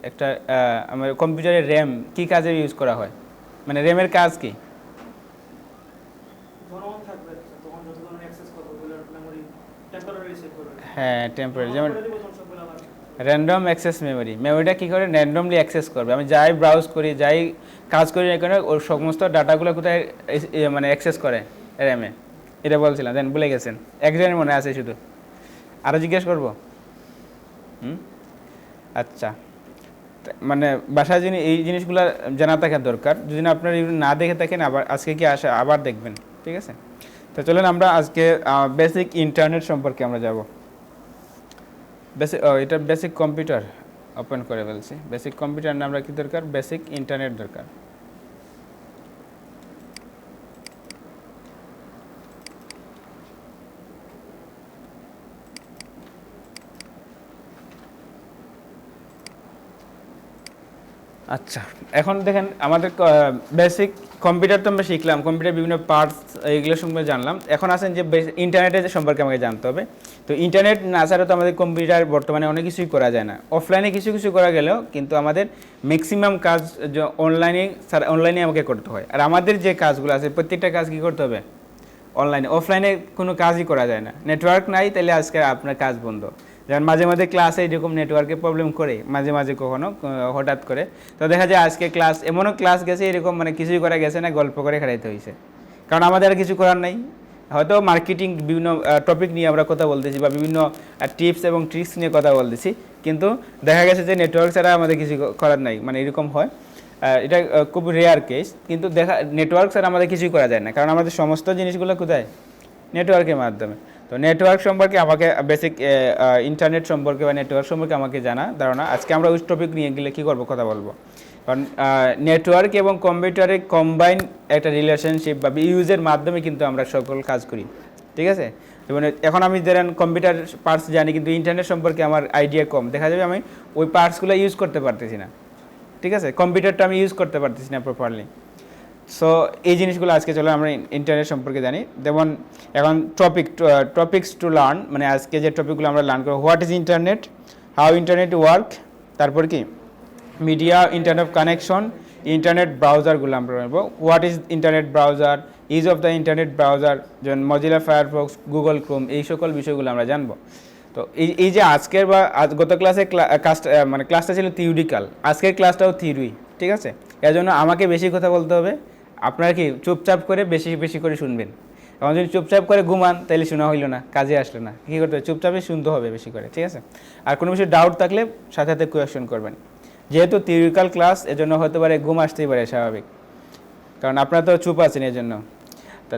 একটা আমার কম্পিউটারের র্যাম কি কাজে ইউজ করা হয়, মানে র্যামের কাজ কি? হ্যাঁ, টেম্পোরারি, যেমন র্যান্ডম অ্যাক্সেস মেমোরি। মেমোরিটা কী করে র্যান্ডমলি অ্যাক্সেস করবে, আমি যাই ব্রাউজ করি, যাই কাজ করি এখানে ওর সমস্ত ডাটাগুলো কোথায় মানে অ্যাক্সেস করে র্যামে, এটা বলছিলাম, দেন ভুলে গেছেন, একজনের মনে আছে শুধু, আরও জিজ্ঞেস করবো? আচ্ছা, মানে বাসায় যিনি এই জিনিসগুলো জানা থাকা দরকার, যদি আপনার না দেখে থাকেন আবার আজকে কি আসে আবার দেখবেন, ঠিক আছে? তো চলেন আমরা আজকে বেসিক ইন্টারনেট সম্পর্কে আমরা যাব। এটা বেসিক কম্পিউটার ওপেন করে ফেলছি। বেসিক কম্পিউটার না, আমরা কি দরকার, বেসিক ইন্টারনেট দরকার। আচ্ছা, এখন দেখেন আমাদের বেসিক কম্পিউটার তো আমরা শিখলাম, কম্পিউটার বিভিন্ন পার্টস এইগুলো সম্পর্কে জানলাম। এখন আসেন যে ইন্টারনেটের সম্পর্কে আমাকে জানতে হবে। তো ইন্টারনেট না ছাড়া তো আমাদের কম্পিউটার বর্তমানে অনেক কিছুই করা যায় না। অফলাইনে কিছু কিছু করা গেলেও কিন্তু আমাদের ম্যাক্সিমাম কাজ অনলাইনে আমাকে করতে হয়। আর আমাদের যে কাজগুলো আছে প্রত্যেকটা কাজ কী করতে হবে অনলাইনে, অফলাইনে কোনো কাজই করা যায় না। নেটওয়ার্ক নাই তাহলে আজকে আপনার কাজ বন্ধ। যেমন মাঝে মাঝে ক্লাসে এরকম নেটওয়ার্কের প্রবলেম করে, মাঝে মাঝে কখনো হঠাৎ করে, তো দেখা যায় আজকে ক্লাস এমনও ক্লাস গেছে এরকম মানে কিছুই করা গেছে না, গল্প করে খাড়াইতে হয়েছে, কারণ আমাদের আর কিছু করার নাই। হয়তো মার্কেটিং বিভিন্ন টপিক নিয়ে আমরা কথা বলতেছি বা বিভিন্ন টিপস এবং ট্রিক্স নিয়ে কথা বলতেছি, কিন্তু দেখা গেছে যে নেটওয়ার্ক ছাড়া আমাদের কিছু করার নাই, মানে এরকম হয়। এটা খুব রেয়ার কেস, কিন্তু নেটওয়ার্ক ছাড়া আমাদের কিছুই করা যায় না, কারণ আমাদের সমস্ত জিনিসগুলো কোথায়, নেটওয়ার্কের মাধ্যমে। তো নেটওয়ার্ক সম্পর্কে আমাকে বেসিক ইন্টারনেট সম্পর্কে বা নেটওয়ার্ক সম্পর্কে আমাকে জানা ধারণা, আজকে আমরা ওই টপিক নিয়ে গেলে কী করবো, কথা বলবো। কারণ নেটওয়ার্ক এবং কম্পিউটারের কম্বাইন একটা রিলেশনশিপ বা ইউজের মাধ্যমে কিন্তু আমরা সকল কাজ করি, ঠিক আছে? যেমন এখন আমি ধরেন কম্পিউটার পার্টস জানি, কিন্তু ইন্টারনেট সম্পর্কে আমার আইডিয়া কম, দেখা যাবে আমি ওই পার্টসগুলো ইউজ করতে পারতেছি না, ঠিক আছে? কম্পিউটারটা আমি ইউজ করতে পারতেছি না প্রপারলি। সো এই জিনিসগুলো আজকে চলো আমরা ইন্টারনেট সম্পর্কে জানি। যেমন এখন টপিকস টু লার্ন, মানে আজকে যে টপিকগুলো আমরা লার্ন করবো, what is internet, how internet work, তারপর কি মিডিয়া, ইন্টারনেট কানেকশন, ইন্টারনেট ব্রাউজারগুলো আমরা বলবো, what is internet browser, use of the internet browser, যেমন মজিলা ফায়ারফক্স, গুগল ক্রোম, এই সকল বিষয়গুলো আমরা জানবো। তো এই যে আজকের বা গত ক্লাসে মানে ক্লাসটা ছিল থিওরিক্যাল, আজকের ক্লাসটাও থিওরি, ঠিক আছে? এর জন্য আমাকে বেশি কথা বলতে হবে, আপনারা কি চুপচাপ করে বেশি বেশি করে শুনবেন। এখন যদি চুপচাপ করে ঘুমান তাহলে শোনা হইলো না, কাজে আসলো না, কী করতে হবে, চুপচাপই শুনতে হবে বেশি করে, ঠিক আছে? আর কোনো কিছু ডাউট থাকলে সাথে সাথে কোয়েশ্চেন করবেন। যেহেতু থিওরিক্যাল ক্লাস, এজন্য হতে পারে ঘুম আসতেই পারে, স্বাভাবিক, কারণ আপনারা তো চুপ আছেন এই জন্য।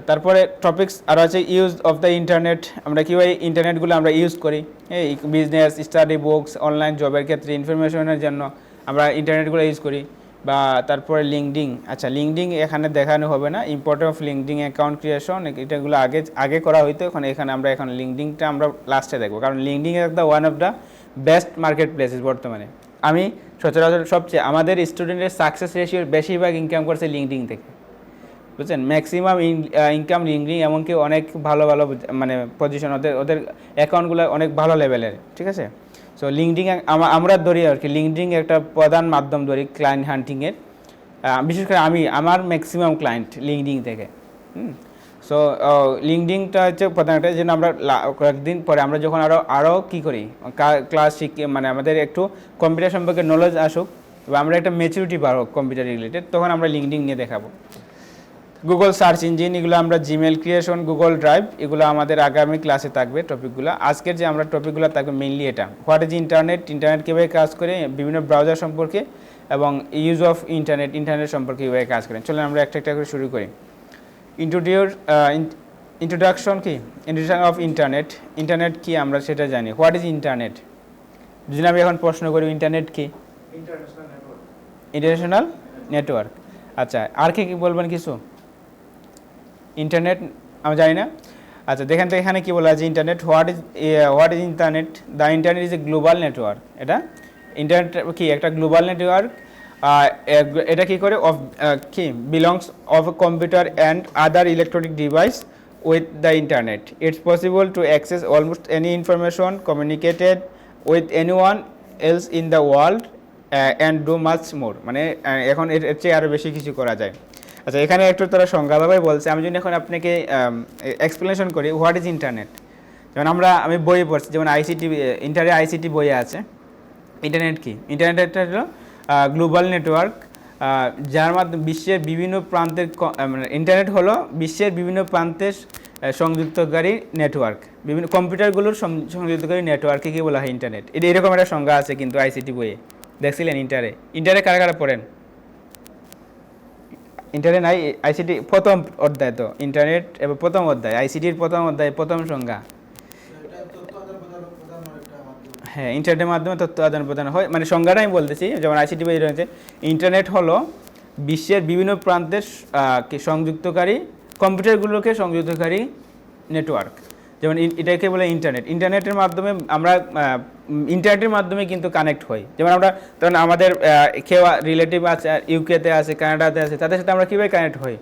তারপরে টপিকস আরও আছে, ইউজ অফ দ্য ইন্টারনেট, আমরা কীভাবে ইন্টারনেটগুলো আমরা ইউজ করি, এই বিজনেস, স্টাডি, বুকস, অনলাইন জবের ক্ষেত্রে ইনফরমেশনের জন্য আমরা ইন্টারনেটগুলো ইউজ করি। বা তারপরে লিঙ্কডিন, আচ্ছা লিঙ্কডিন এখানে দেখানো হবে না, important of LinkedIn account creation, এটাগুলো আগে করা হইতো, এখানে আমরা এখন লিঙ্কডিনটা আমরা লাস্টে দেখবো, কারণ LinkedIn is the one of the best market places বর্তমানে। আমি সচরাচর সবচেয়ে আমাদের স্টুডেন্টের সাকসেস রেশিওর বেশিরভাগ ইনকাম করছে লিঙ্কডিন থেকে, বুঝছেন? ম্যাক্সিমাম ইনকাম লিঙ্কডিন, এমনকি অনেক ভালো ভালো মানে পজিশন, ওদের অ্যাকাউন্টগুলো অনেক ভালো লেভেলের, ঠিক আছে? সো লিঙ্কডিন আমরা ধরি আর কি, লিঙ্কডিন একটা প্রধান মাধ্যম ধরি ক্লায়েন্ট হান্টিংয়ের, বিশেষ করে আমার ম্যাক্সিমাম ক্লায়েন্ট লিঙ্কডিন থেকে। সো লিঙ্কডিনটা হচ্ছে প্রধান একটা, যেন আমরা কয়েকদিন পরে আমরা যখন আরও কী করি, ক্লাস শিখি, মানে আমাদের একটু কম্পিউটার সম্পর্কে নলেজ আসুক বা আমরা একটা ম্যাচুরিটি বাড়ুক কম্পিউটার রিলেটেড, তখন আমরা লিঙ্কডিন নিয়ে দেখাবো। গুগল সার্চ ইঞ্জিন, এগুলো আমরা জিমেল ক্রিয়েশন, গুগল ড্রাইভ, এগুলো আমাদের আগামী ক্লাসে থাকবে টপিকগুলো। আজকের যে আমরা টপিকগুলো থাকবে মেইনলি এটা, হোয়াট ইজ ইন্টারনেট, ইন্টারনেট কীভাবে কাজ করে, বিভিন্ন ব্রাউজার সম্পর্কে, এবং ইউজ অফ ইন্টারনেট সম্পর্কে কীভাবে কাজ করে। চলেন আমরা একটা একটা করে শুরু করি। ইন্ট্রোডাকশন কি, ইন্ট্রোডাকশন অফ ইন্টারনেট, ইন্টারনেট কি আমরা সেটা জানি। হোয়াট ইজ ইন্টারনেট, যদি আমি এখন প্রশ্ন করি ইন্টারনেট কি, ইন্টারন্যাশনাল নেটওয়ার্ক। আচ্ছা, আর কি বলবেন কিছু? ইন্টারনেট আমি জানি না। আচ্ছা দেখেন তো এখানে কী বলা আছে, internet, what is internet, the internet is a global network. এটা ইন্টারনেট কি, একটা গ্লোবাল নেটওয়ার্ক। এটা কী করে, কি belongs of a computer and other electronic device with the internet, it's possible to access almost any information communicated with any one else in the world and do much more, মানে এখন এর চেয়ে আরও বেশি কিছু করা যায়। আচ্ছা, এখানে একটু তারা সংজ্ঞাভাবে বলছে, আমি যদি এখন আপনাকে এক্সপ্লেনেশন করি হোয়াট ইজ ইন্টারনেট। যেমন আমি বইয়ে পড়ছি, যেমন আইসিটি, ইন্টারে আইসিটি বইয়ে আছে। ইন্টারনেট কি? ইন্টারনেট একটা হলো গ্লোবাল নেটওয়ার্ক, যার মাধ্যমে বিশ্বের বিভিন্ন প্রান্তের মানে ইন্টারনেট হলো বিশ্বের বিভিন্ন প্রান্তের সংযুক্তকারী নেটওয়ার্ক, বিভিন্ন কম্পিউটারগুলোর সংযুক্তকারী নেটওয়ার্কে কী বলা হয়? ইন্টারনেট। এটা এরকম একটা সংজ্ঞা আছে কিন্তু আইসিটি বইয়ে, দেখছিলেন? ইন্টারে কারা কারা পড়েন? ইন্টারে নাই? আইসিটি প্রথম অধ্যায় তো ইন্টারনেট, এবং প্রথম অধ্যায় আইসিটির প্রথম অধ্যায় প্রথম সংজ্ঞা। হ্যাঁ, ইন্টারনেটের মাধ্যমে তথ্য আদান প্রদান হয়, মানে সংজ্ঞাটা আমি বলতেছি। যেমন আইসিটি বই রয়েছে, ইন্টারনেট হলো বিশ্বের বিভিন্ন প্রান্তের সংযুক্তকারী কম্পিউটারগুলোকে সংযুক্তকারী নেটওয়ার্ক, যেমন এটাকে বলে ইন্টারনেট। ইন্টারনেটের মাধ্যমে আমরা ইন্টারনেটের মাধ্যমে কিন্তু কানেক্ট হই। যেমন আমরা তখন আমাদের কেউ রিলেটিভ আছে, ইউকেতে আছে, কানাডাতে আছে, তাদের সাথে আমরা কীভাবে কানেক্ট হই?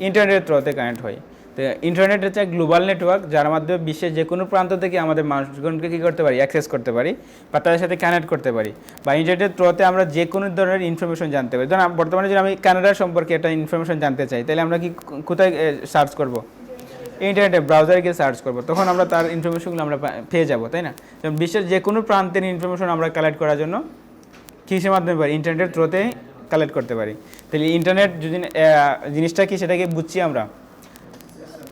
ইন্টারনেটের থ্রুতে কানেক্ট হই। তো ইন্টারনেট হচ্ছে গ্লোবাল নেটওয়ার্ক, যার মাধ্যমে বিশ্বের যে কোনো প্রান্ত থেকে আমাদের মানুষজনকে কী করতে পারি? অ্যাক্সেস করতে পারি, বা তাদের সাথে কানেক্ট করতে পারি, বা ইন্টারনেটের থ্রুতে আমরা যে কোনো ধরনের ইনফরমেশন জানতে পারি। ধরুন বর্তমানে যদি আমি কানাডার সম্পর্কে একটা ইনফরমেশন জানতে চাই, তাহলে আমরা কি কোথায় সার্চ করব? ইন্টারনেটে ব্রাউজারে গিয়ে সার্চ করবো, তখন আমরা তার ইনফরমেশনগুলো আমরা পেয়ে যাবো, তাই না? যেমন বিশ্বের যে কোনো প্রান্তের ইনফরমেশন আমরা কালেক্ট করার জন্য কিসের মাধ্যমে পারি? ইন্টারনেটের থ্রুতেই কালেক্ট করতে পারি। তাহলে ইন্টারনেট যদি জিনিসটা কি, সেটাকে বুঝছি আমরা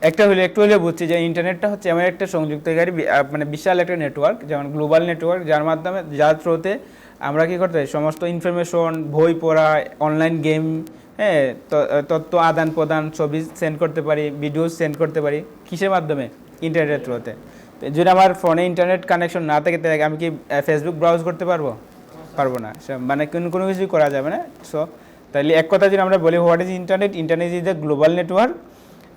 একটু হলে বুঝছি যে ইন্টারনেটটা হচ্ছে এমন একটা সংযুক্তকারী মানে বিশাল একটা নেটওয়ার্ক, যেমন গ্লোবাল নেটওয়ার্ক, যার থ্রুতে আমরা কী করতে পারি? সমস্ত ইনফরমেশন, বই পড়া, অনলাইন গেম, হ্যাঁ, তথ্য আদান প্রদান, ছবি সেন্ড করতে পারি, ভিডিও সেন্ড করতে পারি। কিসের মাধ্যমে? ইন্টারনেটের থ্রুতে। যদি আমার ফোনে ইন্টারনেট কানেকশন না থাকে, তাহলে আমি কি ফেসবুক ব্রাউজ করতে পারবো না, মানে কোনো কিছুই করা যাবে না। সো তাহলে এক কথা যদি আমরা বলি what is internet, internet is the global network.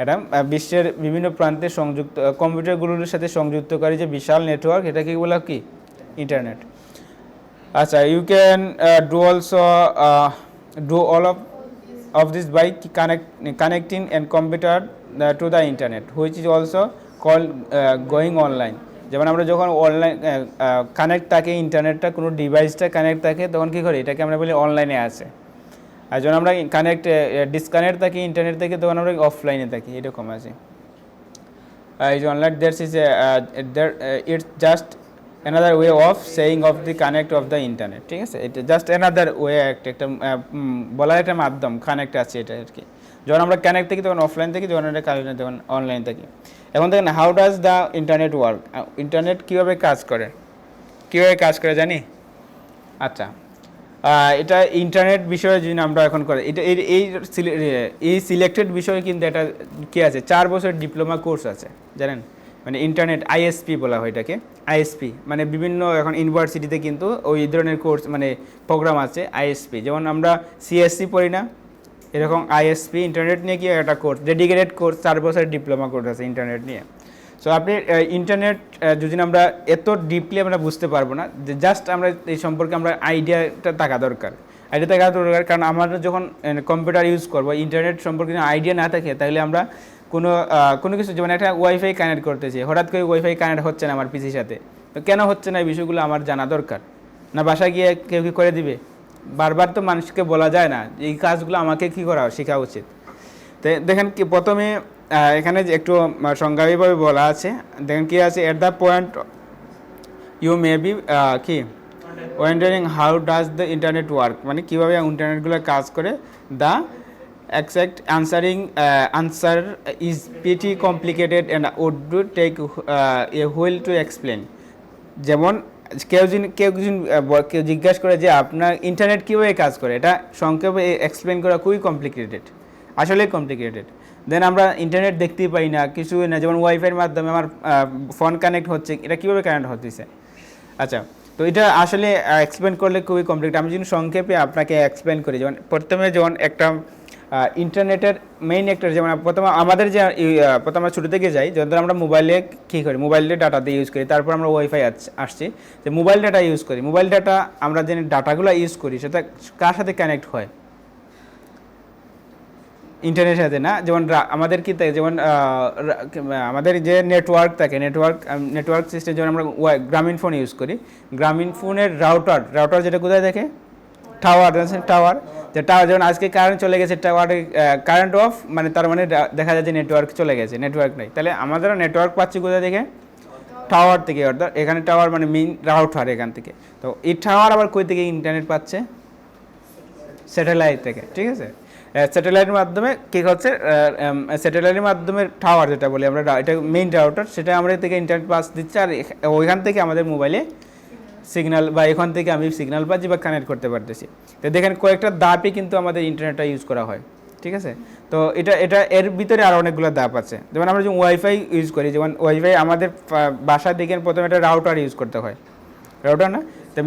এটা বিশ্বের বিভিন্ন প্রান্তে সংযুক্ত কম্পিউটারগুলোর সাথে সংযুক্তকারী যে বিশাল নেটওয়ার্ক, এটাকে বলা কি? ইন্টারনেট। আচ্ছা, you can do all of this by connecting a computer to the internet, which is also called going online. যেমন আমরা যখন অনলাইন কানেক্ট থাকে, ইন্টারনেটটা কোনো ডিভাইসটা কানেক্ট থাকে, তখন কী করি? এটাকে আমরা বলি অনলাইনে আছে। আর যখন আমরা ডিসকানেক্ট থাকি ইন্টারনেট থেকে, তখন আমরা অফলাইনে থাকি, এরকম আছে। is online, it's just another way of saying of the connect of the internet, ঠিক আছে? এটা জাস্ট another way, একটা বলার একটা মাধ্যম, কানেক্ট আছে এটা আর কি। যখন আমরা কানেক্ট থাকি তখন অফলাইন থাকি, যখন এটা কানেক্ট তখন অনলাইন থাকি। এখন দেখেন, how does the internet work? Internet কীভাবে কাজ করে জানি? আচ্ছা, এটা ইন্টারনেট বিষয়ে যদি আমরা এখন করে, এটা এই সিলেক্টেড বিষয়ে কিন্তু এটা কী আছে? 4 বছর ডিপ্লোমা কোর্স আছে, জানেন? মানে ইন্টারনেট আইএসপি বলা হয় এটাকে। আইএসপি মানে বিভিন্ন এখন ইউনিভার্সিটিতে কিন্তু ওই ধরনের কোর্স, মানে প্রোগ্রাম আছে আইএসপি। যেমন আমরা সিএসসি পড়ি না, এরকম আইএসপি ইন্টারনেট নিয়ে কি একটা কোর্স, ডেডিকেটেড কোর্স, 4 বছরের ডিপ্লোমা কোর্স আছে ইন্টারনেট নিয়ে। সো আপনি ইন্টারনেট যদি আমরা এত ডিপলি আমরা বুঝতে পারবো না, যে জাস্ট আমরা এই সম্পর্কে আমরা আইডিয়াটা থাকা দরকার, কারণ আমরা যখন কম্পিউটার ইউজ করবো, ইন্টারনেট সম্পর্কে আইডিয়া না থাকে, তাহলে আমরা কোনো কিছু, যেমন একটা ওয়াইফাই কানেক্ট করতেছি, হঠাৎ করে ওয়াইফাই কানেক্ট হচ্ছে না আমার পিসির সাথে, তো কেন হচ্ছে না, এই বিষয়গুলো আমার জানা দরকার। না বাসায় গিয়ে কেউ কি করে দিবে? বারবার তো মানুষকে বলা যায় না, এই কাজগুলো আমাকে কী করা শেখা উচিত। তো দেখেন কি প্রথমে এখানে একটু সংজ্ঞাভাবে বলা আছে, দেখেন কি আছে, at the point you may be কি wondering how does the internet work, মানে কীভাবে ইন্টারনেটগুলো কাজ করে। The exact answer is pretty complicated and would take a while to explain. যেমন কেউ জিজ্ঞাসা করে যে আপনার ইন্টারনেট কীভাবে কাজ করে, এটা সংক্ষেপে এক্সপ্লেন করা খুবই কমপ্লিকেটেড, আসলে কমপ্লিকেটেড। দেন আমরা ইন্টারনেট দেখতেই পাই না, কিছু না, যেমন ওয়াইফাইয়ের মাধ্যমে আমার ফোন কানেক্ট হচ্ছে, এটা কীভাবে কানেক্ট হতেছে। আচ্ছা, তো এটা আসলে এক্সপ্লেন করলে খুবই কমপ্লিকেটেড। আমি যদি সংক্ষেপে আপনাকে এক্সপ্লেন করি, যেমন প্রথমে যেমন একটা ইন্টারনেটের মেইন একটা, যেমন প্রথমে আমাদের যে প্রথমে ছোটো থেকে যাই, যখন আমরা মোবাইলে কী করি, মোবাইলে ডাটা দিয়ে ইউজ করি, তারপর আমরা ওয়াইফাই আসছি, যে মোবাইল ডাটা ইউজ করি। মোবাইল ডাটা আমরা যে ডাটাগুলো ইউজ করি, সেটা কার সাথে কানেক্ট হয়? ইন্টারনেটের সাথে না। যেমন আমাদের কী থাকে, যেমন আমাদের যে নেটওয়ার্ক থাকে, নেটওয়ার্ক সিস্টেম, যেমন আমরা গ্রামীণ ফোন ইউজ করি, গ্রামীণ ফোনের রাউটার যেটা কোথায় থাকে? টাওয়ার টাওয়ার, যে টাওয়ার যেমন আজকে কারেন্ট চলে গেছে, টাওয়ারে কারেন্ট অফ, মানে তার মানে দেখা যায় যে নেটওয়ার্ক চলে গেছে, নেটওয়ার্ক নেই। তাহলে আমাদের নেটওয়ার্ক পাচ্ছি কোথায় থেকে? টাওয়ার থেকে, অর্থাৎ এখানে টাওয়ার মানে মেইন রাউটার এখান থেকে। তো এই টাওয়ার আবার কই থেকে ইন্টারনেট পাচ্ছে? স্যাটেলাইট থেকে, ঠিক আছে। স্যাটেলাইটের মাধ্যমে কী হচ্ছে, স্যাটেলাইটের মাধ্যমে টাওয়ার যেটা বলি আমরা, এটা মেইন রাউটার, সেটা আমরা থেকে ইন্টারনেট পাস দিচ্ছে, আর ওইখান থেকে আমাদের মোবাইলে সিগন্যাল, বা এখান থেকে আমি সিগন্যাল পাচ্ছি বা কানেক্ট করতে পারতেছি। তো দেখেন কয়েকটা ধাপই কিন্তু আমাদের ইন্টারনেটটা ইউজ করা হয়, ঠিক আছে। তো এটা এর ভিতরে আরও অনেকগুলো ধাপ আছে। যেমন আমরা যে ওয়াইফাই ইউজ করি, যেমন ওয়াইফাই আমাদের বাসায় দেখেন প্রথমে একটা রাউটার ইউজ করতে হয়, রাউটার না? তো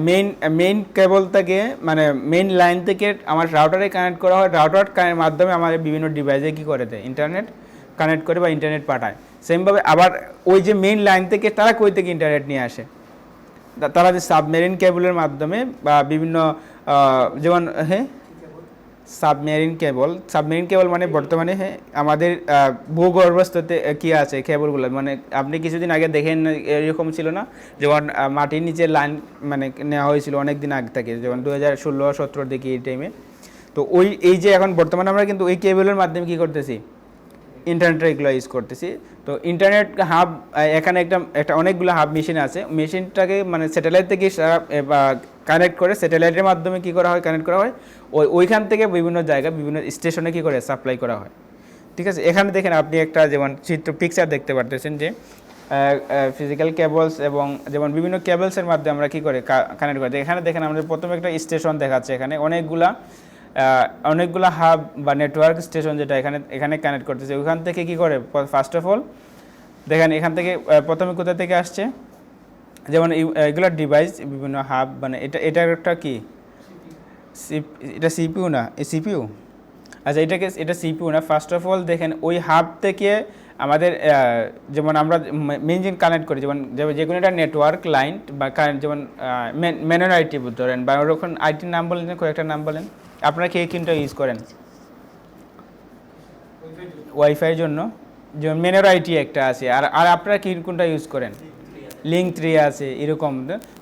মেইন কেবল থেকে, মানে মেইন লাইন থেকে আমার রাউটারে কানেক্ট করা হয়, রাউটার মাধ্যমে আমাদের বিভিন্ন ডিভাইসে কী করে দেয়, ইন্টারনেট কানেক্ট করে বা ইন্টারনেট পাঠায়। সেমভাবে আবার ওই যে মেইন লাইন থেকে তারা কই থেকে ইন্টারনেট নিয়ে আসে, তারা যে সাবমেরিন কেবলের মাধ্যমে বা বিভিন্ন যেমন সাবমেরিন কেবল মানে বর্তমানে আমাদের ভূগর্ভস্থতে কী আছে কেবলগুলো, মানে আপনি কিছুদিন আগে দেখেন এরকম ছিল না, যেমন মাটির নিচে লাইন মানে নেওয়া হয়েছিল অনেক দিন আগে থেকে, যেমন 2016-17 দিকে এই টাইমে। তো এই যে এখন বর্তমানে আমরা কিন্তু ওই কেবলের মাধ্যমে কী করতেছি, ইন্টারনেটটা এগুলো ইউজ করতেছি। তো ইন্টারনেট হাব, এখানে একটা অনেকগুলো হাব মেশিন আছে, মেশিনটাকে মানে স্যাটেলাইট থেকে কানেক্ট করে, স্যাটেলাইটের মাধ্যমে কী করা হয়, কানেক্ট করা হয়, ওইখান থেকে বিভিন্ন জায়গায় বিভিন্ন স্টেশনে কী করে সাপ্লাই করা হয়, ঠিক আছে। এখানে দেখেন আপনি একটা যেমন পিকচার দেখতে পারতেছেন যে ফিজিক্যাল কেবলস এবং যেমন বিভিন্ন কেবলসের মাধ্যমে আমরা কী করে কানেক্ট করি। এখানে দেখেন আমাদের প্রথমে একটা স্টেশন দেখাচ্ছে, এখানে অনেকগুলা হাব বা নেটওয়ার্ক স্টেশন যেটা এখানে কানেক্ট করতেছে। ওইখান থেকে কি করে, ফার্স্ট অফ অল দেখেন এখান থেকে প্রথমে কোথা থেকে আসছে, যেমন এগুলো ডিভাইস বিভিন্ন হাব, মানে এটা একটা কি, এটা সিপিইউ না, এই সিপিইউ, আচ্ছা এটা সিপিইউ না। ফার্স্ট অফ অল দেখেন ওই হাব থেকে আমাদের যেমন আমরা মেইন যে কানেক্ট করি, যেমন যে কোনো একটা নেটওয়ার্ক লাইন বা কারেন্ট, যেমন ম্যানুয়াল আইটি ধরেন, বা ওরকম আইটির নাম বলেন, কয়েকটা নাম বলেন আপনারা কে কোনটা ইউজ করেন ওয়াইফাইয়ের জন্য, যেমন ম্যানুয়াল আইটি একটা আছে, আর আপনারা কি কোনটা ইউজ করেন? লিঙ্ক 3 আছে এরকম।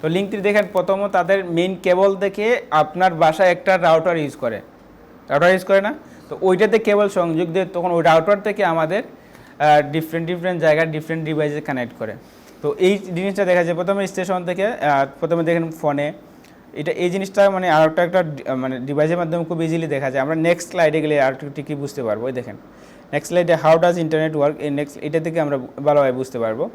তো লিঙ্ক 3 দেখেন প্রথমত তাদের মেইন কেবল থেকে আপনার বাসায় একটা রাউটার ইউজ করে না? তো ওইটাতে কেবল সংযোগ দিয়ে তখন ওই রাউটার থেকে আমাদের ডিফারেন্ট জায়গায় ডিফারেন্ট ডিভাইসে কানেক্ট করে। তো এই জিনিসটা দেখা যায় প্রথমে স্টেশন থেকে, প্রথমে দেখেন ফোনে, এই জিনিসটা মানে আর একটা মানে ডিভাইসের মাধ্যমে খুব ইজিলি দেখা যায়। আমরা নেক্সট স্লাইডে গেলে আর একটু ঠিকই বুঝতে পারবো। ওই দেখেন নেক্সট স্লাইডে হাউ ডাজ ইন্টারনেট ওয়ার্ক, এই এটা থেকে আমরা ভালোভাবে বুঝতে পারবো।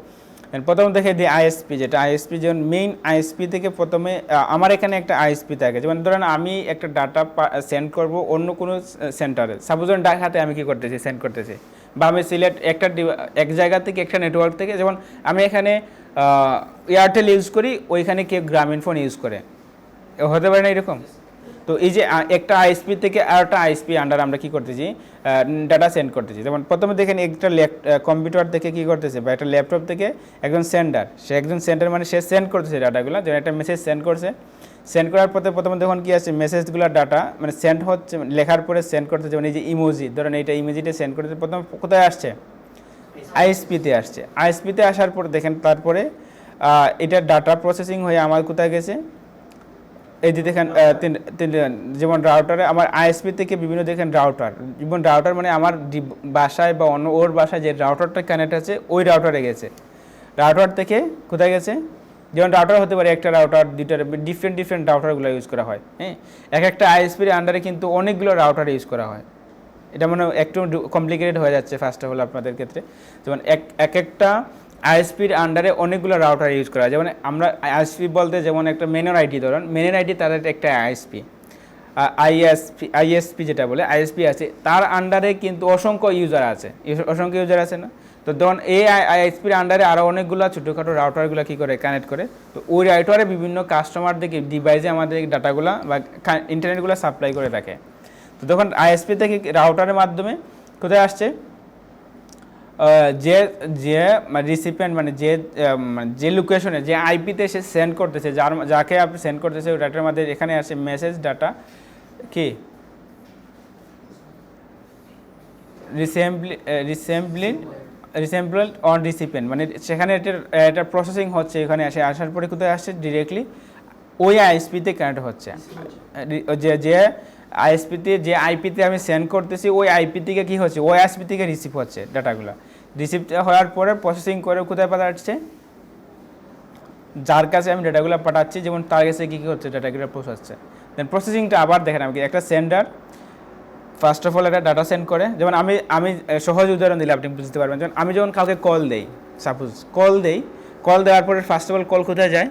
প্রথম দেখে দিই আইএসপি, যেটা আইএসপি যেমন মেইন আইএসপি থেকে প্রথমে আমার এখানে একটা আইএসপি থাকে, যেমন ধরেন আমি একটা ডাটা সেন্ড করব অন্য কোনো সেন্টারে, সাপোজ ধরেন ঢাকাতে আমি কী করতেছি, সেন্ড করতেছি, বা আমি সিলেট এক জায়গা থেকে একটা নেটওয়ার্ক থেকে, যেমন আমি এখানে এয়ারটেল ইউজ করি, ওইখানে কেউ গ্রামীণ ফোন ইউজ করে, হতে পারে না এরকম। তো এই যে একটা আইএসপি থেকে আর একটা আইএসপি আন্ডার আমরা কী করতেছি, ডাটা সেন্ড করতেছি। যেমন প্রথমে দেখেন একটা কম্পিউটার থেকে কী করতেছে, বা একটা ল্যাপটপ থেকে একজন সেন্ডার মানে সে সেন্ড করতেছে ডাটাগুলো, যেমন একটা মেসেজ সেন্ড করছে, সেন্ড করার পরে প্রথমে দেখুন কী আছে, মেসেজগুলোর ডাটা মানে সেন্ড হচ্ছে, লেখার পরে সেন্ড করতেছে, যেমন এই যে ইমোজি, ধরেন এইটা ইমোজিটা সেন্ড করতেছে, প্রথমে কোথায় আসছে, আইএসপিতে আসছে। আইএসপিতে আসার পর দেখেন তারপরে এটা ডাটা প্রসেসিং হয়ে আমার কোথায় গেছে, এই যে দেখেন যেমন রাউটারে আমার আইএসপি থেকে বিভিন্ন দেখেন রাউটার মানে আমার বাসায় বা অন্য ওর বাসায় যে রাউটারটা কানেক্ট আছে ওই রাউটারে গেছে, রাউটার থেকে কোথায় গেছে, যেমন রাউটার হতে পারে একটা রাউটার, দুইটা ডিফারেন্ট রাউটারগুলো ইউজ করা হয়। হ্যাঁ, একটা আইএসপির আন্ডারে কিন্তু অনেকগুলো রাউটার ইউজ করা হয়। এটা মানে একটু কমপ্লিকেটেড হয়ে যাচ্ছে ফার্স্ট অফ অল আপনাদের ক্ষেত্রে। যেমন একটা আইএসপির আন্ডারে অনেকগুলো রাউটার ইউজ করা হয়। যেমন আমরা আইএসপি বলতে যেমন একটা মেনের আইটি ধরুন, মেনের আইটি তাদের একটা আইএসপি, আইএসপি যেটা বলে আইএসপি আছে, তার আন্ডারে কিন্তু অসংখ্য ইউজার আছে না। তো ধরুন এই আইএসপির আন্ডারে আরও অনেকগুলো ছোটোখাটো রাউটারগুলো কী করে কানেক্ট করে, তো ওই রাউটারে বিভিন্ন কাস্টমারদেরকে ডিভাইসে আমাদের ডাটাগুলো বা ইন্টারনেটগুলো সাপ্লাই করে রাখে। তো তখন আইএসপি থেকে রাউটারের মাধ্যমে কোথায় আসছে, যে রিসিপিয়েন্ট মানে যে লোকেশনে যে আইপিতে সে সেন্ড করতেছে, যাকে আপনি সেন্ড করতেছে ওই ডাটার মধ্যে এখানে আসে মেসেজ ডাটা কি রিসেম্বল অন রিসিপিয়েন্ট, মানে সেখানে এটা প্রসেসিং হচ্ছে, এখানে আসার পরে কোথায় আসছে ডিরেক্টলি ওই আইএসপিতে কানেক্ট হচ্ছে, যে যে আইএসপিতে যে আইপিতে আমি সেন্ড করতেছি ওই আইপি থেকে কী হচ্ছে, ওই আইএসপি থেকে রিসিভ হচ্ছে ডাটাগুলো। রিসিভ হওয়ার পরে প্রসেসিং করে কোথায় পাঠাচ্ছে, যার কাছে আমি ডাটাগুলো পাঠাচ্ছি, যেমন তার কাছে কী কী হচ্ছে, ডাটাগুলো পৌঁছাচ্ছে। দেন প্রসেসিংটা আবার দেখেন আমাকে একটা সেন্ডার ফার্স্ট অফ অল একটা ডাটা সেন্ড করে, যেমন আমি সহজ উদাহরণ দিলে আপনি বুঝতে পারবেন। যেমন আমি যখন কাউকে কল দেই, সাপোজ কল দেওয়ার পরে ফার্স্ট অফ অল কল কোথায় যায়,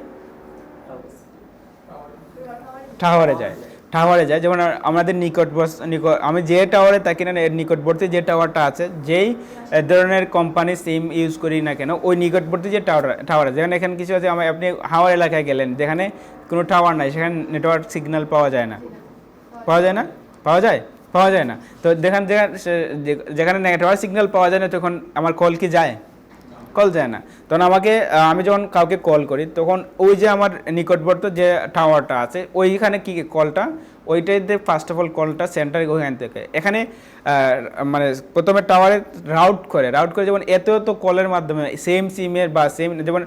টাওয়ারে যায়। যেমন আমাদের আমি যে টাওয়ারে থাকি না, এর নিকটবর্তী যে টাওয়ারটা আছে, যেই ধরনের কোম্পানি সিম ইউজ করি না কেন, ওই নিকটবর্তী যে টাওয়ার যেখানে এখানে কিছু আছে, আপনি হাওয়ার এলাকায় গেলেন যেখানে কোনো টাওয়ার নাই, সেখানে নেটওয়ার্ক সিগন্যাল পাওয়া যায় না, পাওয়া যায় না। তো যেখানে নেটওয়ার্ক সিগন্যাল পাওয়া যায় না, তখন আমার কল কি যায়, কল যায় না। তখন আমি যখন কাউকে কল করি, তখন ওই যে আমার নিকটবর্তী যে টাওয়ারটা আছে ওইখানে কি কলটা, ওইটাতে ফার্স্ট অফ অল কলটা সেন্টার ওইখান থেকে এখানে মানে প্রথমে টাওয়ারে রাউট করে যেমন এত কলের মাধ্যমে সেম সিমের বা সেম, যেমন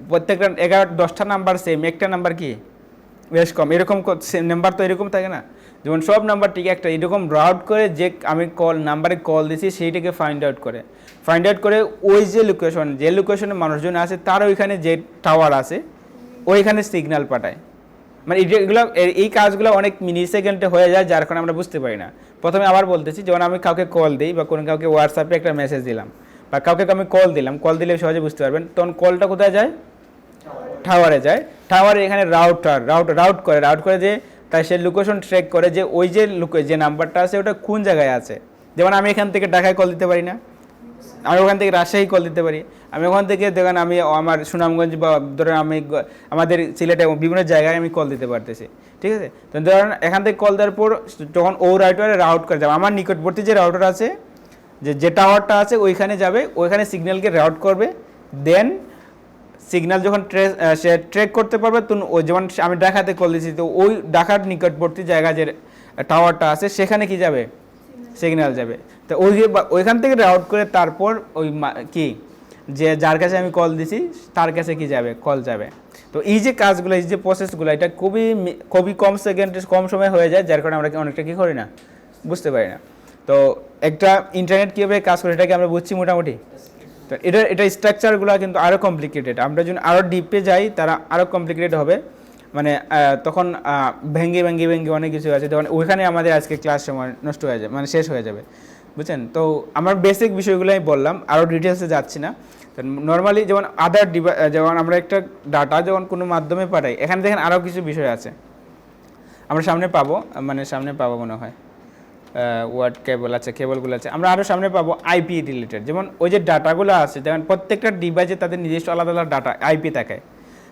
প্রত্যেকটা 11-10টা নাম্বার সেম, একটা নাম্বার কি বেশ কম, এরকম নাম্বার তো এরকম থাকে না, যেমন সব নাম্বার ঠিক একটা, এরকম রাউট করে যে আমি নাম্বারে কল দিছি সেইটাকে ফাইন্ড আউট করে ওই যে লোকেশনে মানুষজন আছে তার ওইখানে যে টাওয়ার আছে ওইখানে সিগন্যাল পাঠায়। মানে এই কাজগুলো অনেক মিনি সেকেন্ডে হয়ে যায়, যার কারণে আমরা বুঝতে পারি না। প্রথমে আবার বলতেছি, যেমন আমি কাউকে কল দিই বা কোনো কাউকে হোয়াটসঅ্যাপে একটা মেসেজ দিলাম বা কাউকে আমি কল দিলে সহজে বুঝতে পারবেন, তখন কলটা কোথায় যায়, টাওয়ারে যায়। টাওয়ারে এখানে রাউট করে যে তাই সে লোকেশন ট্র্যাক করে যে ওই যে নাম্বারটা আছে ওটা কোন জায়গায় আছে। যেমন আমি এখান থেকে ঢাকায় কল দিতে পারি না, আমি ওখান থেকে রাজশাহী কল দিতে পারি, আমি ওখান থেকে দেখেন আমি আমার সুনামগঞ্জ বা ধরেন আমি আমাদের সিলেটে বিভিন্ন জায়গায় আমি কল দিতে পারতেছি, ঠিক আছে। তো ধরেন এখান থেকে কল দেওয়ার পর যখন ও রাউটারে রাউট করে যাবে, আমার নিকটবর্তী যে রাউটার আছে, যে টাওয়ারটা আছে ওইখানে যাবে, ওইখানে সিগন্যালকে রাউট করবে। দেন সিগন্যাল যখন সে ট্র্যাক করতে পারবে, তখন ওই যেমন আমি ঢাকাতে কল দিচ্ছি, তো ওই ঢাকার নিকটবর্তী জায়গা যে টাওয়ারটা আছে সেখানে কি যাবে, সিগন্যাল যাবে। তো ওইখান থেকে রাউট করে তারপর ওই কি যে যার কাছে আমি কল দিছি তার কাছে কি যাবে, কল যাবে। তো এই যে কাজগুলো, এই যে প্রসেসগুলো, এটা খুবই কম সেকেন্ডে কম সময় হয়ে যায়, যার কারণে আমরা অনেকটা কী করি না, বুঝতে পারি না। তো একটা ইন্টারনেট কীভাবে কাজ করে এটাকে আমরা বুঝছি মোটামুটি। তো এটা স্ট্রাকচারগুলো কিন্তু আরও কমপ্লিকেটেড, আমরা যদি আরও ডিপে যাই তারা আরও কমপ্লিকেটেড হবে, মানে তখন ভেঙ্গে অনেক কিছু আছে, তখন ওইখানে আমাদের আজকে ক্লাস সময় নষ্ট হয়ে যাবে, মানে শেষ হয়ে যাবে, বুঝছেন। তো আমার বেসিক বিষয়গুলোই বললাম, আরও ডিটেলসে যাচ্ছি না। তো নর্মালি যেমন যেমন আমরা একটা ডাটা যখন কোনো মাধ্যমে পাঠাই, এখানে দেখেন আরও কিছু বিষয় আছে আমরা সামনে পাবো মনে হয়, ওয়ার্ড কেবল আছে, কেবলগুলো আছে, আমরা আরও সামনে পাবো আইপি রিলেটেড। যেমন ওই যে ডাটাগুলো আছে, যেমন প্রত্যেকটা ডিভাইসে তাদের নিজস্ব আলাদা ডাটা আইপি থাকে,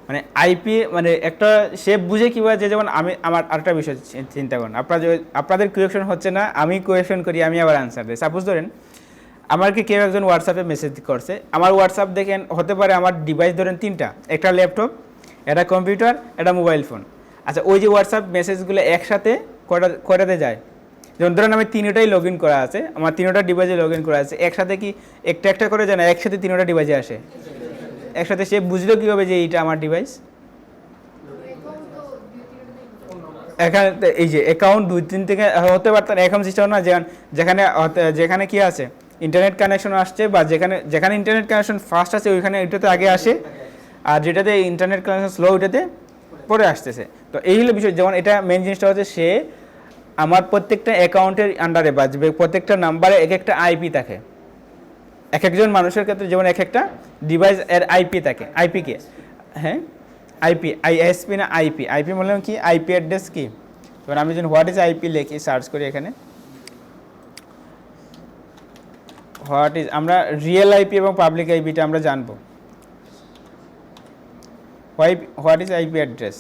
মানে আইপি মানে একটা সে বুঝে কীভাবে, যে যেমন আমার আরেকটা বিষয় চিন্তা করেন, আপনাদের কোয়েকশন হচ্ছে না, আমি কোয়েকশন করি, আমি আবার আনসার দিই। সাপোজ ধরেন আমাকে কেউ একজন হোয়াটসঅ্যাপে মেসেজ করছে, আমার হোয়াটসঅ্যাপ দেখেন হতে পারে আমার ডিভাইস ধরেন 3টা, একটা ল্যাপটপ, একটা কম্পিউটার, একটা মোবাইল ফোন। আচ্ছা, ওই যে হোয়াটসঅ্যাপ মেসেজগুলো একসাথে কটাতে যায়, যেমন ধরেন আমি 3টাই লগ ইন করা আছে, আমার 3টা ডিভাইসে লগ ইন করা আছে, একসাথে কি একটা করে যায় না, একসাথে 3টা ডিভাইসে আসে একসাথে। সে বুঝলো কীভাবে যে এইটা আমার ডিভাইস, এখানে এই যে অ্যাকাউন্ট 2-3 থেকে হতে পারতেন, এখন সিস্টেম না, যেখানে কি আছে ইন্টারনেট কানেকশন আসছে, বা যেখানে ইন্টারনেট কানেকশন ফার্স্ট আছে ওইখানে ওইটাতে আগে আসে, আর যেটাতে ইন্টারনেট কানেকশন স্লো ওইটাতে পরে আসতেছে। তো এই হলো বিষয়। যেমন এটা মেন জিনিসটা হচ্ছে, সে আমার প্রত্যেকটা অ্যাকাউন্টের আন্ডারে বাজবে, প্রত্যেকটা নাম্বারে একটা আইপি থাকে, এক একজন মানুষের ক্ষেত্রে যেমন একটা ডিভাইস এর আইপি থাকে। আইপি কি, হ্যাঁ আইএসপি না আইপি বললাম কি, আইপি অ্যাড্রেস কি। এবার আমি যখন হোয়াট ইজ আইপি লিখি, সার্চ করি এখানে হোয়াট ইজ, আমরা রিয়েল আইপি এবং পাবলিক আইপিটা আমরা জানবো। হোয়াট ইজ আইপি অ্যাড্রেস,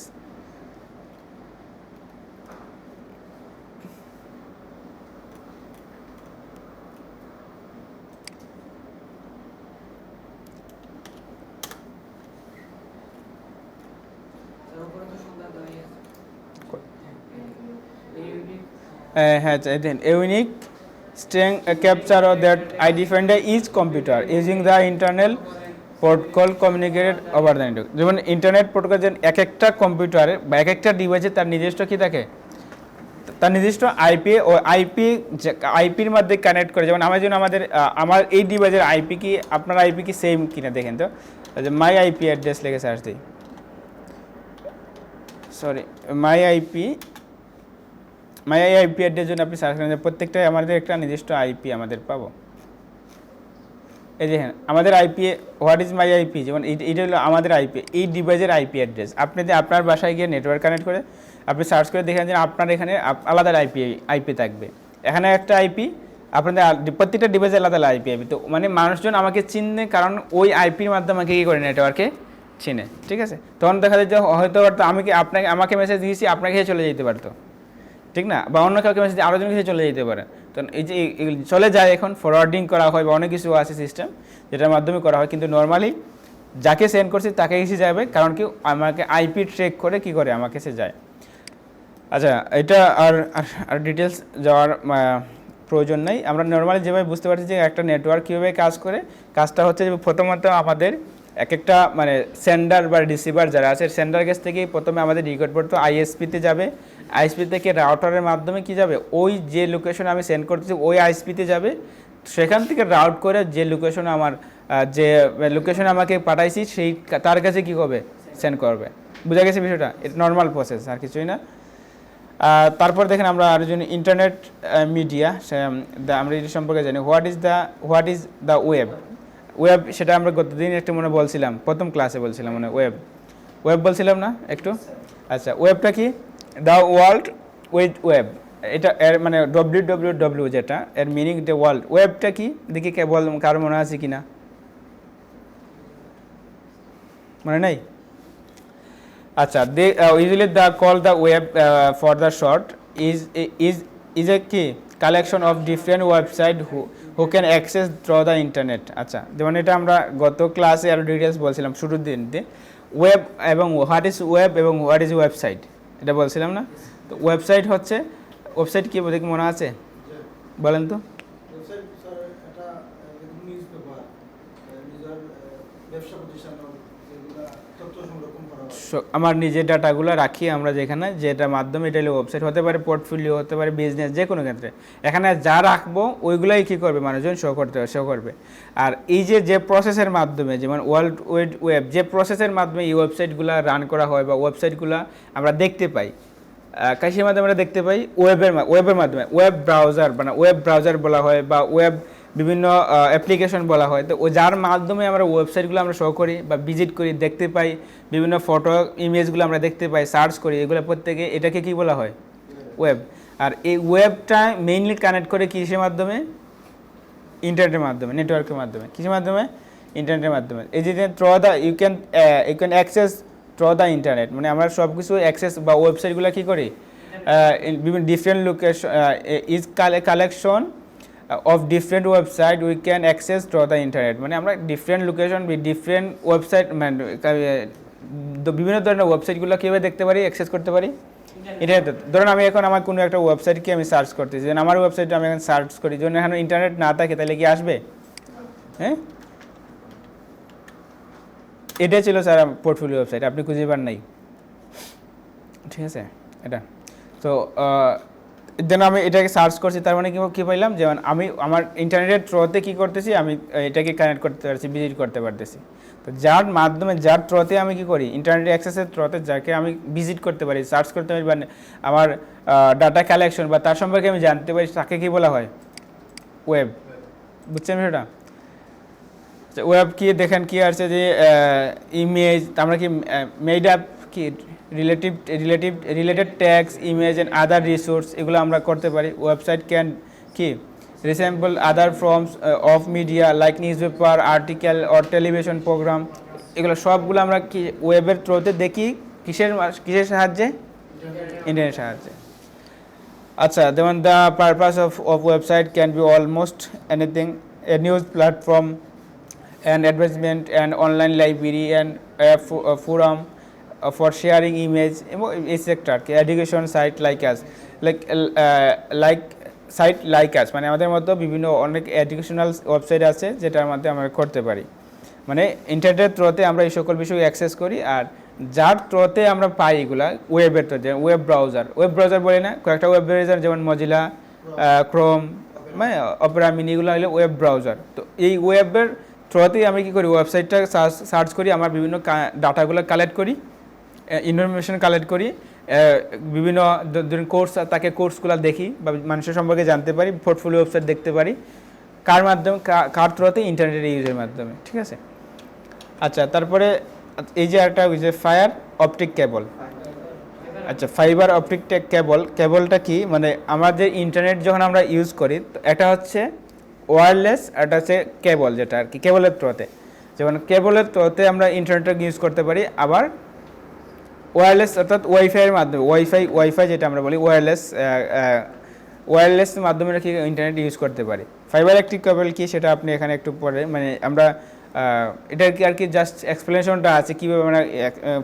হ্যাঁ দেন unique string capture that I define each computer using the internal protocol communicated over the network. যেমন ইন্টারনেট প্রোটোকল, যে এক একটা কম্পিউটারে বা এক একটা ডিভাইসে তার নিজস্ব কী থাকে, তার নিজস্ব আইপি ও আইপির মধ্যে কানেক্ট করে। যেমন আমার এই ডিভাইসের আইপি কি আপনার আইপি কি সেম কিনা দেখেন তো। মাই আইপি অ্যাড্রেস লিখে সার্চ দিই, সরি মাই আইপি অ্যাড্রেস জন্য আপনি সার্চ করেন, প্রত্যেকটাই আমাদের একটা নিজস্ব আইপি আমাদের পাবো। এই যে হ্যাঁ আমাদের IP, what is my IP, যেমন এটা হলো আমাদের আইপি, এই ডিভাইসের আইপি অ্যাড্রেস। আপনি যে আপনার বাসায় গিয়ে নেটওয়ার্ক কানেক্ট করে আপনি সার্চ করে দেখেন যে আপনার এখানে আলাদা আইপি থাকবে, এখানে একটা আইপি, আপনাদের প্রত্যেকটা ডিভাইসে আলাদা আইপি। তো মানে মানুষজন আমাকে চিনে কারণ ওই আইপির মাধ্যমে আমাকে কী করে নেটওয়ার্কে চিনে, ঠিক আছে। তখন দেখা যায় যে হয়তো আমি কি আমাকে মেসেজ দিয়েছি, আপনাকে চলে যেতে পারতো, ঠিক না, বা অন্য কাউকে মেসেজ আরও জন কিছু চলে যেতে পারে। তো এই যে চলে যায়, এখন ফরওয়ার্ডিং করা হয় বা অনেক কিছু আছে সিস্টেম যেটার মাধ্যমে করা হয়, কিন্তু নর্মালি যাকে সেন্ড করছি তাকে এসে যাবে, কারণ কি আমাকে আইপি ট্রেক করে কি করে আমাকে সে যায়। আচ্ছা, এটা আর ডিটেলস যাওয়ার প্রয়োজন নেই। আমরা নর্মালি যেভাবে বুঝতে পারছি যে একটা নেটওয়ার্ক কীভাবে কাজ করে, কাজটা হচ্ছে যে প্রথমত আমাদের এক একটা মানে সেন্ডার বা রিসিভার যারা আছে, সেন্ডার কাছ থেকেই প্রথমে আমাদের রেকর্ড করতে আইএসপিতে যাবে, আইএসপি থেকে রাউটারের মাধ্যমে কি যাবে, ওই যে লোকেশনে আমি সেন্ড করতেছি ওই আইএসপিতে যাবে, সেখান থেকে রাউট করে যে লোকেশনে আমাকে পাঠাইছি সেই তার কাছে কী করবে, সেন্ড করবে। বুঝা গেছে বিষয়টা? এটা নর্মাল প্রসেস, আর কিছুই না। তারপর দেখেন আমরা আর জন্য ইন্টারনেট মিডিয়া, আমরা এটি সম্পর্কে জানি। What is the web. সেটা আমরা গতদিন একটু মনে বলছিলাম, প্রথম ক্লাসে বলছিলাম মানে ওয়েব বলছিলাম না একটু। আচ্ছা, ওয়েবটা কি? দ্য ওয়ার্ল্ড উইড ওয়েব, এটা এর মানে WWW যেটা, এর মিনিং দ্য ওয়ার্ল্ড। ওয়েবটা কি দেখি কেবল কারো মনে আছে কি না, মনে নাই? আচ্ছা, they usually call the web for the short is a key collection of different website who can access through the internet. আচ্ছা, যেমন এটা আমরা গত ক্লাসে আরো ডিটেলস বলছিলাম শুরুর দিনতে, ওয়েব এবং হোয়াট ইজ ওয়েব এবং হোয়াট ইজ ওয়েবসাইট, এটা বলছিলাম না। তো ওয়েবসাইট হচ্ছে, ওয়েবসাইট কি দেখি মনে আছে বলেন তো? আমার নিজের ডাটাগুলো রাখি আমরা যেখানে, যেটার মাধ্যমে এটা হলো ওয়েবসাইট, হতে পারে পোর্টফোলিও, হতে পারে বিজনেস, যে কোনো ক্ষেত্রে এখানে যা রাখবো ওইগুলাই কী করবে মানুষজন শো করবে। আর এই যে প্রসেসের মাধ্যমে, যেমন ওয়ার্ল্ড ওয়াইড ওয়েব, যে প্রসেসের মাধ্যমে এই ওয়েবসাইটগুলো রান করা হয় বা ওয়েবসাইটগুলো আমরা দেখতে পাই, কিসের মাধ্যমে আমরা দেখতে পাই? ওয়েবের মাধ্যমে। ওয়েব ব্রাউজার বলা হয় বা ওয়েব বিভিন্ন অ্যাপ্লিকেশন বলা হয়। তো যার মাধ্যমে আমরা ওয়েবসাইটগুলো আমরা শো করি বা ভিজিট করি, দেখতে পাই, বিভিন্ন ফটো ইমেজগুলো আমরা দেখতে পাই, সার্চ করি, এগুলো প্রত্যেকে এটাকে কি বলা হয়? ওয়েব। আর এই ওয়েবটা মেইনলি কানেক্ট করে কিসের মাধ্যমে? ইন্টারনেটের মাধ্যমে, নেটওয়ার্কের মাধ্যমে। কিসের মাধ্যমে? ইন্টারনেটের মাধ্যমে। এই যে you can access through the internet, মানে আমরা সব কিছু অ্যাক্সেস বা ওয়েবসাইটগুলো কী করি, বিভিন্ন different location is collection of different website we can access through the internet, মানে আমরা ডিফারেন্ট লোকেশন ডিফারেন্ট ওয়েবসাইট মানে বিভিন্ন ধরনের ওয়েবসাইটগুলো কীভাবে দেখতে পারি, অ্যাক্সেস করতে পারি ইন্টারনেটে। ধরুন আমি এখন আমার কোনো একটা ওয়েবসাইটকে আমি সার্চ করতেছি, যেন আমার ওয়েবসাইটে আমি এখন সার্চ করি, যখন এখানে ইন্টারনেট না থাকে তাহলে কি আসবে? হ্যাঁ, এটাই ছিল স্যার পোর্টফোলিও ওয়েবসাইট, আপনি খুঁজে পান নাই, ঠিক আছে এটা। তো দেন আমি এটাকে সার্চ করছি, তার মানে কী পাইলাম, যেমন আমি আমার ইন্টারনেটের থ্রুতে কী করতেছি, আমি এটাকে কানেক্ট করতে পারছি, ভিজিট করতে পারতেছি। তো যার মাধ্যমে, যার থ্রুতে আমি কী করি, ইন্টারনেট অ্যাক্সেসের থ্রুতে যাকে আমি ভিজিট করতে পারি, সার্চ করতে পারি, বা আমার ডাটা কালেকশন বা তার সম্পর্কে আমি জানতে পারি, তাকে কী বলা হয়? ওয়েব। বুঝছেন সেটা? ওয়েব কি দেখেন কি আছে যে ইমেজ, আমরা কি মেড আপ কি related tags, image and other resource, এগুলো আমরা করতে পারি। ওয়েবসাইট ক্যান কি resemble other forms of media like news paper, article or television program, এগুলো সবগুলো আমরা কি ওয়েবের থ্রুতে দেখি, কিসের সাহায্যে? ইন্টারনেটের সাহায্যে। আচ্ছা, যেমন the purpose of website can be almost anything, A news platform, an advertisement, an online library, and a forum for sharing image, etc. Education site like us, like us, মানে আমাদের মতো বিভিন্ন অনেক এডুকেশনাল ওয়েবসাইট আছে যেটার মধ্যে আমরা করতে পারি। মানে ইন্টারনেটের থ্রুতে আমরা এই সকল বিষয় অ্যাক্সেস করি, আর যার থ্রুতে আমরা পাই এগুলা ওয়েবের থ্রুতে, ওয়েব ব্রাউজার বলি না, কয়েকটা ওয়েব ব্রাউজার যেমন মজিলা, ক্রোম, মানে অপেরা মিনি, এগুলো হলো ওয়েব ব্রাউজার। তো এই ওয়েবের থ্রুতেই আমি কী করি, ওয়েবসাইটটা সার্চ করি, আমার বিভিন্ন ডাটাগুলো কালেক্ট করি, ইনফরমেশন কালেক্ট করি, বিভিন্ন ধরুন কোর্স, তাকে কোর্সগুলো দেখি বা মানুষের সম্পর্কে জানতে পারি, পোর্টফোলিও ওয়েবসাইট দেখতে পারি, কার মাধ্যমে, কার থ্রুতে, ইন্টারনেটের ইউজের মাধ্যমে, ঠিক আছে। আচ্ছা, তারপরে এই যে একটা ওই যে ফায়ার অপটিক কেবল, আচ্ছা ফাইবার অপটিক কেবলটা কি, মানে আমাদের ইন্টারনেট যখন আমরা ইউজ করি, তো এটা হচ্ছে ওয়্যারলেস, এটা হচ্ছে কেবল, যেটা আর কি কেবলের থ্রুতে, যেমন কেবলের থ্রুতে আমরা ইন্টারনেটটা ইউজ করতে পারি, আবার ওয়্যারলেস অর্থাৎ ওয়াইফাইয়ের মাধ্যমে, ওয়াইফাই যেটা আমরা বলি ওয়্যারলেস মাধ্যমে কি ইন্টারনেট ইউজ করতে পারি। ফাইবার অপটিক কেবল কি সেটা আপনি এখানে একটু পরে, মানে আমরা এটার কি আর কি জাস্ট এক্সপ্লেনেশনটা আছে কীভাবে মানে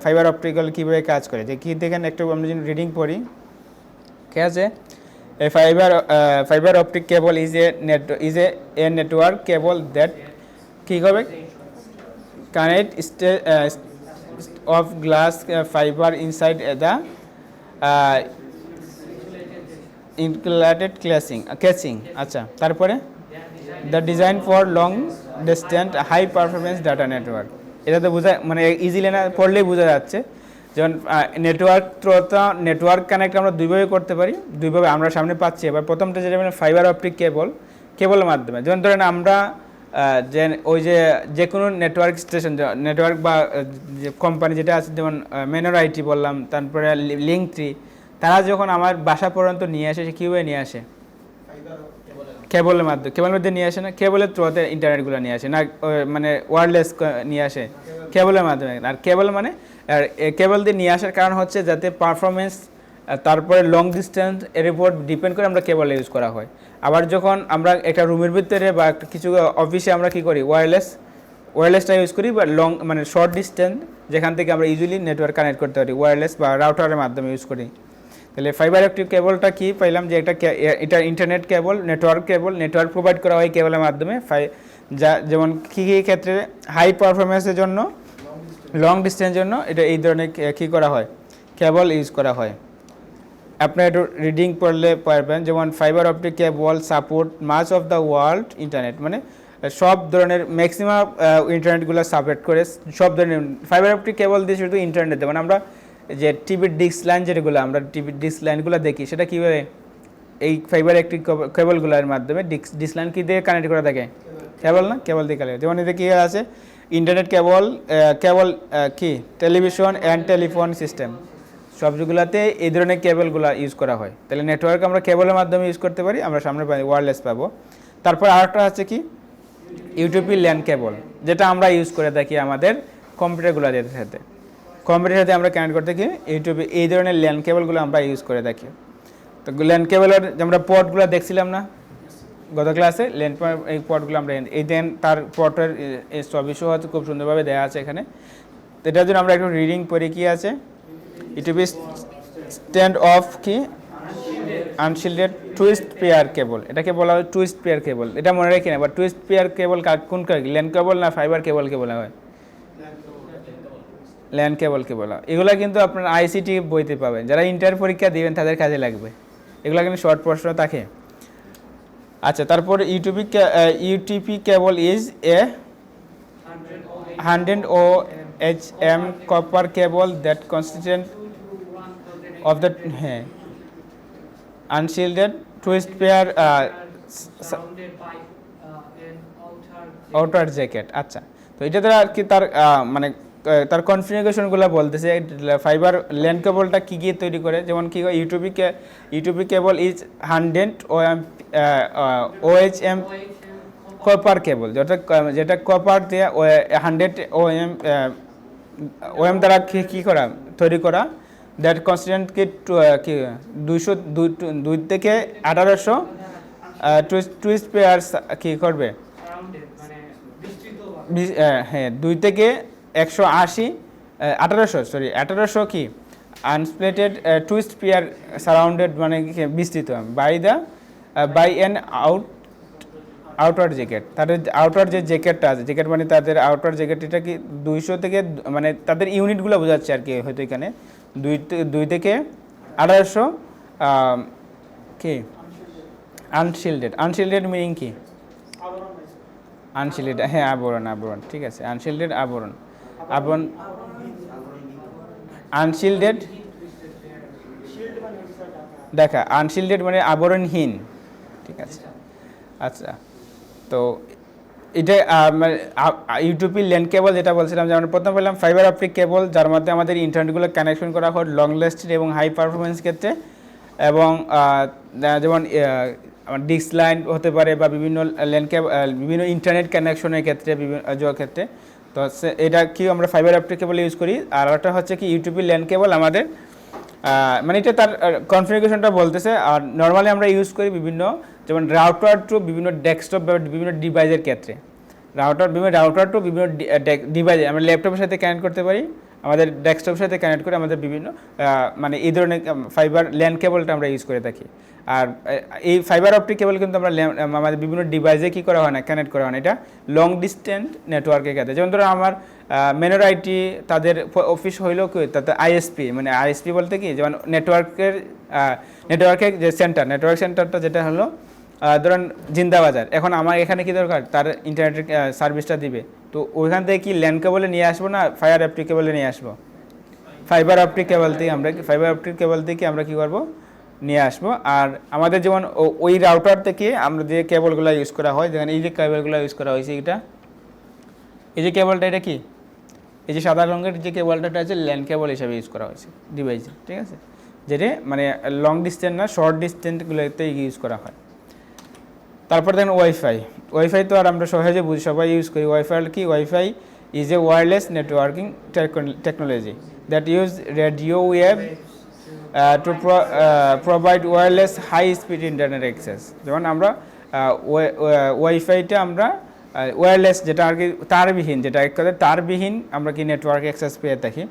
ফাইবার অপটিক্যাল কীভাবে কাজ করে, যে কী দেখেন একটু আমরা যদি রিডিং পড়ি, ঠিক আছে। A fiber optic cable is a network cable that কি হবে connect of glass fiber inside the insulated casing আচ্ছা, তারপরে the design for long distance high performance data network, এটা তো বোঝা মানে ইজিলি না পড়লেই বোঝা যাচ্ছে। যেমন নেটওয়ার্ক কানেক্ট আমরা দুইভাবে করতে পারি, দুইভাবে আমরা সামনে পাচ্ছি। এবার প্রথমটা যেটা মানে ফাইবার অপটিক কেবলের মাধ্যমে, যেমন ধরেন আমরা ওই যে কোনো নেটওয়ার্ক স্টেশন, নেটওয়ার্ক বা যে কোম্পানি যেটা আছে, যেমন মেনর আইটি বললাম, তারপরে লিঙ্কট্রি, তারা যখন আমার বাসা পর্যন্ত নিয়ে আসে, সে কীভাবে নিয়ে আসে, কেবলের মধ্যে নিয়ে আসে না, কেবলের থ্রুতে ইন্টারনেটগুলো নিয়ে আসে না, মানে ওয়্যারলেস নিয়ে আসে কেবলের মাধ্যমে। আর কেবল দিয়ে নিয়ে আসার কারণ হচ্ছে যাতে পারফরমেন্স, তারপরে লং ডিস্টেন্স এর উপর ডিপেন্ড করে আমরা কেবল ইউজ করা হয়। আবার যখন আমরা একটা রুমের ভিতরে বা কিছু অফিসে আমরা কি করি, ওয়্যারলেসটা ইউজ করি, বা লং মানে শর্ট ডিস্টেন্স যেখান থেকে আমরা ইজিলি নেটওয়ার্ক কানেক্ট করতে পারি, ওয়্যারলেস বা রাউটারের মাধ্যমে ইউজ করি। তাহলে ফাইবার অপটিক কেবলটা কি পাইলাম, যে এটা ইন্টারনেট কেবল, নেটওয়ার্ক প্রোভাইড করা হয় কেবলের মাধ্যমে, যেমন কী ক্ষেত্রে হাই পারফরমেন্সের জন্য, লং ডিস্টেন্সের জন্য এটা এই ধরনের কী করা হয়, কেবল ইউজ করা হয়। আপনার একটু রিডিং পড়লে পারবেন, যেমন fibre optic cable support much of the world internet, মানে সব ধরনের ম্যাক্সিমাম ইন্টারনেটগুলো সাপোর্ট করে, সব ধরনের ফাইবার অপটিক কেবল দিয়ে শুধু ইন্টারনেট, যেমন আমরা যে টিভির ডিস্ক লাইন, যেগুলো আমরা টিভির ডিস্ক লাইনগুলো দেখি, সেটা কীভাবে এই ফাইবার অপটিক কেবলগুলোর মাধ্যমে ডিস্ক লাইন কী দিয়ে কানেক্ট করা থাকে, কেবল দিয়ে কানেক্ট। যেমন এতে কী আছে, ইন্টারনেট কেবল কি টেলিভিশন অ্যান্ড টেলিফোন সিস্টেম, সবগুলোতে এই ধরনের কেবলগুলো ইউজ করা হয়। তাহলে নেটওয়ার্ক আমরা কেবলের মাধ্যমে ইউজ করতে পারি, আমরা সামনে ওয়্যারলেস পাবো। তারপর আরেকটা আছে কি, ইউটিপি ল্যান কেবল, যেটা আমরা ইউজ করে থাকি আমাদের কম্পিউটারগুলোর সাথে, আমরা কানেক্ট করতে থাকি ইউটিউবে, এই ধরনের ল্যান কেবলগুলো আমরা ইউজ করে থাকি। তো ল্যান কেবলের আমরা পোর্টগুলো দেখছিলাম না গত ক্লাসে, এই পোর্টগুলো আমরা এই দেন তার পোর্টের ছবিসহ হচ্ছে খুব সুন্দরভাবে দেওয়া আছে এখানে। তো এটার জন্য আমরা একটু রিডিং পড়ি, কি আছে, ইউটিউবে স্ট্যান্ড অফ কি আনশিল্ডেড টুইস্ট পেয়ার কেবল, এটাকে বলা হয় টুইস্ট পেয়ার কেবল, এটা মনে রাখি না। বা টুইস্ট পেয়ার কেবল কোন ল্যান কেবল না ফাইবার কেবলকে বলা হয়, ল্যান কেবলকে বলা। এগুলো কিন্তু আপনার আইসিটি বইতে পাবেন, যারা ইন্টার পরীক্ষা দিবেন তাদের কাজে লাগবে, এগুলো কিন্তু শর্ট প্রশ্ন থাকে। আচ্ছা, তারপর UTP cable is a 100 OHM copper cable that constitute of the unshielded twist pair outer jacket. আচ্ছা, তো এটা দ্বারা আর কি তার মানে তার কনফিগারেশনগুলো বলতেছে, ফাইবার ল্যান কেবলটা কী কী তৈরি করে, যেমন কি UTP cable is 100 OHM copper cable, যেটা কপার দিয়ে 100 OM দ্বারা কী করা তৈরি করা, দ্যাট কনস্টিটিউট কি 202 থেকে 1800 টুইস্ট পেয়ার কী করবে, হ্যাঁ 2 থেকে 1800 কি আনস্প্লিটেড টুইস্ট পেয়ার সারাউন্ডেড, মানে বিস্তৃত বাই অ্যান আউটার জ্যাকেট, তাদের আউটার যে জ্যাকেটটা আছে, জ্যাকেট মানে তাদের আউটার জ্যাকেট, এটা কি 200 থেকে মানে তাদের ইউনিটগুলো বোঝাচ্ছে আর কি, হয়তো এখানে 2 থেকে 1800 কি আনশিল্ডেড। আনশিল্ডেড মিনিং কি? আনশিল্ডেড, হ্যাঁ আবরণ, আবরণ, ঠিক আছে, আনশিল্ডেড আবরণ, আবরণ, আনশিল্ডেড দেখা, আনশিল্ডেড মানে আবরণহীন, ঠিক আছে। আচ্ছা, তো এটা মানে ইউটিউবি ল্যান্ড কেবল যেটা বলছিলাম, যে আমরা প্রথম বললাম ফাইবার অপটিক কেবল, যার মধ্যে আমাদের ইন্টারনেটগুলো কানেকশন করা হয় লং লাস্টেড এবং হাই পারফরমেন্স ক্ষেত্রে, এবং যেমন ডিস্ক লাইন হতে পারে বা বিভিন্ন ল্যান্ড কেবল, বিভিন্ন ইন্টারনেট কানেকশনের ক্ষেত্রে, বিভিন্ন ক্ষেত্রে। তো এটা কি আমরা ফাইবার অপটিক কেবল ইউজ করি। আর একটা হচ্ছে কি ইউটিউবি ল্যান্ড কেবল, আমাদের মানে এটা তার কনফিগারেশনটা বলতেছে। আর নর্মালি আমরা ইউজ করি বিভিন্ন, যেমন রাউটার টু বিভিন্ন ডেস্কটপ বা বিভিন্ন ডিভাইসের ক্ষেত্রে, রাউটার টু বিভিন্ন ডিভাইসে, আমরা ল্যাপটপের সাথে কানেক্ট করতে পারি, আমাদের ডেস্কটপের সাথে কানেক্ট করে আমাদের বিভিন্ন মানে এই ধরনের ফাইবার ল্যান্ড কেবলটা আমরা ইউজ করে থাকি। আর এই ফাইবার অপটিক কেবল কিন্তু আমরা আমাদের বিভিন্ন ডিভাইসে কী করা হয় না, কানেক্ট করা হয় না, এটা লং ডিস্টেন্স নেটওয়ার্কের ক্ষেত্রে। যেমন ধরো আমার মেনর আইটি তাদের অফিস হইলেও কি, তাতে আইএসপি, মানে আইএসপি বলতে কি, যেমন নেটওয়ার্কের যে সেন্টার, নেটওয়ার্ক সেন্টারটা যেটা হলো ধরুন জিন্দাবাজার, এখন আমার এখানে কি দরকার, তার ইন্টারনেটের সার্ভিসটা দিবে, তো ওইখান থেকে কি ল্যান্ড কেবলে নিয়ে আসবো না ফাইবার অপটিক কেবলে নিয়ে আসবো? ফাইবার অপটিক কেবল থেকে আমরা কী করবো, নিয়ে আসবো। আর আমাদের যেমন ওই রাউটার থেকে আমরা যে কেবলগুলো ইউজ করা হয়, যেখানে এই যে কেবলগুলো ইউজ করা হয়েছে, এই যে কেবলটা, এটা কি, এই যে সাদা রঙের যে কেবলটা আছে ল্যান্ড কেবল হিসাবে ইউজ করা হয়েছে ডিভাইসে, ঠিক আছে, যেটা মানে লং ডিস্টেন্স না, শর্ট ডিস্টেন্সগুলোতে ইউজ করা হয়। তারপর দেখেন ওয়াইফাই তো আর আমরা সহজে বুঝি, সবাই ইউজ করি। ওয়াইফাই কি? Wifi is a wireless networking technology that use radio wave to provide wireless high speed internet access. যেমন আমরা ওয়াইফাইটা আমরা ওয়্যারলেস, যেটা আর কি তারবিহীন, যেটা এক কথায় তারবিহীন আমরা কি নেটওয়ার্ক অ্যাক্সেস পেয়ে থাকি।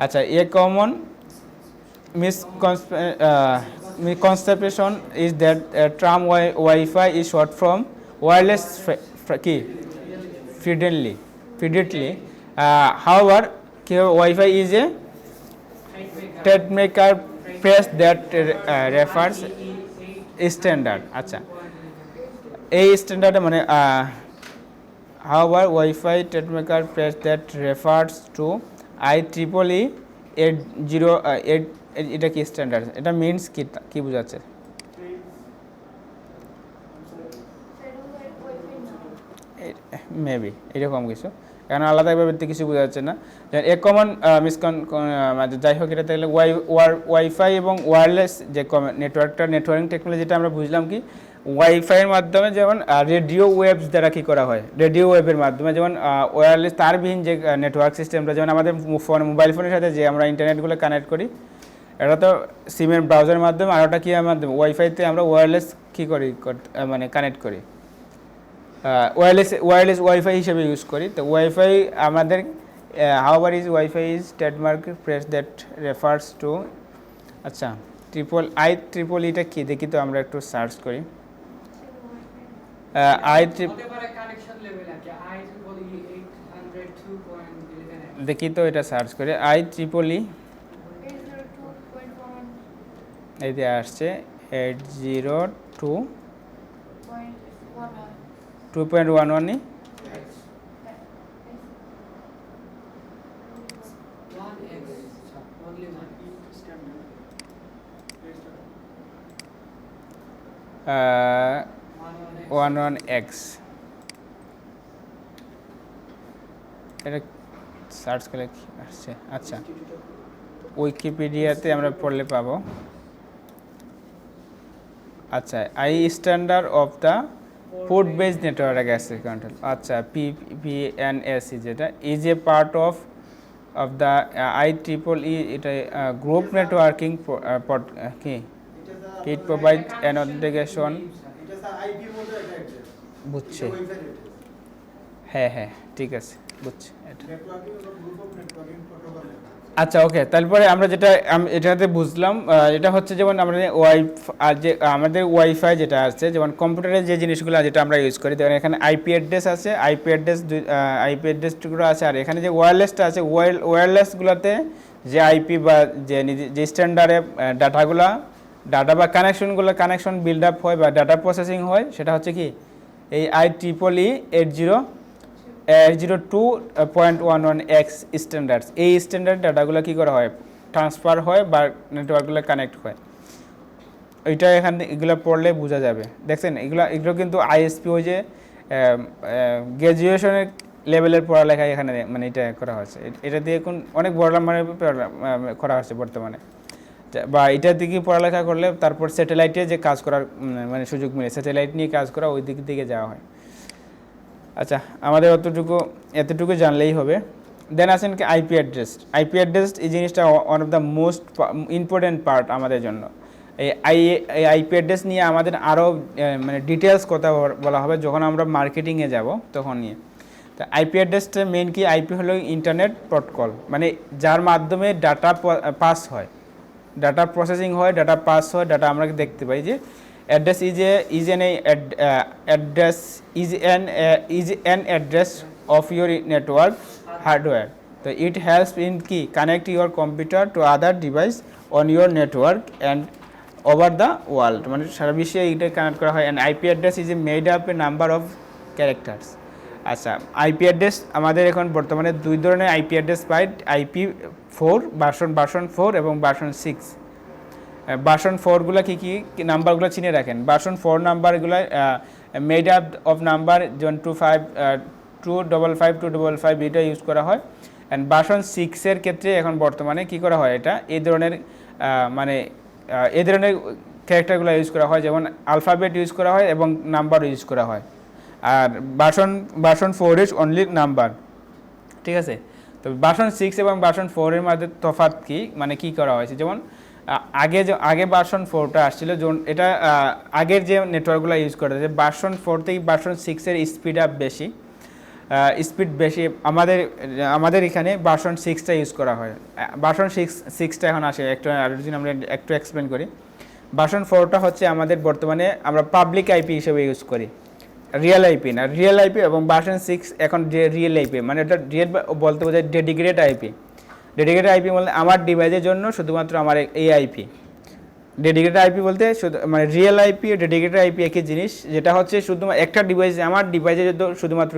আচ্ছা, a common misconception is that term Wi-Fi is short from wireless fidelity. However, Wi-Fi is a trademark phrase that refers standard. আচ্ছা, এই স্ট্যান্ডার্ডে মানে however Wi-Fi trademark phrase that refers to IEEE 808, এটা কি standard, এটা means কি বোঝাচ্ছে? Maybe এরকম কিছু, কারণ আলাদাভাবে কিছু বোঝা যাচ্ছে না। এ কমন যাই হোক, এটা তাহলে ওয়াইফাই এবং ওয়্যারলেস যে নেটওয়ার্কিং টেকনোলজিটা আমরা বুঝলাম কি, ওয়াইফাইয়ের মাধ্যমে যেমন রেডিও ওয়েভস দ্বারা কী করা হয়, রেডিও ওয়েভের মাধ্যমে, যেমন ওয়্যারলেস তারবিহীন যে নেটওয়ার্ক সিস্টেমটা, যেমন আমাদের মোবাইল ফোনের সাথে যে আমরা ইন্টারনেটগুলো কানেক্ট করি, এটা তো সিমের ব্রাউজারের মাধ্যমে, আর ওটা কি আমাদের ওয়াইফাইতে আমরা ওয়্যারলেস কী করি, মানে কানেক্ট করি, ওয়্যারলেস ওয়াইফাই হিসেবে ইউজ করি। তো ওয়াইফাই আমাদের however is wifi is trademark phrase that refers to. আচ্ছা, IEEE কি দেখি তো, আমরা একটু সার্চ করি। দেখি তো, এটা সার্চ করে IEEE, এই যে আসছে 802.11 11X, এটা সার্চ করলে আসছে। আচ্ছা, উইকিপিডিয়াতে আমরা পড়লে পাবো। আচ্ছা, standard of the port based network access control. আচ্ছা, PNSE, যেটা is a part of the IEEE, এটা গ্রুপ নেটওয়ার্কিং কি, ইট প্রোভাইড অ্যান অথেন্টিকেশন, বুঝছে, হ্যাঁ ঠিক আছে, বুঝছে এটা। আচ্ছা ওকে, তারপরে আমরা যেটা এটাতে বুঝলাম, এটা হচ্ছে যেমন আমরা আমাদের ওয়াইফাই যেটা আছে, যেমন কম্পিউটারের যে জিনিসগুলো যেটা আমরা ইউজ করি, যেমন এখানে আইপি অ্যাড্রেস আছে, আইপি অ্যাড্রেসগুলো আছে, আর এখানে যে ওয়্যারলেসটা আছে, ওয়্যারলেসগুলোতে যে আইপি বা যে স্ট্যান্ডার্ডে ডাটা বা কানেকশন বিল্ড আপ হয় বা ডাটা প্রসেসিং হয়, সেটা হচ্ছে কি এই IEEE 802.11x স্ট্যান্ডার্ডস। এই স্ট্যান্ডার্ড ডাটাগুলো কী করা হয়, ট্রান্সফার হয় বা নেটওয়ার্কগুলো কানেক্ট হয়। ওইটা এখান এগুলো পড়লে বোঝা যাবে। দেখছেন এগুলো কিন্তু আইএসপি ওই যে গ্র্যাজুয়েশনের লেভেলের পড়ালেখা এখানে মানে এটা করা হয়েছে। এটা দিয়ে এখন অনেক বড় মানে করা হচ্ছে বর্তমানে, বা এটা দিকে পড়ালেখা করলে তারপর স্যাটেলাইটে যে কাজ করার মানে সুযোগ মিলে, স্যাটেলাইট নিয়ে কাজ করা ওই দিক দিকে যাওয়া হয়। আচ্ছা, আমাদের এতটুকু জানলেই হবে। দেন আসেন কি আইপি অ্যাড্রেস। এই জিনিসটা one of the most important part আমাদের জন্য। এই আইপি অ্যাড্রেস নিয়ে আমাদের আরও মানে ডিটেলস কথা বলা হবে যখন আমরা মার্কেটিংয়ে যাব তখন নিয়ে। তো আইপি অ্যাড্রেসটা মেন কি, আইপি হলো ইন্টারনেট প্রোটোকল, মানে যার মাধ্যমে ডাটা পাস হয়, ডাটা প্রসেসিং হয়, ডাটা পাস হয়, ডাটা আমরা দেখতে পাই যে address is an address of your network hardware. So it helps in connect your computer to other device on your network and over the world. মানে সারা বিশ্বে এটা connect করা হয়। and IP address is made up a number of characters. আচ্ছা, IP address আমাদের এখন বর্তমানে দুই ধরনের আইপি অ্যাড্রেস পাই, IP4 ভার্সন 4 এবং ভার্সন 6। ভার্সন 4গুলো কী নাম্বারগুলো চিনে রাখেন। ভার্সন 4 নাম্বারগুলো মেড আপ অফ নাম্বার যেমন 255 এটা ইউজ করা হয়। অ্যান্ড ভার্সন 6-এর ক্ষেত্রে এখন বর্তমানে কী করা হয়, এটা এই ধরনের ক্যারেক্টারগুলো ইউজ করা হয়, যেমন আলফাবেট ইউজ করা হয় এবং নাম্বার ইউজ করা হয়। আর ভার্সন 4 ইজ অনলি নাম্বার, ঠিক আছে। তো ভার্সন 6 এবং ভার্সন 4-এর মধ্যে তফাৎ কী, মানে কী করা হয়েছে, যেমন আগে ভার্সন 4টা আসছিল, যেমন এটা আগের যে নেটওয়ার্কগুলো ইউজ করে, যে ভার্সন 4 থেকে ভার্সন 6-এর স্পিড বেশি। আমাদের এখানে ভার্সন 6টা ইউজ করা হয়। ভার্সন 6টা এখন আসে আমরা একটু এক্সপ্লেন করি। ভার্সন 4টা হচ্ছে আমাদের বর্তমানে আমরা পাবলিক আইপি হিসেবে ইউজ করি, রিয়েল আইপি না, রিয়েল আইপি। এবং ভার্সন 6 এখন রিয়েল আইপি, মানে এটা রিয়েল বলতে বোঝায় ডেডিকেটেড আইপি। ডেডিকেটেড আইপি বলতে আমার ডিভাইসের জন্য শুধুমাত্র আমার এই আইপি। ডেডিকেটেড আইপি বলতে মানে রিয়েল আইপি ও ডেডিকেটেড আইপি একই জিনিস, যেটা হচ্ছে শুধুমাত্র একটা ডিভাইসে, আমার ডিভাইসে শুধুমাত্র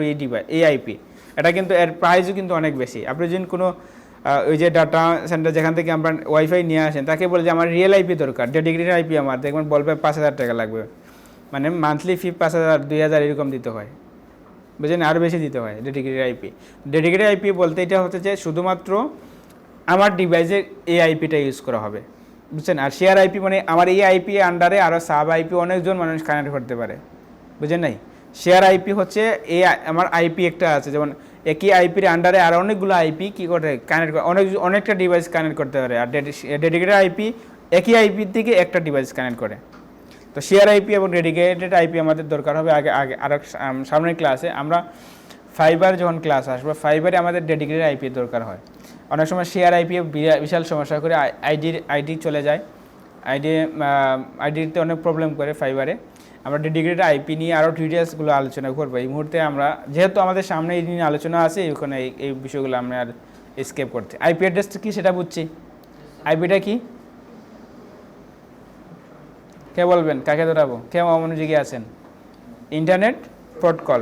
এই আইপি। এটা কিন্তু এর প্রাইসও কিন্তু অনেক বেশি। আপনি যদি কোনো ওই যে ডাটা সেন্টার যেখান থেকে আমরা ওয়াইফাই নিয়ে আসেন, তাকে বলে যে আমার রিয়েল আইপি দরকার, ডেডিকেটেড আইপি আমার, দেখবেন বলবে 5,000 টাকা লাগবে, মানে মান্থলি ফি 5,000 2,000 এরকম দিতে হয়, বুঝলেন, আরও বেশি দিতে হয় ডেডিকেটেড আইপি বলতে এটা হচ্ছে যে শুধুমাত্র আমার ডিভাইসে এই আইপিটা ইউজ করা হবে, বুঝছেন। আর শেয়ার আইপি মানে আমার এই আইপি আন্ডারে আরও সাব আইপি অনেকজন মানুষ কানেক্ট করতে পারে, বুঝলেন নাই। শেয়ার আইপি হচ্ছে এই আমার আইপি একটা আছে, যেমন একই আইপির আন্ডারে আর অনেকগুলো আইপি কী করে কানেক্ট করে, অনেকটা ডিভাইস কানেক্ট করতে পারে। আর ডেডিকেটেড আইপি একই আইপির থেকে একটা ডিভাইস কানেক্ট করে। তো শেয়ার আইপি এবং ডেডিকেটেড আইপি আমাদের দরকার হবে আগে আরও সামনের ক্লাসে। আমরা ফাইবার যখন ক্লাস আসবো, ফাইবারে আমাদের ডেডিকেটেড আইপি দরকার হয়। অনেক সময় শেয়ার আইপি বিশাল সমস্যা করে, আইডি চলে যায়, আইডিতে অনেক প্রবলেম করে ফাইবারে। আমরা ডেডিকেটেড আইপি নিয়ে আরও ডিটেলসগুলো আলোচনা করবো। এই মুহূর্তে আমরা যেহেতু আমাদের সামনে এই নিয়ে আলোচনা আছে, ওখানে এই বিষয়গুলো আমরা আর স্কেপ করতে। আইপি অ্যাড্রেসটা কী সেটা বুঝছি, আইপিটা কি কে বলবেন, কাকে ধরাবো, কে মনোযোগী আছেন? ইন্টারনেট প্রোটোকল,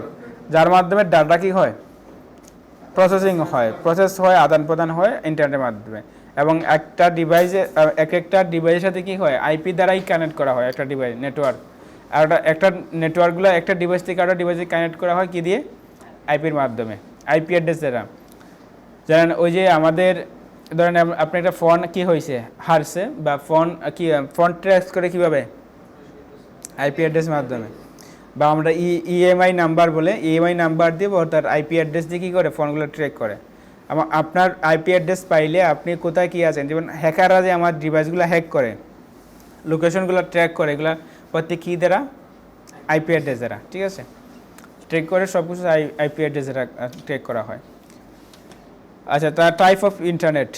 যার মাধ্যমে ডাটা কী হয়, প্রসেস হয়, আদান প্রদান হয় ইন্টারনেটের মাধ্যমে। এবং একটা ডিভাইসের সাথে কী হয়, আইপি দ্বারাই কানেক্ট করা হয় একটা ডিভাইস নেটওয়ার্ক। আর একটা নেটওয়ার্কগুলো একটা ডিভাইস থেকে আরেকটা ডিভাইসে কানেক্ট করা হয় কী দিয়ে, আইপির মাধ্যমে, আইপি অ্যাড্রেস দ্বারা। যেমন ওই যে আমাদের ধরেন আপনি একটা ফোন কী হয়েছে হারছে, বা ফোন ট্র্যাক করে কীভাবে, আইপি অ্যাড্রেস মাধ্যমে। বা আমরা ইএমআই নাম্বার বলে, ইএমআই নাম্বার দিয়ে তার আইপি অ্যাড্রেস দিয়ে কী করে ফোনগুলো ট্র্যাক করে। আপনার আইপি অ্যাড্রেস পাইলে আপনি কোথায় কী আছেন, যেমন হ্যাকাররা যে আমার ডিভাইসগুলো হ্যাক করে, লোকেশনগুলো ট্র্যাক করে, এগুলো প্রত্যেক কী দ্বারা, আইপি অ্যাড্রেস দ্বারা, ঠিক আছে। ট্র্যাক করে সব কিছু আইপি অ্যাড্রেস দ্বারা ট্র্যাক করা হয়। আচ্ছা, তার টাইপ অফ ইন্টারনেট,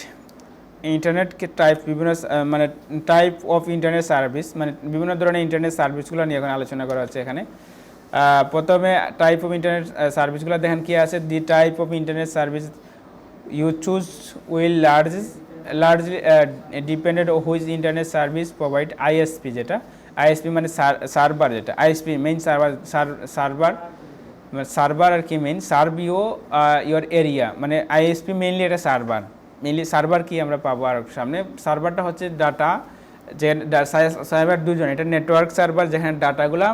ইন্টারনেটকে টাইপ বিভিন্ন মানে টাইপ অফ ইন্টারনেট সার্ভিস, মানে বিভিন্ন ধরনের ইন্টারনেট সার্ভিসগুলো নিয়ে এখন আলোচনা করা হচ্ছে এখানে। প্রথমে টাইপ অফ ইন্টারনেট সার্ভিসগুলো দেখেন কি আছে। The type of internet service you choose will largely depended which internet service provide, ISP যেটা, আইএসপি মানে সার্ভার, যেটা আইএসপি মেইন সার্ভার আর কি মেইন সার্ভ ইউর এরিয়া, মানে আইএসপি মেইনলি এটা সার্ভার, মেইনলি সার্ভার কি আমরা পাবো আর সামনে। সার্ভারটা হচ্ছে ডাটা, যে সার্ভার দুজন, এটা নেটওয়ার্ক সার্ভার যেখানে ডাটাগুলো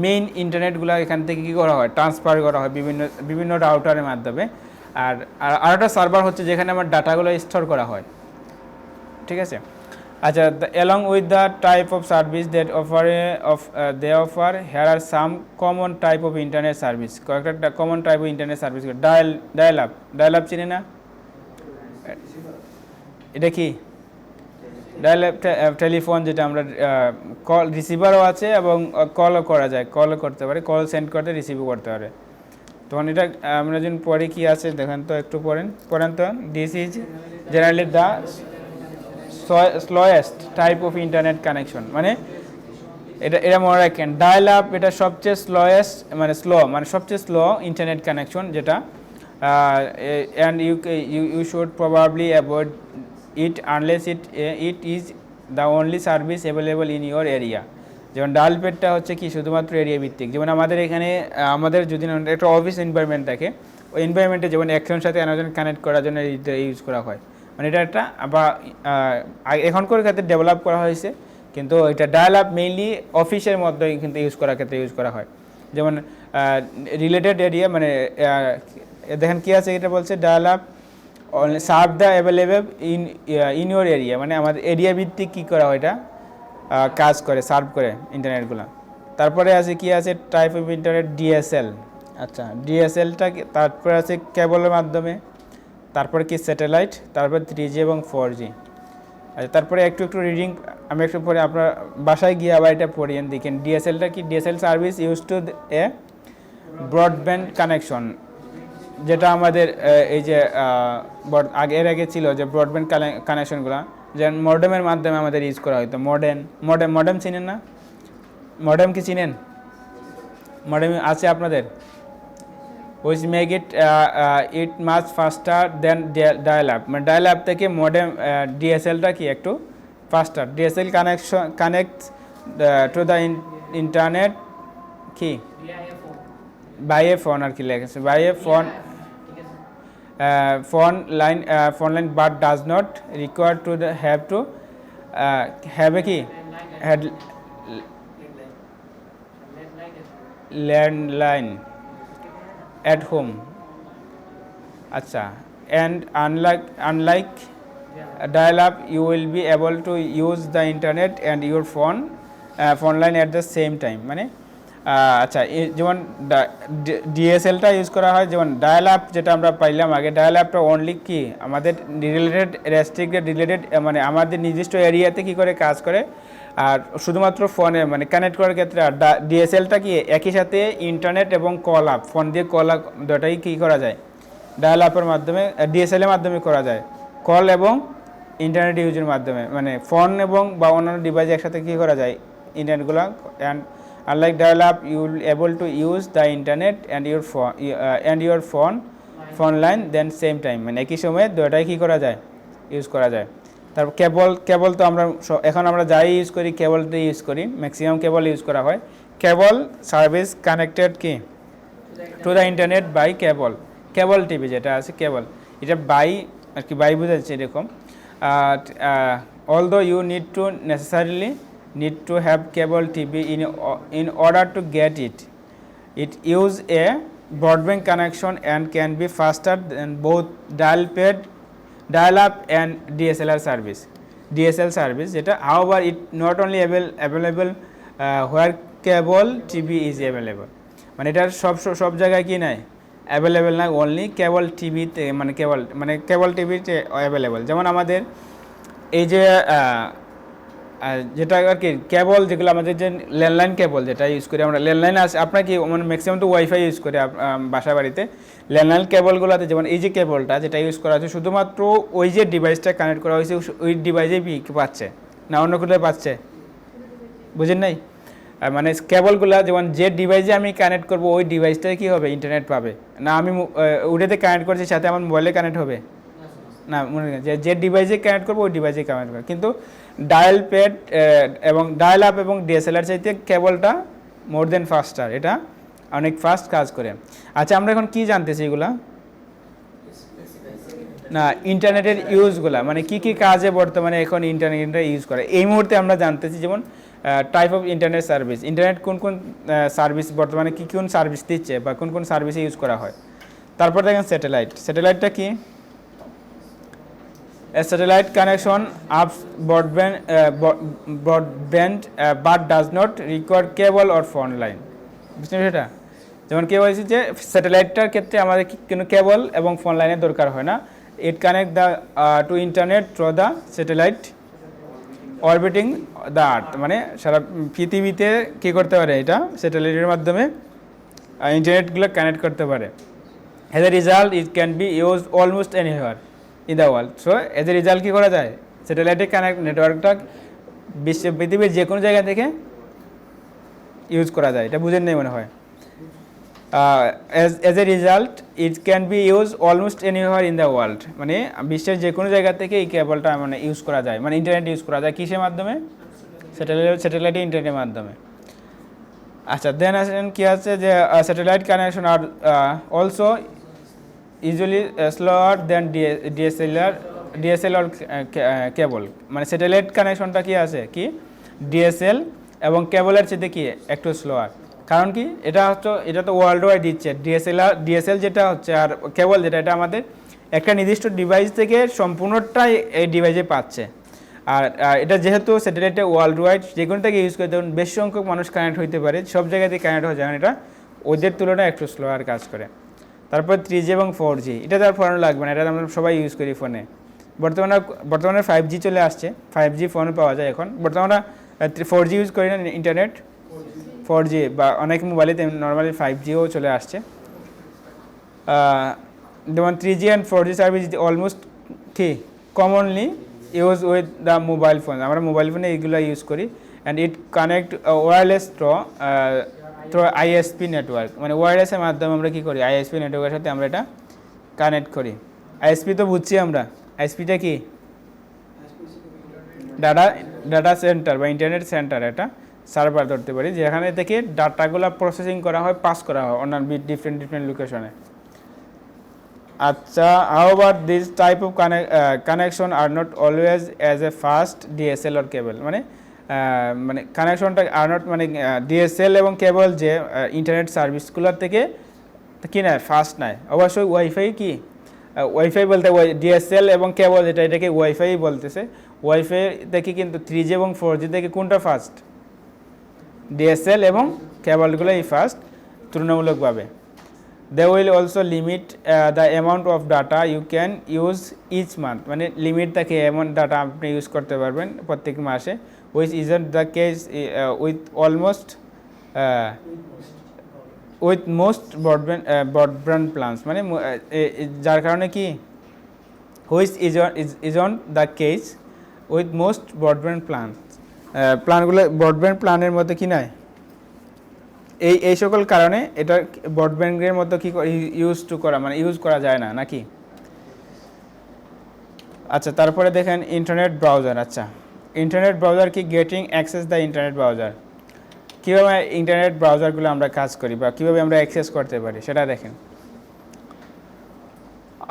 মেইন ইন্টারনেটগুলো এখান থেকে কী করা হয়, ট্রান্সফার করা হয় বিভিন্ন রাউটারের মাধ্যমে। আর আরেকটা সার্ভার হচ্ছে যেখানে আমার ডাটাগুলো স্টোর করা হয়, ঠিক আছে। আচ্ছা, along with the type of service that they offer, here are some common type of internet service. কয়েকটা common type of internet service. Dial up চিনি না, এটা কি ডায়াল আপ টেলিফোন, যেটা আমরা কল রিসিভারও আছে এবং কলও করা যায়, কলও করতে পারে, কল সেন্ড করতে রিসিভও করতে পারে। তখন এটা আমরা যখন পরে কি আছে দেখেন তো, একটু পড়েন তো। This is generally the slowest type of internet connection, মানে এটা মনে রাখেন, ডায়াল আপ এটা সবচেয়ে স্লোয়েস্ট, মানে সবচেয়ে স্লো ইন্টারনেট কানেকশন যেটা, and you should probably avoid it unless it is the only service available in your area. যেমন ডায়াল পেডটা হচ্ছে কি শুধুমাত্র এরিয়া ভিত্তিক, যেমন আমাদের এখানে আমাদের যদি একটা অফিস এনভায়রনমেন্ট থাকে, ওই এনভায়রনমেন্টে যেমন একজনের সাথে অন্যজন কানেক্ট করার জন্য ইউজ করা হয়, মানে এটা একটা বা এখনকার ক্ষেত্রে ডেভেলপ করা হয়েছে, কিন্তু এটা ডায়াল আপ মেইনলি অফিসের মধ্যে কিন্তু ইউজ করা হয়। যেমন রিলেটেড এরিয়া, মানে দেখেন কি আছে, এটা বলছে dial up serve the available in your area, মানে আমাদের এরিয়া ভিত্তিক কী করা হয়, এটা কাজ করে, সার্ভ করে ইন্টারনেটগুলো। তারপরে আছে কি আছে, টাইপ অফ ইন্টারনেট ডিএসএল। আচ্ছা, ডিএসএলটা তারপরে আছে কেবলের মাধ্যমে, তারপরে কি স্যাটেলাইট, তারপরে 3G এবং 4G। আচ্ছা, তারপরে একটু রিডিং আমি একটু পরে আপনার বাসায় গিয়ে আবার এটা পড়িয়েন দেখেন। ডিএসএলটা কি, DSL service use to A broadband connection, যেটা আমাদের এই যে এর আগে ছিল যে ব্রডব্যান্ড কানেকশনগুলো, যেমন মডেমের মাধ্যমে আমাদের ইউজ করা হতো। মডেম চিনেন না? মডেম কি চিনেন? মডেম আছে আপনাদের? which make it much faster than dial up, মানে ডায়াল আপ থেকে মডেম ডিএসএলটা কি একটু faster. DSL connects to the internet কি বাই এ ফোন, আর কি লেখেছে by a phone line but does not require to have a কি landline at home. Acha, and unlike dial up, you will be able to use the internet and your phone line at the same time, মানে আচ্ছা, যেমন ডিএসএলটা use করা হয়, যেমন dial up যেটা আমরা পাইলাম আগে, ডায়াল আপটা অনলি কি আমাদের রিলেটেড মানে আমাদের নির্দিষ্ট এরিয়াতে কি করে কাজ করে, আর শুধুমাত্র ফোনে মানে কানেক্ট করার ক্ষেত্রে। আর ডিএসএলটা কি একই সাথে ইন্টারনেট এবং কল আপ, ফোন দিয়ে কল আপ দুটাই কী করা যায়, ডায়াল আপের মাধ্যমে ডিএসএলের মাধ্যমে করা যায়, কল এবং ইন্টারনেট ইউজের মাধ্যমে, মানে ফোন এবং বা অন্যান্য ডিভাইস একসাথে কী করা যায় ইন্টারনেটগুলো। And unlike dial up, you will able to use the internet and your phone line then same time, মানে একই সময়ে দুটাই কী করা যায়, ইউজ করা যায়। তারপর কেবল তো আমরা এখন আমরা যাই ইউজ করি কেবলটা ইউজ করি, ম্যাক্সিমাম কেবল ইউজ করা হয়। কেবল সার্ভিস কানেক্টেড কি to the internet by cable TV যেটা আছে কেবল, এটা বাই আর কি বাই বোঝাচ্ছে এরকম। although you need to have cable TV in order to get it use a broadband connection and can be faster than both dial up and DSLR service যেটা, however it not only available where cable TV is available, মানে এটা সব জায়গায় কি নাই available না, only কেবল টিভিতে মানে কেবল টিভিতে অ্যাভেলেবেল। যেমন আমাদের এই যে আর যেটা আর কি কেবল যেগুলো আমাদের যে ল্যান্ডলাইন কেবল যেটা ইউজ করি আমরা, ল্যান্ডলাইন আছে আপনার কি মানে ম্যাক্সিমাম তো ওয়াইফাই ইউজ করে বাসা বাড়িতে। ল্যান্ডলাইন কেবলগুলোতে যেমন এই যে কেবলটা যেটা ইউজ করা হচ্ছে শুধুমাত্র ওই যে ডিভাইসটা কানেক্ট করা হয়েছে ওই ডিভাইসেই পাচ্ছে, না অন্য কোথাও পাচ্ছে? বুঝেন নাই? মানে কেবলগুলো যেমন যে ডিভাইসে আমি কানেক্ট করব ওই ডিভাইসটাই কী হবে, ইন্টারনেট পাবে, না আমি ওটাতে কানেক্ট করছি সাথে আমার মোবাইলে কানেক্ট হবে না, মনে করেন যে ডিভাইসে কানেক্ট করবো ওই ডিভাইসে কানেক্ট করবে। কিন্তু ডায়াল প্যাড এবং ডায়াল আপ এবং ডিএসএলআর চাইতে কেবলটা মোর দেন ফাস্টার, এটা অনেক ফাস্ট কাজ করে। আচ্ছা আমরা এখন কি জানতেছি এগুলা? না ইন্টারনেটের ইউজগুলা মানে কি কি কাজে বর্তমানে এখন ইন্টারনেটটা ইউজ করে এই মুহূর্তে আমরা জানতেছি। যেমন type of internet service, internet কোন কোন সার্ভিস বর্তমানে কী কোন সার্ভিস দিচ্ছে বা কোন কোন সার্ভিসে ইউজ করা হয়। তারপর দেখেন স্যাটেলাইট, স্যাটেলাইটটা কি? A satellite connection ups broadband but does not require cable or phone line. বুঝতে পেরেছেন এটা? যেমন কি বলছি যে স্যাটেলাইটটার ক্ষেত্রে আমাদের কোনো কেবল এবং ফোন লাইনের দরকার হয় না। It connect the to internet through the satellite orbiting the earth, মানে সারা পৃথিবীতে কী করতে পারে এটা স্যাটেলাইটের মাধ্যমে ইন্টারনেটগুলো কানেক্ট করতে পারে। As a result it can be use almost anywhere in the world. So as a result কী করা যায়, স্যাটেলাইটে কানেক্ট নেটওয়ার্কটা পৃথিবীর যে কোনো জায়গা থেকে ইউজ করা যায়। এটা বুঝেন নেই মনে হয়। Age a result it can be use almost anywhere in the world, মানে বিশ্বের যে কোনো জায়গা থেকে এই কেবলটা মানে ইউজ করা যায়, মানে ইন্টারনেট ইউজ করা যায় কিসের মাধ্যমে? স্যাটেলাইটে ইন্টারনেটের মাধ্যমে। আচ্ছা দেন আসেন কী আছে যে satellite connection are also usually slower than DSL or cable, মানে স্যাটেলাইট কানেকশনটা কি আছে কি ডিএসএল এবং কেবলের চেয়ে কি একটু স্লোয়ার। কারণ কি এটা তো ওয়ার্ল্ড ওয়াইড দিচ্ছে, ডিএসএল যেটা হচ্ছে আর কেবল যেটা এটা আমাদের একটা নির্দিষ্ট ডিভাইস থেকে সম্পূর্ণটাই এই ডিভাইসে পাচ্ছে। আর এটা যেহেতু স্যাটেলাইটে ওয়ার্ল্ড ওয়াইড যে কোনো থেকে ইউজ করে তখন বেশি সংখ্যক মানুষ কানেক্ট হইতে পারে, সব জায়গাতে কানেক্ট হয়ে যায়, এটা ওদের তুলনায় একটু স্লোয়ার কাজ করে। তারপর 3G এবং 4G, এটা তার ফোন লাগবে না, এটা আমরা সবাই ইউজ করি ফোনে। বর্তমানে 5G চলে আসছে, 5G ফোন পাওয়া যায় এখন। বর্তমানে 4G ইউজ করি না ইন্টারনেট, 4G বা অনেক মোবাইলেতে নর্মালি 5Gও চলে আসছে। যেমন 3G and 4G service almost কি commonly use with the mobile phone, আমরা মোবাইল ফোনে এইগুলো ইউজ করি। And it connect wireless through ISP network, মানে ওয়্যারলেসের মাধ্যমে আমরা কী করি আইএসপি নেটওয়ার্কের সাথে আমরা এটা কানেক্ট করি। আইএসপি তো বুঝছি আমরা, আইএসপিটা কি ডাটা সেন্টার বা ইন্টারনেট সেন্টার, এটা সার্ভার ধরতে পারি যেখানে থেকে ডাটাগুলো প্রসেসিং করা হয়, পাস করা হয় অন্যান্য ডিফারেন্ট লোকেশনে। আচ্ছা however this type of connection are not always as a fast DSL or cable, মানে কানেকশনটা আর নট মানে ডিএসএল এবং কেবল যে ইন্টারনেট সার্ভিসগুলোর থেকে কি নেয় ফাস্ট নেয়। অবশ্যই ওয়াইফাই কি ওয়াইফাই বলতে ডিএসএল এবং কেবল যেটা এটাকে ওয়াইফাই বলতেছে। ওয়াইফাই থেকে কিন্তু 3G এবং 4G থেকে কোনটা ফাস্ট? ডিএসএল এবং কেবলগুলোই ফাস্ট তুলনামূলকভাবে। They will also limit the amount of data you can use each month, মানে লিমিট থাকে এমন ডাটা আপনি ইউজ করতে পারবেন প্রত্যেক মাসে, which isn't the case with most broadband plans, মানে যার কারণে কি which isn't the case with most broadband plans, প্ল্যানগুলো ব্রডব্যান্ড প্ল্যানের মধ্যে কি নয়, এই সকল কারণে এটা ব্রডব্যান্ডের মধ্যে কি ইউজ করা যায় না নাকি। আচ্ছা তারপরে দেখেন ইন্টারনেট ব্রাউজার। আচ্ছা ইন্টারনেট ব্রাউজার কি getting access the internet browser, কীভাবে ইন্টারনেট ব্রাউজারগুলো আমরা কাজ করি বা কীভাবে আমরা অ্যাক্সেস করতে পারি সেটা দেখেন।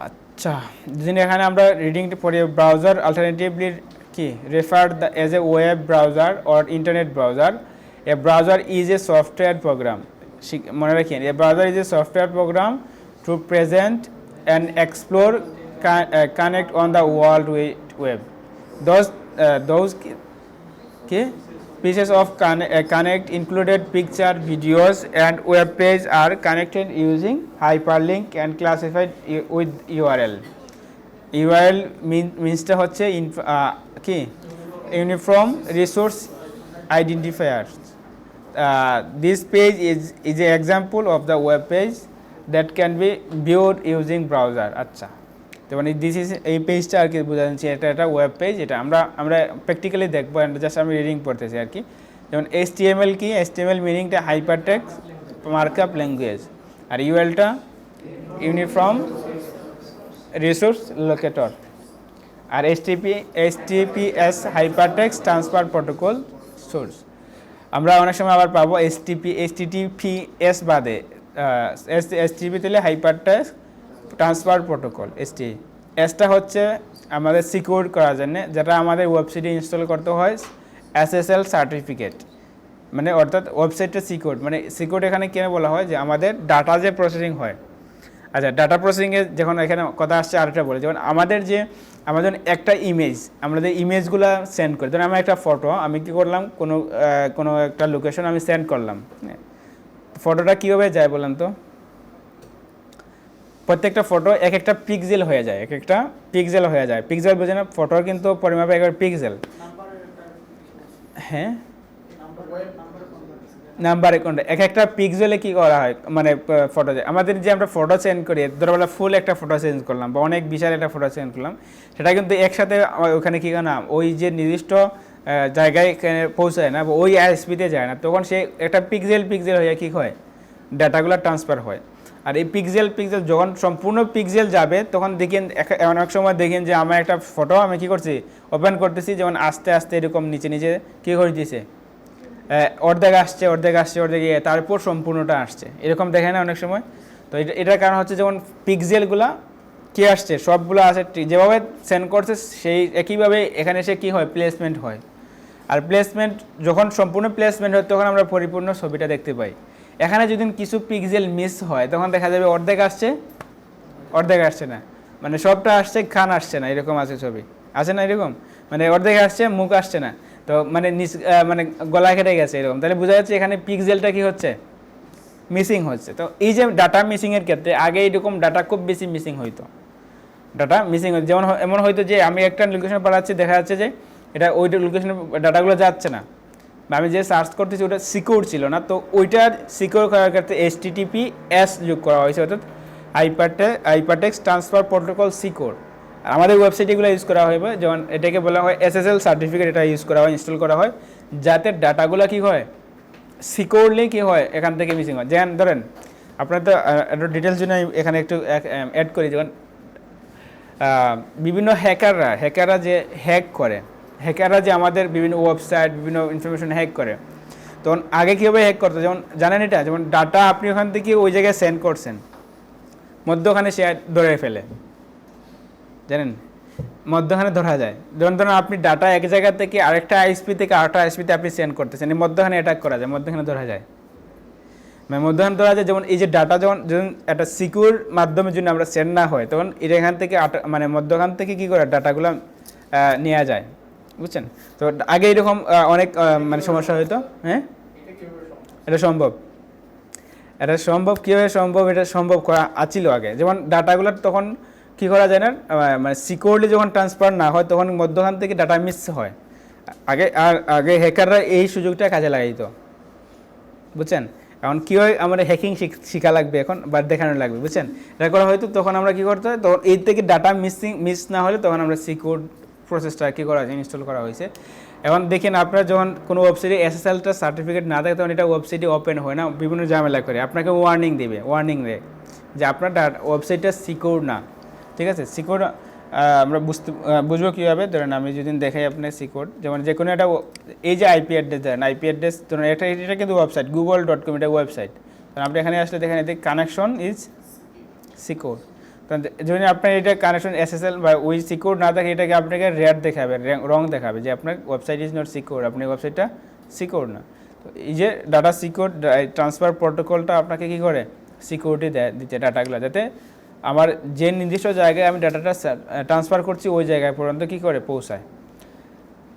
আচ্ছা যদি এখানে আমরা রিডিংটি পড়ি, ব্রাউজার অল্টারনেটিভলি কি refer the as a web browser or internet browser. A browser is a software program, মনে রাখেন a browser is a software program to present and explore connect on the World Wide Web. Those pieces of connect included picture, videos and web page are connected using hyperlink and classified with URL. URL means টা হচ্ছে কি uniform resource identifiers. This page is an example of the web page that can be viewed using browser. আচ্ছা, তো মানে this is এই পেজটা আর কি বোঝা যাচ্ছে এটা একটা ওয়েব পেজ, এটা আমরা প্র্যাকটিক্যালি দেখবো, জাস্ট আমি রিডিং পড়তেছি আর কি। যেমন HTML কি, HTML মিনিংটা হাইপারটেক্সট মার্কআপ ল্যাঙ্গুয়েজ, আর URLটা ইউনিফর্ম রিসোর্স লোকেটর, আর HTTPS hypertext transfer protocol source. আমরা অনেক সময় আবার পাবো HTTPS বাদে HTTP দিলে হাইপারটেক্সট ট্রান্সফার প্রোটোকল এসটা হচ্ছে আমাদের সিকিউর করার জন্য, যেটা আমাদের ওয়েবসাইটে ইনস্টল করতে হয় SSL সার্টিফিকেট, মানে অর্থাৎ ওয়েবসাইটটা সিকিউর, মানে সিকিউর এখানে কেন বলা হয় যে আমাদের ডাটা যে প্রসেসিং হয়। আচ্ছা, ডাটা প্রসেসিংয়ে যখন এখানে কথা আসছে আরেকটা বলে, যেমন আমাদের যে আমাদের একটা ইমেজ, আমাদের ইমেজগুলো সেন্ড করি, ধরুন আমার একটা ফটো আমি কী করলাম, কোনো একটা লোকেশন আমি সেন্ড করলাম, ফটোটা কীভাবে যায় বলেন তো? প্রত্যেকটা ফটো এক একটা পিক্সেল হয়ে যায়, এক একটা পিক্সেল হয়ে যায়। পিক্সেল বোঝে না, ফটোর কিন্তু পরিমাপে একবার পিক্সেল। হ্যাঁ, নাম্বার অ্যাকাউন্টে এক একটা পিক্সেলে কী করা হয়, মানে ফটো আমাদের যে আমরা ফটো সেন্ড করি, ধরো বলা ফুল একটা ফটো চেঞ্জ করলাম বা অনেক বিশাল একটা ফটো চেঞ্জ করলাম, সেটা কিন্তু একসাথে ওখানে কী না ওই যে নির্দিষ্ট জায়গায় পৌঁছায় না বা ওই ISPতে যায় না, তখন সে একটা পিক্সেল হয়ে কী হয়, ডাটাগুলো ট্রান্সফার হয়। আর এই পিক্সেল যখন সম্পূর্ণ পিক্সেল যাবে তখন দেখেন অনেক সময় দেখেন যে আমার একটা ফটো আমি কী করছি, ওপেন করতেছি, যেমন আস্তে আস্তে এরকম নিচে কী করে দিয়েছে, অর্ধেক আসছে, তারপর সম্পূর্ণটা আসছে, এরকম দেখে না অনেক সময়। তো এটার কারণ হচ্ছে যেমন পিক্সেলগুলা কী আসছে, সবগুলো আসে যেভাবে সেন্ড করছে সেই একইভাবে এখানে এসে কী হয়, প্লেসমেন্ট হয়। আর প্লেসমেন্ট যখন সম্পূর্ণ প্লেসমেন্ট হয় তখন আমরা পরিপূর্ণ ছবিটা দেখতে পাই। এখানে যদি কিছু পিক্সেল মিস হয় তখন দেখা যাবে অর্ধেক আসছে না, মানে সবটা আসছে, খান আসছে না, এরকম আছে ছবি, আছে না এরকম, মানে অর্ধেক আসছে, মুখ আসছে না, তো মানে মানে গলা কেটে গেছে এরকম, তাহলে বোঝা যাচ্ছে এখানে পিক্সেলটা কি হচ্ছে, মিসিং হচ্ছে। তো এই যে ডাটা মিসিংয়ের ক্ষেত্রে আগে এইরকম ডাটা খুব বেশি মিসিং হইতো, যেমন এমন হয়তো যে আমি একটা লোকেশনে পাঠাচ্ছি, দেখা যাচ্ছে যে এটা ওইটা লোকেশনে ডাটাগুলো যাচ্ছে না, বা আমি যে সার্চ করতেছি ওটা সিকিউর ছিল না, তো ওইটার সিকিউর করার ক্ষেত্রে HTTPS যোগ করা হয়েছে, অর্থাৎ হাইপারটেক্সট ট্রান্সফার প্রোটোকল সিকিউর। আর আমাদের ওয়েবসাইটে এগুলো ইউজ করা হবে, যেমন এটাকে বলা হয় SSL সার্টিফিকেট, এটা ইউজ করা হয়, ইনস্টল করা হয়, যাতে ডাটাগুলো কী হয়, সিকিউরলি কী হয়, এখান থেকে মিসিং হয়। যেমন ধরেন আপনার তো একটু ডিটেলস জন্য এখানে একটু অ্যাড করি, যেমন বিভিন্ন হ্যাকাররা যে হ্যাকাররা যে আমাদের বিভিন্ন ওয়েবসাইট, বিভিন্ন ইনফরমেশন হ্যাক করে, তখন আগে কীভাবে হ্যাক করতো, যেমন জানেন এটা, যেমন ডাটা আপনি ওখান থেকে ওই জায়গায় সেন্ড করছেন, মধ্যখানে সে ধরে ফেলে, জানেন, মধ্যখানে ধরা যায়। যেমন ধরুন আপনি ডাটা এক জায়গা থেকে আরেকটা ISP থেকে আরেকটা ISPতে আপনি সেন্ড করতেছেন, এই মধ্যখানে অ্যাটাক করা যায়, মধ্যখানে ধরা যায়, মানে মধ্যখানে ধরা যায়। যেমন এই যে ডাটা যখন একটা সিকিউর মাধ্যমের জন্য আমরা সেন্ড না হয়, তখন এটা এখান থেকে মানে মধ্যখান থেকে কী করে ডাটাগুলো নেওয়া যায়, বুঝছেন? তো আগে এরকম অনেক মানে সমস্যা হতো। হ্যাঁ, এটা সম্ভব কীভাবে সম্ভব, এটা সম্ভব করা আছিল আগে। যেমন ডাটাগুলো তখন কী করা যায় না, মানে সিকিউরলি যখন ট্রান্সফার না হয় তখন মধ্যখান থেকে ডাটা মিস হয়। আগে হ্যাকাররা এই সুযোগটা কাজে লাগাইতো, বুঝছেন? এখন কী হয়, আমাদের হ্যাকিং শেখা লাগবে এখন, বা দেখানো লাগবে, বুঝছেন? এটা করা হয়তো তখন আমরা কী করতে হয়, তখন এই থেকে ডাটা মিস না হলে তখন আমরা সিকিউর প্রসেসটা কী করা হয়েছে, ইনস্টল করা হয়েছে। এখন দেখেন আপনার যখন কোনো ওয়েবসাইটে SSLটা সার্টিফিকেট না থাকে তখন এটা ওয়েবসাইটে ওপেন হয় না, বিভিন্ন ঝামেলা করে, আপনাকে ওয়ার্নিং দেবে, যে আপনার ওয়েবসাইটটা সিকিউর না, ঠিক আছে? সিকিউর আমরা বুঝবো কীভাবে, ধরেন আমি যদি দেখাই আপনার সিকিউর, যেমন যে কোনো একটা এই যে IP অ্যাড্রেস ধরেন, IP অ্যাড্রেস ধরুন এটা কিন্তু ওয়েবসাইট google.com, এটা ওয়েবসাইট, কারণ আপনি এখানে আসলে দেখেন এতে কানেকশন ইজ সিকিউর। কারণ যদি আপনার এটা কানেকশন SSL বা ওই সিকিউর না থাকে, এটাকে আপনাকে রেড দেখাবে, রং দেখাবে যে আপনার ওয়েবসাইট ইজ নট সিকিউর, আপনার ওয়েবসাইটটা সিকিউর না। তো এই যে ডাটা সিকিউর ট্রান্সফার প্রোটোকলটা আপনাকে কী করে, সিকিউরিটি দিচ্ছে ডাটাগুলো, যাতে আমার যে নির্দিষ্ট জায়গায় আমি ডাটাটা ট্রান্সফার করছি ওই জায়গায় পর্যন্ত কী করে পৌঁছায়।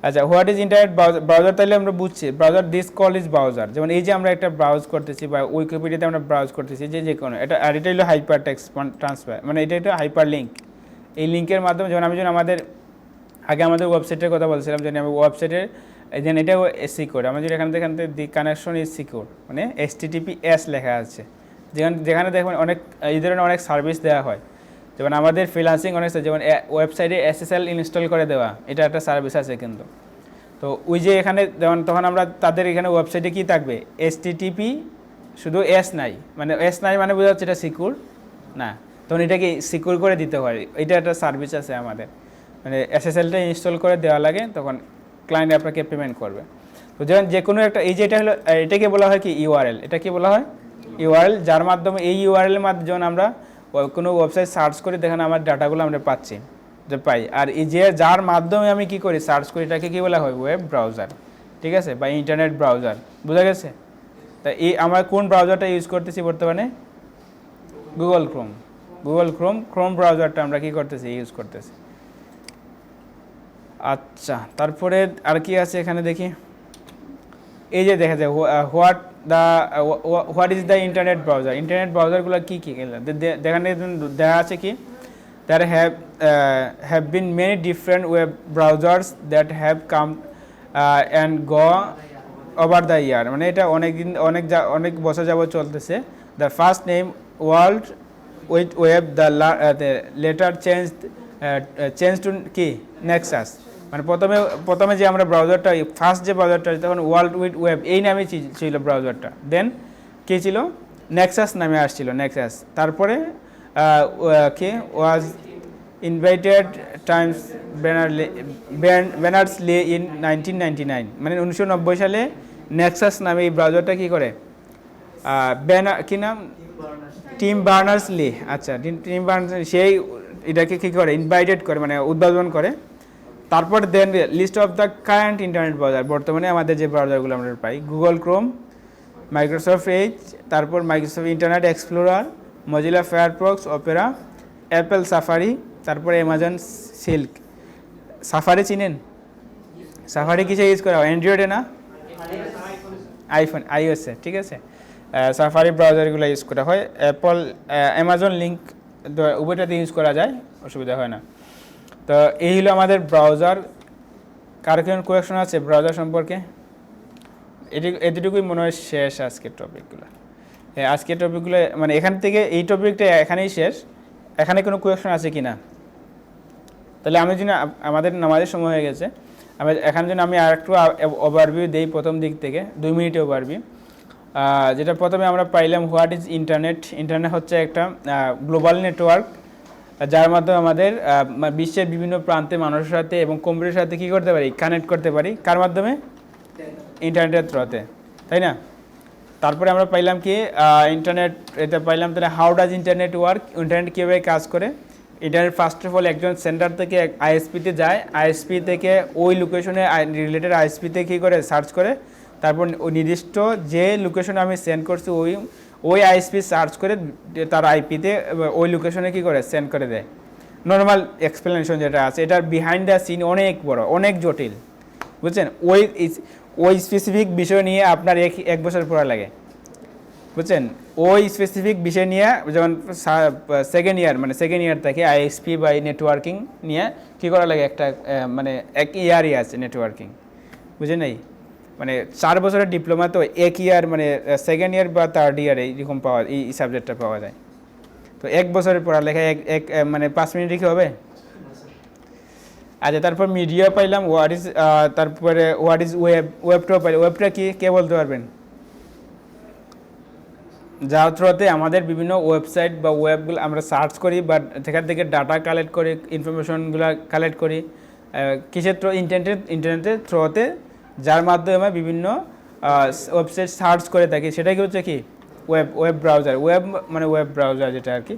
আচ্ছা, হোয়াট ইজ ইন্টারনেট ব্রাউজার, তাহলে আমরা বুঝছি browser, this call is browser. যেমন এই যে আমরা একটা ব্রাউজ করতেছি বা উইকিপিডিয়াতে আমরা ব্রাউজ করতেছি, যে কোনো এটা, আর এটা হলো হাইপার টেক্সট ট্রান্সফার, মানে এটা একটা হাইপার লিঙ্ক। এই লিঙ্কের মাধ্যমে যেমন আমি আমাদের আগে আমাদের ওয়েবসাইটের কথা বলছিলাম যে আমি ওয়েবসাইটের দেন এটাও সিকিউর, আমি যদি এখান থেকে দি কানেকশন ইজ সিকিউর মানে HTTPS লেখা আছে, যেখানে দেখবেন অনেক এই ধরনের অনেক সার্ভিস দেওয়া হয়, যেমন আমাদের ফ্রিল্যান্সিং অনেক, যেমন ওয়েবসাইটে SSL ইনস্টল করে দেওয়া, এটা একটা সার্ভিস আছে কিন্তু। তো ওই যে এখানে যেমন তখন আমরা তাদের এখানে ওয়েবসাইটে কি থাকবে HTTP শুধু এস নাই, মানে এস নাই মানে বোঝা যাচ্ছে এটা সিকিউর না, তখন এটাকে সিকিউর করে দিতে হয়, এটা একটা সার্ভিস আছে আমাদের, মানে SSLটা ইনস্টল করে দেওয়া লাগে, তখন ক্লায়েন্ট আপনাকে পেমেন্ট করবে। তো যেমন যে কোনো একটা এই যে এটা হলো, এটাকে বলা হয় কি URL, এটা কি বলা হয় URL, যার মাধ্যমে এই URL এর মাধ্যমে যখন আমরা কোনো ওয়েবসাইট সার্চ করি দেখেন আমার ডাটাগুলো আমরা পাচ্ছি যে পাই, আর এই যে যার মাধ্যমে আমি কি করি সার্চ করি এটাকে কি বলা হয় ওয়েব ব্রাউজার, ঠিক আছে, বা ইন্টারনেট ব্রাউজার, বোঝা গেছে? তা এই আমরা কোন ব্রাউজারটা ইউজ করতেছি বর্তমানে? গুগল ক্রোম ব্রাউজারটা আমরা কি করতেছি ইউজ করতেছি। আচ্ছা, তারপরে আর কি আছে এখানে দেখি, এই যে দেখা যায় what is the internet browser, internet ব্রাউজারগুলো কী কী দেখানে দেখা আছে কি there have been many different web browsers that have come and go over the year, মানে এটা অনেক বছর যাবত চলতেছে। the first name world wide web, the later changed to কি নেক্সাস, মানে প্রথমে যে আমরা ব্রাউজারটা ফার্স্ট যে ব্রাউজারটা তখন ওয়ার্ল্ড উইড ওয়েব এই নামে ছিল ব্রাউজারটা, দেন কী ছিল নেক্সাস নামে আসছিল নেক্সাস, তারপরে কে ওয়াজ ইনভাইটেড টাইমস ব্যানার্স-লি ইন 1999, মানে 1990 সালে নেক্সাস নামে এই ব্রাউজারটা কী করে কী নাম টিম বার্নার্স-লি, আচ্ছা টিম বার্নার্স সেই এটাকে কী করে ইনভাইটেড করে মানে উদ্বোধন করে। তারপর then list of the current internet browser, বর্তমানে আমাদের যে ব্রাউজারগুলো আমরা পাই গুগল ক্রোম, মাইক্রোসফট এজ, তারপর Microsoft Internet Explorer, Mozilla Firefox, Opera, Apple Safari, তারপরে অ্যামাজন সিল্ক। সাফারি চিনেন? সাফারি কিসে ইউজ করা হয়? অ্যান্ড্রয়েডে না iOS-এ, ঠিক আছে। সাফারি ব্রাউজারগুলো ইউজ করা হয়, অ্যামাজন লিঙ্ক উভয়টাতে ইউজ করা যায়, অসুবিধা হয় না। তো এই হলো আমাদের ব্রাউজার। কার কোন কোয়েকশন আছে ব্রাউজার সম্পর্কে? এতটুকুই মনে হয় শেষ আজকের টপিকগুলো। আজকের টপিকগুলো মানে এখান থেকে এই টপিকটা এখানেই শেষ। এখানে কোনো কোয়েকশন আছে কি না? তাহলে আমি যদি আমাদের নামাজের সময় হয়ে গেছে, এখানে জন্য আমি আর একটু ওভারভিউ দিই প্রথম দিক থেকে, 2 মিনিট ওভারভিউ। যেটা প্রথমে আমরা পাইলাম হোয়াট ইজ ইন্টারনেট। ইন্টারনেট হচ্ছে একটা গ্লোবাল নেটওয়ার্ক, যার মাধ্যমে আমাদের বিশ্বের বিভিন্ন প্রান্তে মানুষের সাথে এবং কম্পিউটারের সাথে কী করতে পারি কানেক্ট করতে পারি, কার মাধ্যমে? ইন্টারনেটের থ্রুতে, তাই না? তারপরে আমরা পাইলাম কি ইন্টারনেট, এটা পাইলাম তাহলে how does internet work, internet কীভাবে কাজ করে। ইন্টারনেট ফার্স্ট অফ অল একজন সেন্টার থেকে আইএসপিতে যায়, আইএসপি থেকে ওই লোকেশনে রিলেটেড আইএসপিতে কী করে সার্চ করে, তারপর ওই নির্দিষ্ট যে লোকেশনে আমি সেন্ড করছি ওই আইএসপি সার্চ করে তার আইপিতে ওই লোকেশনে কী করে সেন্ড করে দেয়। নর্মাল এক্সপ্লেনেশন যেটা আছে, এটার বিহাইন্ড দ্য সিন অনেক বড়, অনেক জটিল, বুঝছেন? ওই স্পেসিফিক বিষয় নিয়ে আপনার এক বছর পড়া লাগে, বুঝছেন? ওই স্পেসিফিক বিষয় নিয়ে যেমন সেকেন্ড ইয়ার থেকে আইএসপি বা নেটওয়ার্কিং নিয়ে কী করা লাগে, একটা মানে এক ইয়ারই আছে নেটওয়ার্কিং, বুঝে নেই? মানে 4 বছরের ডিপ্লোমা তো এক ইয়ার মানে সেকেন্ড ইয়ার বা থার্ড ইয়ারে এরকম এই সাবজেক্টটা পাওয়া যায়। তো 1 বছরের পড়ালেখা এক মানে 5 মিনিটই কি হবে? আচ্ছা, তারপর মিডিয়া পাইলাম তারপরে হোয়াট ইজ ওয়েবটাও পাইলাম। ওয়েবটা কি কে বলতে পারবেন? যার থ্রুতে আমাদের বিভিন্ন ওয়েবসাইট বা ওয়েবগুলো আমরা সার্চ করি বা সেখান থেকে ডাটা কালেক্ট করি, ইনফরমেশনগুলো কালেক্ট করি, কিসের থ্রু? ইন্টারনেটের থ্রুতে, যার মাধ্যমে বিভিন্ন ওয়েবসাইট সার্চ করে থাকি, সেটাই হচ্ছে কি ওয়েব ব্রাউজার। ওয়েব ব্রাউজার যেটা আর কি।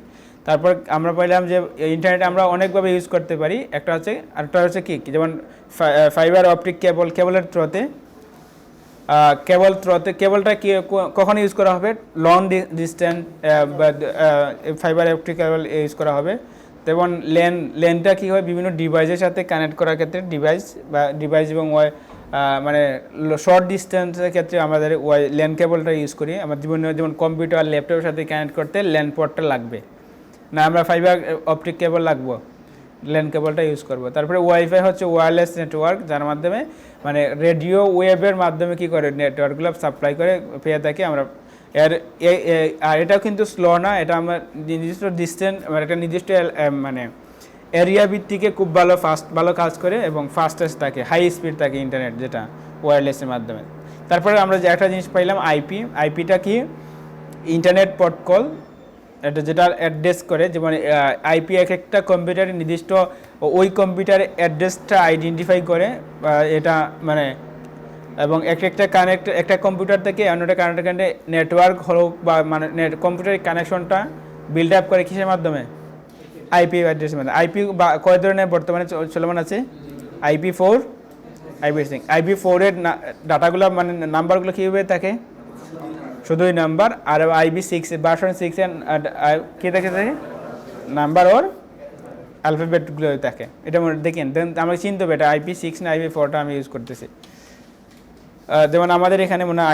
তারপর আমরা পাইলাম যে ইন্টারনেট আমরা অনেকভাবে ইউজ করতে পারি, একটা হচ্ছে কি যেমন ফাইবার অপটিক কেবলের থ্রুতে, কেবলটা কি কখন ইউজ করা হবে? লং ডিস্টেন্স বা ফাইবার অপটিক কেবল ইউজ করা হবে। যেমন লেনটা কী হয় বিভিন্ন ডিভাইসের সাথে কানেক্ট করার ক্ষেত্রে ডিভাইস এবং মানে শর্ট ডিস্টেন্সের ক্ষেত্রে আমাদের ল্যান কেবলটা ইউজ করি। আমার জীবনে যেমন কম্পিউটার ল্যাপটপের সাথে কানেক্ট করতে ল্যান পোর্টটা লাগবে না, আমরা ফাইবার অপটিক কেবল লাগবো ল্যান কেবলটা ইউজ করব। তারপরে ওয়াইফাই হচ্ছে ওয়্যারলেস নেটওয়ার্ক, যার মাধ্যমে মানে রেডিও ওয়েবের মাধ্যমে কি করে নেটওয়ার্কগুলো সাপ্লাই করে পেয়ে থাকি আমরা। আর এটাও কিন্তু স্লো না, এটা আমরা নির্দিষ্ট ডিস্টেন্স মানে একটা নির্দিষ্ট মানে এরিয়া ভিত্তিকে খুব ভালো কাজ করে এবং ফাস্টেস্ট থাকে, হাই স্পিড থাকে ইন্টারনেট, যেটা ওয়্যারলেসের মাধ্যমে। তারপরে আমরা যে একটা জিনিস পাইলাম আইপিটা কি ইন্টারনেট প্রোটোকল, এটা যেটা অ্যাড্রেস করে, যেমন আইপি এক একটা কম্পিউটারের নির্দিষ্ট ওই কম্পিউটারের অ্যাড্রেসটা আইডেন্টিফাই করে এটা মানে, এবং একটা কম্পিউটার থেকে অন্যটা কানেক্টে নেটওয়ার্ক হোক বা মানে কম্পিউটারের কানেকশনটা বিল্ড আপ করে কিসের মাধ্যমে, আইপি অ্যাড্রেসের মাধ্যমে। আইপি কয় ধরনের বর্তমানে চলমান আছে, IP4, IP6। IP4 ডাটাগুলো মানে নাম্বারগুলো কীভাবে থাকে, শুধুই নাম্বার। আর IP6 ভার্সন 6 কী থাকে নাম্বার ওর অ্যালফাবেটগুলো থাকে। এটা দেখেন আমরা চিনতে হবে এটা IP6 না IP4টা আমি ইউজ করতেছি। যেমন আমাদের এখানে মনে হয়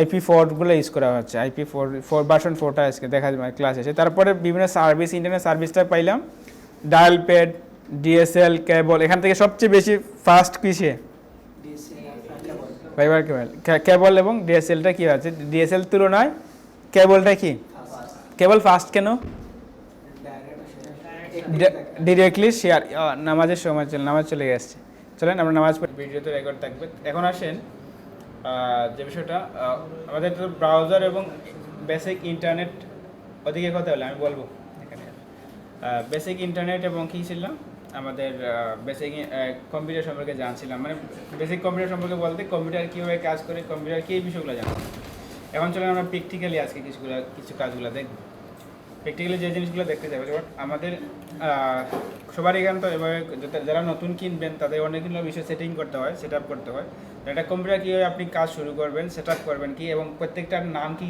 IP4গুলো ইউজ করা হচ্ছে, IP4 ভার্সন 4টা আজকে দেখা যায় ক্লাস এসে। তারপরে বিভিন্ন সার্ভিস, ইন্টারনেট সার্ভিসটা পাইলাম, ডায়াল প্যাড, DSL কেবল। এখান থেকে সবচেয়ে বেশি ফাস্ট কিসে, ফাইবার কেবল এবং DSLটা কি আছে, DSL তুলনায় কেবলটা কি কেবল ফাস্ট কেন, ডিরেক্টলি শেয়ার। নামাজের সময় নামাজ চলে গেছে, চলেন আমরা নামাজ পড়ি, ভিডিওতে রেকর্ড থাকবে। এখন আসেন যে বিষয়টা আমাদের তো ব্রাউজার এবং বেসিক ইন্টারনেট ওদিকে কথা হলে আমি বলবো। এখানে বেসিক ইন্টারনেট এবং কী ছিল আমাদের বেসিক কম্পিউটার সম্পর্কে জানছিলাম, মানে বেসিক কম্পিউটার সম্পর্কে বলতে কম্পিউটার কীভাবে কাজ করে, কম্পিউটার কী, এই বিষয়গুলো জানছিলাম। এখন চলেন আমরা প্র্যাকটিক্যালি আজকে কিছু কাজগুলো দেখব। প্র্যাকটিক্যালি যে জিনিসগুলো দেখতে যাবে, যেমন আমাদের সবার এখানে তো এভাবে যারা নতুন কিনবেন তাদের অনেকগুলো বিষয় সেটিং করতে হয়, সেট আপ করতে হয়। একটা কম্পিউটার কীভাবে আপনি কাজ শুরু করবেন, সেট আপ করবেন কি, এবং প্রত্যেকটার নাম কী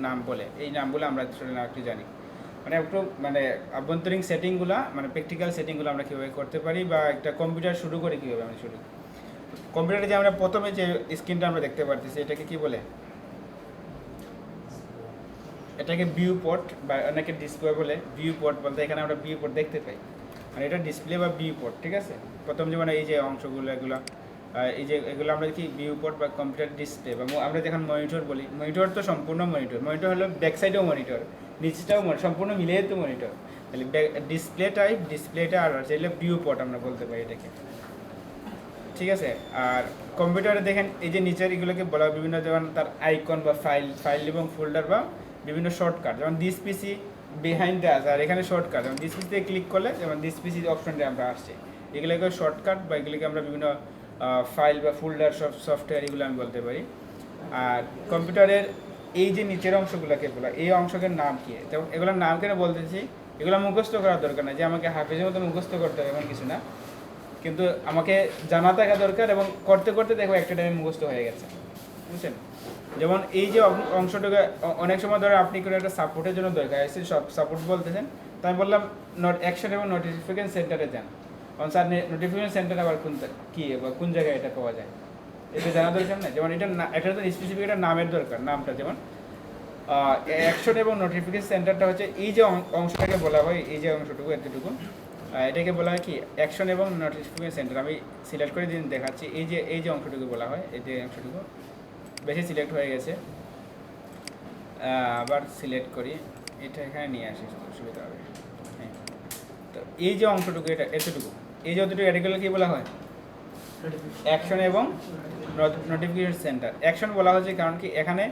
নাম বলে, এই নামগুলো আমরা একটু জানি। মানে একটু মানে আভ্যন্তরীণ সেটিংগুলো, মানে প্র্যাকটিক্যাল সেটিংগুলো আমরা কীভাবে করতে পারি, বা একটা কম্পিউটার শুরু করে কীভাবে আমরা শুরু। কম্পিউটারে যে আমরা প্রথমে যে স্ক্রিনটা আমরা দেখতে পারতেছি এটাকে কী বলে, এটাকে ভিউ পোর্ট বা অনেকে ডিসপ্লে বলে। ভিউ পোর্ট বলতে এখানে আমরা ভিউ পোর্ট দেখতে পাই, মানে এটা ডিসপ্লে বা ভিউ পোর্ট, ঠিক আছে। প্রথম যেমন এই যে অংশগুলো এগুলো, এই যে এগুলো আমরা কি ভিউ পোর্ট বা কম্পিউটার ডিসপ্লে, বা আমরা যখন মনিটর বলি, মনিটর তো সম্পূর্ণ মনিটর হলো ব্যাক সাইডেও মনিটর, নিচটাও সম্পূর্ণ মিলিয়ে তো মনিটর। তাহলে ডিসপ্লেটা আর চাইলে ভিউ পোর্ট আমরা বলতে পারি এটাকে, ঠিক আছে। আর কম্পিউটারে দেখেন এই যে নিচের এগুলোকে বলা বিভিন্ন, যেমন তার আইকন বা ফাইল এবং ফোল্ডার বা বিভিন্ন শর্টকাট, যেমন দিস পিসি বিহাইন্ড দ্য, আর এখানে শর্টকাট, যেমন দিস পিসিতে ক্লিক করলে যেমন দিস পিসি অপশনটা আমরা আসছে, এগুলোকে শর্টকাট বা এগুলোকে আমরা বিভিন্ন ফাইল বা ফোল্ডার সফটওয়্যার এগুলো আমি বলতে পারি। আর কম্পিউটারের এই যে নিচের অংশগুলোকে বলা, এই অংশের নাম কী, যেমন এগুলোর নাম কেন বলতেছি, এগুলো মুখস্থ করার দরকার না যে আমাকে হাফেজের মতো মুখস্থ করতে হবে এমন কিছু না, কিন্তু আমাকে জানা থাকা দরকার, এবং করতে করতে দেখো একটা টাইমে মুখস্থ হয়ে গেছে, বুঝছেন। যেমন এই যে অংশটুকু অনেক সময় ধরে আপনি কোনো একটা সাপোর্টের জন্য দরকার আছে, সব সাপোর্ট বলতেছেন, তাই আমি বললাম অ্যাকশন এবং নোটিফিকেশন সেন্টারে যান। কারণ স্যার নোটিফিকেশন সেন্টার আবার কী বা কোন জায়গায় এটা পাওয়া যায়, এটা জানা দরকার না। যেমন এটা একটা তো স্পেসিফিক একটা নামের দরকার, নামটা যেমন অ্যাকশন এবং নোটিফিকেশন সেন্টারটা হচ্ছে এই যে অংশটাকে বলা হয়, এই যে অংশটুকু এতটুকু, এটাকে বলা হয় কি অ্যাকশন এবং নোটিফিকেশন সেন্টার। আমি সিলেক্ট করে দিন দেখাচ্ছি, এই যে অংশটুকু বলা হয়, এই যে অংশটুকু বেশি সিলেক্ট হয়ে গেছে, আবার সিলেক্ট করি, এটা এখানে নিয়ে আসি সুবিধা হবে। হ্যাঁ, তো এই যে অংশটুকু, এটা এতটুকু, এই যে অতটুকু, এটাগুলো কি বলা হয় অ্যাকশন এবং নোটিফিকেশন সেন্টার। অ্যাকশন বলা হচ্ছে কারণ কি এখানে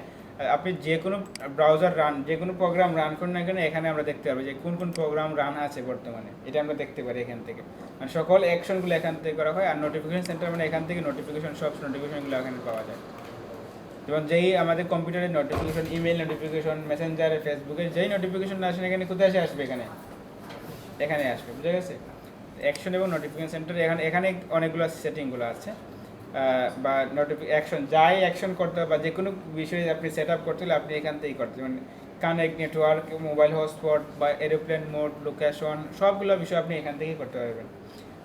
আপনি যে কোনো ব্রাউজার যে কোনো প্রোগ্রাম রান করেন না কেন, এখানে আমরা দেখতে পারবো যে কোন কোন প্রোগ্রাম রান আছে বর্তমানে, এটা আমরা দেখতে পারি এখান থেকে। মানে সকল অ্যাকশনগুলো এখান থেকে করা হয়। আর নোটিফিকেশন সেন্টার মানে এখান থেকে নোটিফিকেশন, সব নোটিফিকেশনগুলো এখানে পাওয়া যায়। যেমন যেই আমাদের কম্পিউটারের নোটিফিকেশন, ইমেল নোটিফিকেশন, মেসেঞ্জারে, ফেসবুকে যেই নোটিফিকেশন আসে এখানে কোথায় আসবে, এখানে আসবে, বুঝা গেছে। অ্যাকশন এবং নোটিফিকেশন সেন্টার, এখানে অনেকগুলো সেটিংগুলো আছে, বা অ্যাকশন যাই অ্যাকশন করতে হবে বা যে কোনো বিষয়ে আপনি সেট আপ করতে হলে আপনি এখান থেকেই করতে, মানে কানেক্ট, নেটওয়ার্ক, মোবাইল হটস্পট বা এরোপ্লেন মোড, লোকেশন, সবগুলো বিষয় আপনি এখান থেকেই করতে পারবেন।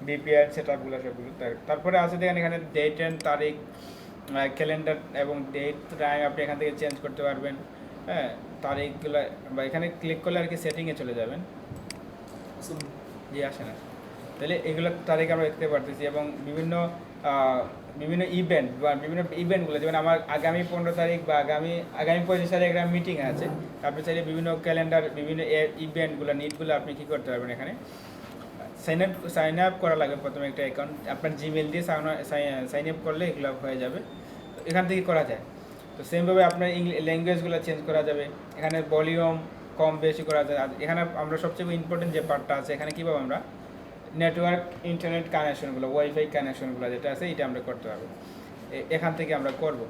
বিপিআর সেট আপগুলো সবগুলো। তারপরে আছে দেখেন এখানে ডেট অ্যান্ড তারিখ, ক্যালেন্ডার এবং ডেট টাইম আপনি এখান থেকে চেঞ্জ করতে পারবেন। হ্যাঁ, তারিখগুলো বা এখানে ক্লিক করলে আর কি সেটিংয়ে চলে যাবেন। জি আসে না। তাহলে এগুলো তারিখ আমরা দেখতে পারতেছি এবং বিভিন্ন বিভিন্ন ইভেন্ট বা বিভিন্ন ইভেন্টগুলো, যেমন আমার আগামী 15 তারিখ বা আগামী 25 তারিখ একটা মিটিং আছে, আপনি চাইলে বিভিন্ন ক্যালেন্ডার বিভিন্ন ইভেন্টগুলো নিটগুলো আপনি কী করতে পারবেন এখানে সাইন আপ করা লাগবে। প্রথমে একটা অ্যাকাউন্ট আপনার জিমেল দিয়ে সাইন আপ করলে এগুলো হয়ে যাবে, এখান থেকে করা যায়। তো সেমভাবে আপনার ল্যাঙ্গুয়েজগুলো চেঞ্জ করা যাবে, এখানে ভলিউম কম বেশি করা যায়। আর এখানে আমরা সবচেয়ে ইম্পর্টেন্ট যে পার্টটা আছে এখানে কীভাবে আমরা নেটওয়ার্ক ইন্টারনেট কানেকশনগুলো ওয়াইফাই কানেকশনগুলো যেটা আছে এটা আমরা করতে পারবো, এখান থেকে আমরা করব।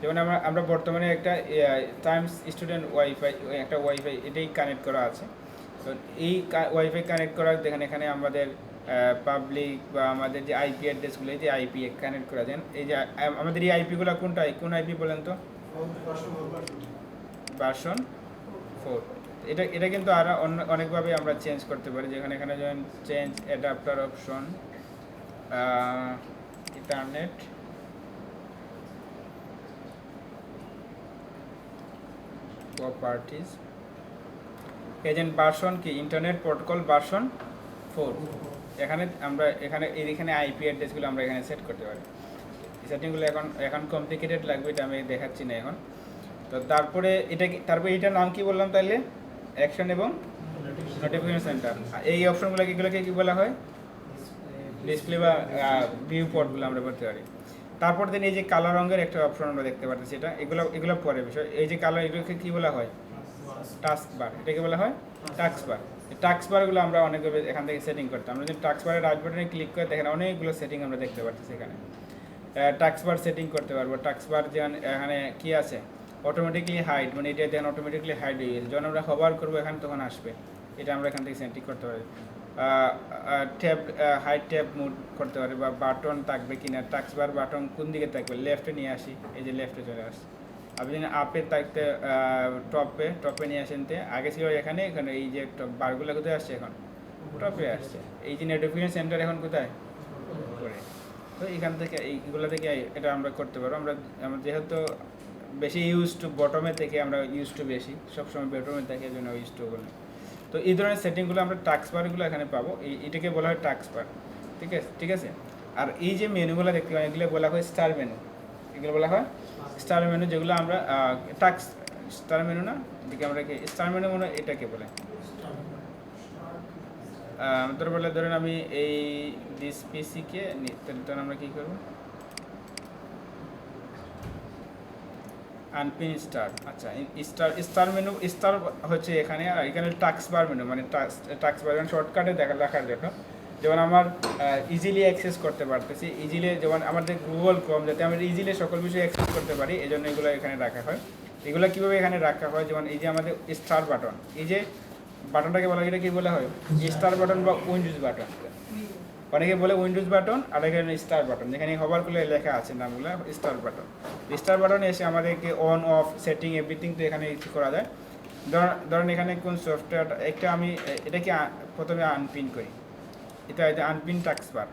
যেমন আমরা বর্তমানে একটা টাইমস স্টুডেন্ট ওয়াইফাই একটা ওয়াইফাই এটাই কানেক্ট করা আছে। তো এই ওয়াইফাই কানেক্ট করার দেখেন এখানে আমাদের পাবলিক বা আমাদের যে আইপি অ্যাড্রেসগুলো এই যে আইপি কানেক্ট করা যায়। এই যে আমাদের এই আইপিগুলো কোন আইপি বলেন তো? ভার্সন 4। এটা কিন্তু আরও অনেকভাবে আমরা চেঞ্জ করতে পারি, যেখানে এখানে যেমন change adapter option, internet properties, agent version কি ইন্টারনেট প্রোটোকল ভার্সন 4। এখানে আইপি অ্যাড্রেসগুলো আমরা এখানে সেট করতে পারি। সেটিংগুলো এখন কমপ্লিকেটেড লাগবে, এটা আমি দেখাচ্ছি না এখন। তো তারপরে এটার নাম কি বললাম তাহলে? অ্যাকশন এবং নোটিফিকেশন সেন্টার। এই এগুলোকে কি বলা হয়? ডিসপ্লে বা ভিউ পোর্টগুলো আমরা করতে পারি। তারপর দিন এই যে কালো রঙের একটা অপশন আমরা দেখতে পাচ্ছি, এগুলো পরে বিষয়। এই যে কালার এগুলোকে কি বলা হয়? টাস্ক বার। এটাকে বলা হয় টাস্ক বার। টাস্ক বারগুলো আমরা অনেকভাবে এখান থেকে সেটিং করতাম। আমরা যদি টাস্ক বারের রাইট বাটনে ক্লিক করে দেখেন অনেকগুলো সেটিং আমরা দেখতে পাচ্ছি এখানে। টাস্ক বার সেটিং করতে পারবো। টাস্ক বার যেমন এখানে কি আছে অটোমেটিকলি হাইড, মানে এটা দেখেন অটোমেটিকলি হাইড হয়ে গেছে, যখন আমরা হবার করবো এখানে তখন আসবে, এটা আমরা এখান থেকে সেটিং করতে পারি। ট্যাব হাইড ট্যাব মুড করতে পারি, বা বাটন থাকবে কিনা, টাস্ক বার বাটন কোন দিকে থাকবে, লেফটে নিয়ে আসি, এই যে লেফটে চলে আসে। আপনি যদি আপে থাকতে টপে নিয়ে আসেন, আগে ছিল এখানে এই যে বারগুলো কোথায় আসছে, এখন টপে আসছে। এই যে নোটিফিকেশন সেন্টার এখন কোথায় করে, তো এখান থেকে এইগুলো থেকে এটা আমরা করতে পারবো। আমরা যেহেতু বেশি ইউজ টু বটমে থেকে আমরা ইউজ টু বেশি সবসময় বটমে থেকে এই জন্য ইউজ টু বলি। তো এই ধরনের সেটিংগুলো আমরা টাস্ক বারগুলো এখানে পাবো, এটাকে বলা হয় টাস্ক বার। ঠিক আছে। আর এই যে মেনুগুলো দেখতে পাই এগুলো বলা হয় স্টার মেনু, এগুলো বলা হয় স্টার মেনু, যেগুলো আমরা টাস্ক স্টার মেনু না, এদিকে আমরা কি স্টার মেনু মনে হয় এটাকে বলে। ধরেন আমি এই দিস পিসিকে তখন আমরা কী করবো, আনপিন স্টার। আচ্ছা, স্টার মেনু স্টার হচ্ছে এখানে, আর এখানে টাস্ক বার মেনু, মানে টাস্ক বার শর্টকাটে রাখার জন্য, যেমন আমার ইজিলি অ্যাক্সেস করতে পারতেছি, ইজিলি যেমন আমাদের গুগল ক্রোম, যাতে আমরা ইজিলি সকল বিষয় অ্যাক্সেস করতে পারি, এই জন্য এগুলো এখানে রাখা হয়। এগুলো কীভাবে এখানে রাখা হয়, যেমন এই যে আমাদের স্টার বাটন, এই যে বাটনটাকে বলা হয়, এটা কী বলা হয়? স্টার বাটন বা উইন্ডোজ বাটন। অনেকে বলে উইন্ডোজ বাটন, আর এখানে স্টার বাটন, যেখানে হবার করলে লেখা আছে নামগুলো স্টার বাটন। স্টার বাটনে এসে আমাদেরকে অন অফ সেটিং এভরিথিং তো এখানে করা যায়। ধরেন এখানে কোন সফটওয়্যার একটা আমি এটাকে প্রথমে আনপিন করি, এটা আনপিন টাস্ক বার,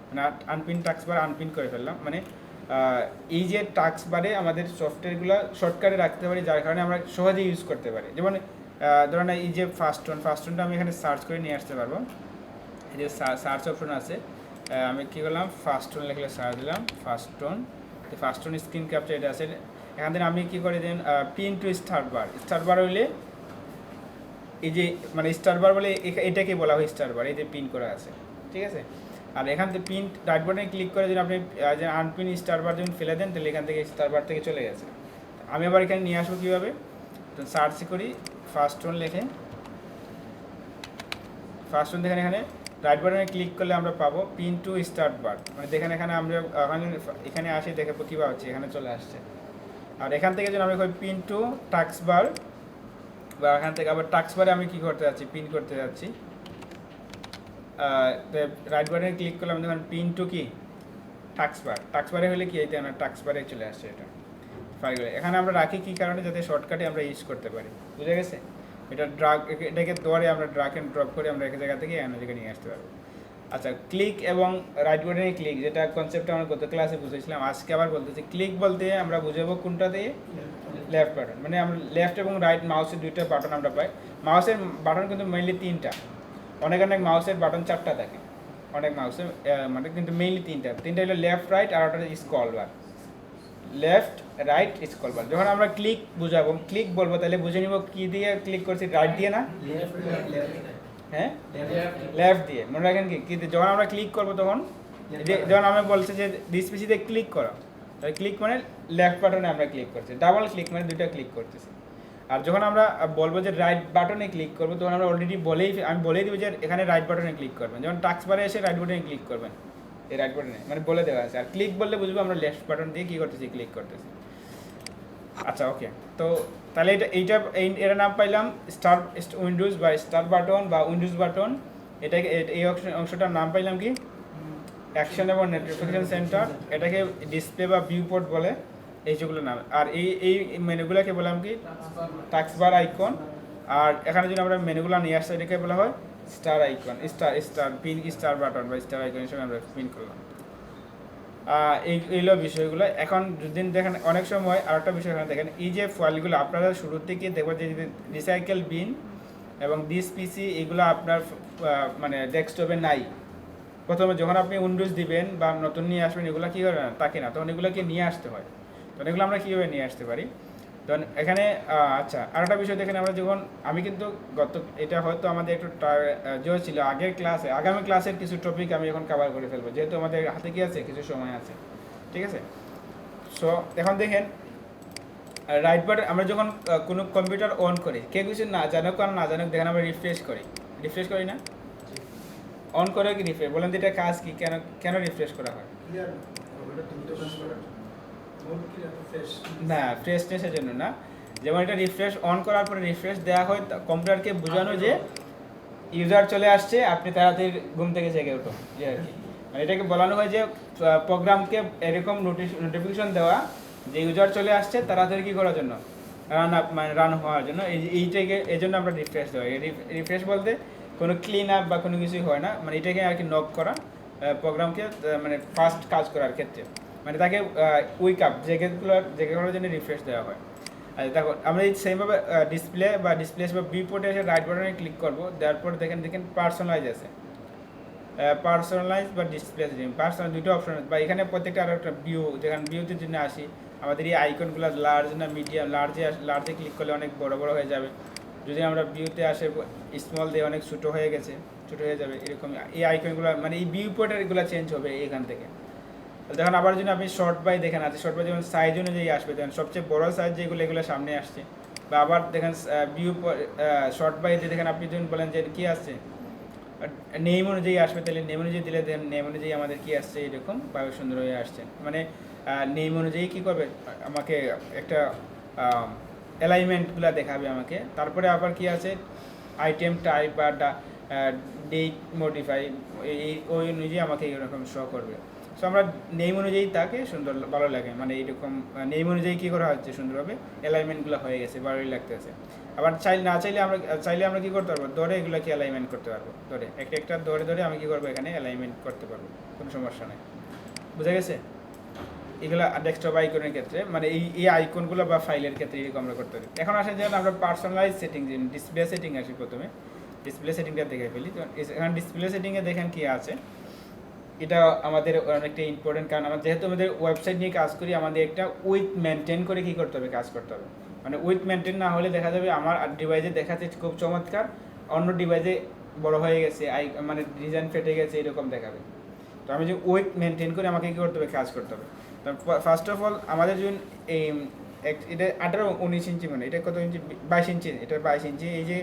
মানে আনপিন টাস্ক বার আনপিন করে ফেললাম। মানে এই যে টাস্ক বারে আমাদের সফটওয়্যারগুলো শর্টকাটে রাখতে পারি, যার কারণে আমরা সহজে ইউজ করতে পারি। যেমন ধরেন এই যে ফার্স্টনটা আমি এখানে সার্চ করে নিয়ে আসতে পারবো। এই যে সার্চ অপশন আছে, আমি কী করলাম ফার্স্টন লিখলে সার্চ দিলাম ফার্স্টন, তো ফার্স্টন স্ক্রিন ক্যাপচার এটা আছে। এখান থেকে আমি কী করে দেন পিন টু স্টার বার হইলে এই যে মানে স্টার বার বলে এটাকে বলা হয় স্টার বার, এই যে পিন করা আছে, ঠিক আছে। আর এখান থেকে পিন রাইট বাটনে ক্লিক করে যদি আপনি আনপিন স্টার বার যখন ফেলে দেন, তাহলে এখান থেকে স্টার বার থেকে চলে গেছে। আমি আবার এখানে নিয়ে আসবো কীভাবে, তো সার্চ করি ফার্স্টন লিখে, ফার্স্টন দেখেন এখানে রাইট বাটনে ক্লিক করলে আমরা পাবো পিন টু স্টার্ট বার, মানে দেখেন এখানে আমরা এখানে আসি দেখে কীভাবে হচ্ছে এখানে চলে আসছে। আর এখান থেকে যদি আমরা পিন টু টাস্ক বার, বা এখান থেকে আবার টাস্ক বারে আমি কী করতে যাচ্ছি, পিন করতে যাচ্ছি, রাইট বাটনে ক্লিক করলাম, দেখুন পিন টু কি টাস্ক বারে হলে কি এই আমার টাস্ক বারে চলে আসছে এটা ফাইলগুলো। এখানে আমরা রাখি কী কারণে, যাতে শর্টকাটে আমরা ইউজ করতে পারি, বুঝে গেছে। এটাকে ধরে আমরা ড্রাগ অ্যান্ড ড্রপ করে আমরা এক জায়গা থেকে অন্য জায়গায় নিয়ে আসতে পারবো। আচ্ছা, ক্লিক এবং রাইট বাটনে ক্লিক, যেটা কনসেপ্টটা আমরা গত ক্লাসে বুঝেছিলাম, আজকে আবার বলতেছি। ক্লিক বলতে আমরা বুঝাবো কোনটা দিয়ে, লেফট বাটন, মানে আমরা লেফট এবং রাইট মাউসের দুইটা বাটন আমরা পাই। মাউসের বাটন কিন্তু মেইনলি তিনটা, অনেক অনেক মাউসের বাটন 4টা থাকে, অনেক মাউসের মানে কিন্তু মেইনলি তিনটা হলো লেফট রাইট আর ওটা scroll bar, left right scroll bar. যখন আমরা ক্লিক বুঝাবো, ক্লিক বলবো, তাহলে বুঝে নিব কি দিয়ে ক্লিক করছি, রাইট দিয়ে না, হ্যাঁ লেফট দিয়ে। মনে রাখেন কি যখন আমরা ক্লিক করবো তখন যখন আমরা বলছি যে দিস পিসিতে ক্লিক করো, তাহলে ক্লিক মানে লেফট বাটনে আমরা ক্লিক করছি, ডাবল ক্লিক মানে দুইটা ক্লিক করতেছি। আর যখন আমরা বলবো যে রাইট বাটনে ক্লিক করবো, তখন আমরা অলরেডি আমি বলেই দিব যে এখানে রাইট বাটনে ক্লিক করবেন। যখন টাস্ক বারে এসে রাইট বাটনে ক্লিক করবেন, এই রাইট বাটনে মানে বলে দেওয়া আছে। আর ক্লিক বললে বুঝবো আমরা লেফট বাটন দিয়ে কী করতেছি, ক্লিক করতেছি। আচ্ছা ওকে, তো তাহলে এটার নাম পাইলাম স্টার উইন্ডোজ বা স্টার বাটন বা উইন্ডোজ বাটন। এটাকে এই অংশটার নাম পাইলাম কি অ্যাকশন এবং নোটিফিকেশন সেন্টার, এটাকে ডিসপ্লে বা ভিউ পোর্ট বলে, এই যেগুলো নাম। আর এই মেনুগুলোকে বললাম কি টাস্ক বার আইকন। আর এখানে যদি আমরা মেনুগুলো নিয়ে আসছি, এটাকে বলা হয় star icon, star pin, star button বা স্টার আইকন হিসেবে আমরা পিন করলাম। এইগুলো বিষয়গুলো। এখন যদি দেখেন অনেক সময় আরেকটা বিষয় এখানে দেখেন, এই যে ফাইলগুলো আপনারা শুরুর থেকে দেখবেন যে রিসাইকেল বিন এবং দিস পিসি, এগুলো আপনার মানে ডেস্কটপে নাই। প্রথমে যখন আপনি উইন্ডোজ দিবেন বা নতুন নিয়ে আসবেন, এগুলো কী করে না থাকে না, তখন এগুলোকে নিয়ে আসতে হয়। তখন এগুলো আমরা কীভাবে নিয়ে আসতে পারি, তখন এখানে আচ্ছা আরেকটা বিষয় দেখেন, আমরা যখন আমি কিন্তু এটা হয়তো আমাদের একটু যে ছিল আগের ক্লাসে, আগামী ক্লাসের কিছু টপিক আমি এখন কভার করে ফেলবো, যেহেতু আমাদের হাতে কি আছে, কিছু সময় আছে, ঠিক আছে। সো এখন দেখেন রাইট বাটন, আমরা যখন কোনো কম্পিউটার অন করি, কে কিছু না জানুক আর না জানুক, দেখেন আমরা রিফ্রেশ করি না, অন করে কি রিফ্রেশ বলেন, এটা কাজ কি, কেন রিফ্রেশ করা হয়? না, ফ্রেশনেসের জন্য না। যেমন এটা রিফ্রেশ অন করার পরে রিফ্রেশ দেওয়া হয় কম্পিউটারকে বোঝানো যে ইউজার চলে আসছে, আপনি তাড়াতাড়ি ঘুম থেকে জেগে উঠো, যে আর কি। মানে এটাকে বলানো হয় যে প্রোগ্রামকে এরকম নোটিফিকেশন দেওয়া যে ইউজার চলে আসছে, তাড়াতাড়ি কী করার জন্য, রান হওয়ার জন্য। এইটাকে এই জন্য আমরা রিফ্রেশ দেওয়া। রিফ্রেশ বলতে কোনো ক্লিন আপ বা কোনো কিছুই হয় না, মানে এটাকে আর কি নক করা প্রোগ্রামকে, মানে ফাস্ট কাজ করার ক্ষেত্রে, মানে তাকে উইক আপ জেগে করার জন্য রিফ্রেশ দেওয়া হয়। দেখো আমরা এই সেমভাবে ডিসপ্লে বা বি পোর্টে এসে রাইট বাটনে ক্লিক করবো, দেওয়ার পর দেখেন পার্সোনালাইজ আছে, পার্সোনালাইজ বা ডিসপ্লে পার্সোনাল দুটো অপশন আছে, বা এখানে প্রত্যেকটা আরও একটা ভিউ, যেখানে ভিউতে জন্য আসি, আমাদের এই আইকনগুলো লার্জ না মিডিয়াম, লার্জে ক্লিক করলে অনেক বড় বড় হয়ে যাবে। যদি আমরা ভিউতে আসে স্মল দিয়ে অনেক ছোটো হয়ে যাবে, এরকম এই আইকনগুলো মানে এই ভিউ পোর্টের এগুলো চেঞ্জ হবে এখান থেকে। দেখুন আবার যদি আপনি শর্ট বাই দেখেন আছে, শর্ট বাই যেমন সাইজ অনুযায়ী আসবে, দেখেন সবচেয়ে বড় সাইজ যেগুলো এগুলো সামনে আসছে। বা আবার দেখেন ভিউ শর্ট বাইতে দেখেন আপনি যখন বলেন যে কী আসছে, নেম অনুযায়ী আসবে, তাহলে নেম অনুযায়ী দিলে দেখেন নেম অনুযায়ী আমাদের কী আসছে, এরকম ভাবে সুন্দর হয়ে আসছে। মানে নেম অনুযায়ী কী করবে, আমাকে একটা অ্যালাইনমেন্টগুলো দেখাবে আমাকে। তারপরে আবার কি আছে, আইটেম টাইপ বা ডেট মডিফাই, ওই অনুযায়ী আমাকে এইরকম শো করবে। সো আমরা নেম অনুযায়ী তাকে সুন্দর ভালো লাগে, মানে এইরকম নেম অনুযায়ী কী করা হচ্ছে, সুন্দরভাবে অ্যালাইনমেন্টগুলো হয়ে গেছে, ভালোই লাগতেছে। আবার চাইলে আমরা কী করতে পারবো, ধরে এগুলোকে অ্যালাইনমেন্ট করতে পারবো, ধরে একটা ধরে আমি কী করবো, এখানে অ্যালাইনমেন্ট করতে পারবো, কোনো সমস্যা নেই। বুঝা গেছে? এগুলো ডেস্কটপ আইকনের ক্ষেত্রে, মানে এই আইকনগুলো বা ফাইলের ক্ষেত্রে এরকম আমরা করতে পারি। এখন আসে যেন আমরা পার্সোনালাইজ সেটিং, ডিসপ্লে সেটিং আসি, প্রথমে ডিসপ্লে সেটিংটা দেখে ফেলি। তো এখানে ডিসপ্লে সেটিংয়ে দেখেন কী আছে, এটা আমাদের অনেকটা ইম্পর্টেন্ট, কারণ আমরা যেহেতু আমাদের ওয়েবসাইট নিয়ে কাজ করি, আমাদের একটা উইথ মেনটেন করে কী করতে হবে, কাজ করতে হবে। মানে উইথ মেনটেন না হলে দেখা যাবে আমার ডিভাইসে দেখাচ্ছে খুব চমৎকার, অন্য ডিভাইসে বড় হয়ে গেছে, মানে ডিজাইন ফেটে গেছে, এরকম দেখাবে। তো আমি যে উইথ মেনটেন করে আমাকে কী করতে হবে, কাজ করতে হবে। তো ফার্স্ট অফ অল আমাদের যখন এই এটা 18-19 ইঞ্চি, মানে এটা কত ইঞ্চি, 22 ইঞ্চি, এটা 22 ইঞ্চি। এই যে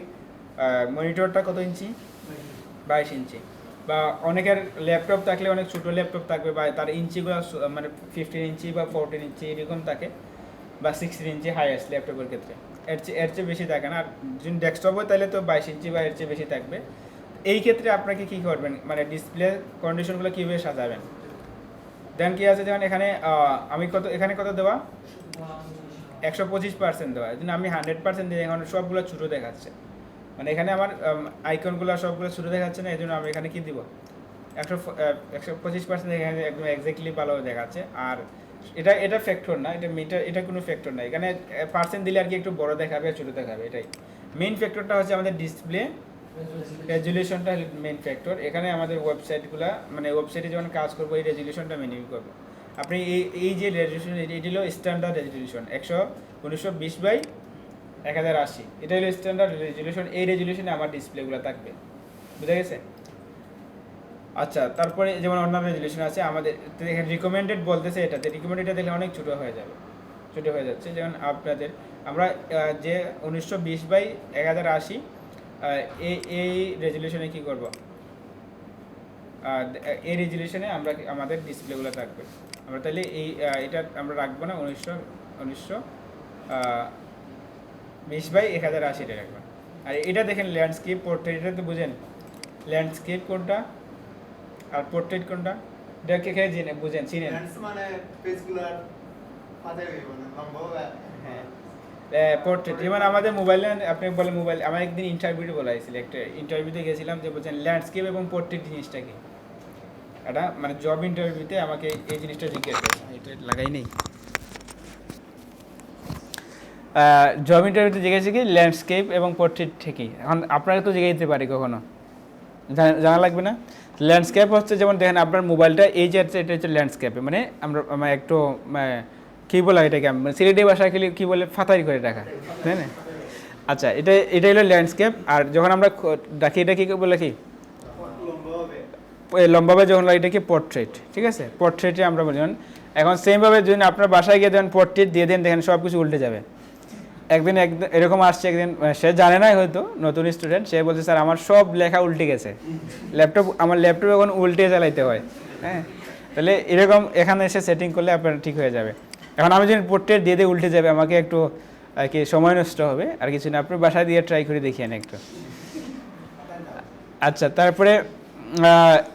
মনিটরটা কত ইঞ্চি, 22 ইঞ্চি। বা অনেকের ল্যাপটপ থাকলে অনেক ছোটো ল্যাপটপ থাকবে, বা তার ইঞ্চিগুলো মানে 15 ইঞ্চি বা 14 ইঞ্চি এরকম থাকে, বা 16 ইঞ্চি হাইয়েস্ট ল্যাপটপের ক্ষেত্রে। এর চেয়ে বেশি থাকে না। আর যদি ডেস্কটপ হয় তাহলে তো 22 ইঞ্চি বা এর চেয়ে বেশি থাকবে। এই ক্ষেত্রে আপনাকে কী করবেন, মানে ডিসপ্লে কন্ডিশনগুলো কীভাবে সাজাবেন। দেন কী আছে, যেমন এখানে এখানে কত দেওয়া, 125% দেওয়া। এই জন্য আমি 100% দিয়ে এখন সবগুলো ছোটো দেখাচ্ছে, মানে এখানে আমার আইকনগুলো সবগুলো ছোটো দেখাচ্ছে না, এই জন্য আমি এখানে কী দিব, 125% এখানে একদম এক্স্যাক্টলি ভালো দেখাচ্ছে। আর এটা ফ্যাক্টর না, এটা কোনো ফ্যাক্টর না, এখানে পার্সেন্ট দিলে আর কি একটু বড় দেখাবে, ছোটো দেখাবে, এটাই মেইন ফ্যাক্টরটা হচ্ছে আমাদের ডিসপ্লে রেজুলেশনটা মেইন ফ্যাক্টর। এখানে আমাদের ওয়েবসাইটগুলো মানে ওয়েবসাইটে যখন কাজ করবো এই রেজুলেশনটা মেনে করবো। আপনি এই যে রেজুলেশন এটি হলো স্ট্যান্ডার্ড রেজুলেশন 1920/1080, এটা হলো স্ট্যান্ডার্ড রেজুলেশন। এই রেজুলেশনে আমার ডিসপ্লেগুলো থাকবে, বুঝা গেছে? আচ্ছা, তারপরে যেমন অন্যান্য রেজুলেশন আছে আমাদের এখানে রিকমেন্ডেড বলতেছে, এটাতে রিকমেন্ডেডটা দেখলে অনেক ছোটো হয়ে যাবে, ছোটো হয়ে যাচ্ছে। যেমন আপনাদের আমরা যে 1920/1080 এই রেজুলেশনে কী করব, এই রেজুলেশনে আমরা আমাদের ডিসপ্লেগুলো থাকবে। আমরা তাহলে এটা আমরা রাখবো না 1920/1080 রাখবো। আর এটা দেখেন ল্যান্ডস্কেপ পোর্ট্রেট, এটা তো বুঝেন ল্যান্ডস্কেপ কোনটা আর পোর্ট্রেট কোনটা, এটাকে খেয়ে জেনে বুঝেন চিনেন? মানে পেজগুলার পাতায় মানে লম্বা হ্যাঁ, পোর্ট্রেট যেমন আমাদের মোবাইলে আপনি বলে মোবাইল, আমার একদিন ইন্টারভিউতে বলা হয়েছিল, একটা ইন্টারভিউতে গেছিলাম যে বলছেন ল্যান্ডস্কেপ এবং পোর্ট্রেট জিনিসটা কি, এটা মানে জব ইন্টারভিউতে আমাকে এই জিনিসটা জিজ্ঞেস করেছে। এটা লাগাই নেই, জব ইন্টারভিউতে জিজ্ঞেস কি ল্যান্ডস্কেপ এবং পোর্ট্রেট ঠিকই। এখন আপনাকে তো জিজ্ঞাসা দিতে পারি কখনো, জানা লাগবে না? ল্যান্ডস্কেপ হচ্ছে যেমন দেখেন আপনার মোবাইলটা এই যে এটা হচ্ছে ল্যান্ডস্কেপে, মানে আমরা একটু কী বলা এটাকে সিলেটি ভাষায় কী বলে ফাতারি করে রাখা, তাই না? আচ্ছা, এটা হলো ল্যান্ডস্কেপ। আর যখন আমরা ডাকি এটা কী বলে কি লম্বাভাবে যখন এটা কি পোর্ট্রেট, ঠিক আছে? পোর্ট্রেটে আমরা বলি। এখন সেমভাবে যদি আপনার বাসায় গিয়ে যখন পোর্ট্রেট দিয়ে দেন দেখেন সব কিছু উল্টে যাবে। একদিন এরকম আসছে, একদিন সে জানে না হয়তো নতুন স্টুডেন্ট, সে বলছে স্যার আমার সব লেখা উল্টে গেছে, আমার ল্যাপটপ এখন উল্টে চালাইতে হয়। হ্যাঁ, তাহলে এরকম এখানে এসে সেটিং করলে আপনার ঠিক হয়ে যাবে। এখন আমি যদি পোর্ট্রেট দিয়ে দিয়ে উল্টে যাবে, আমাকে একটু আর কি সময় নষ্ট হবে, আর কিছু না। আপনি বাসায় দিয়ে ট্রাই করে দেখিয়েন একটু। আচ্ছা, তারপরে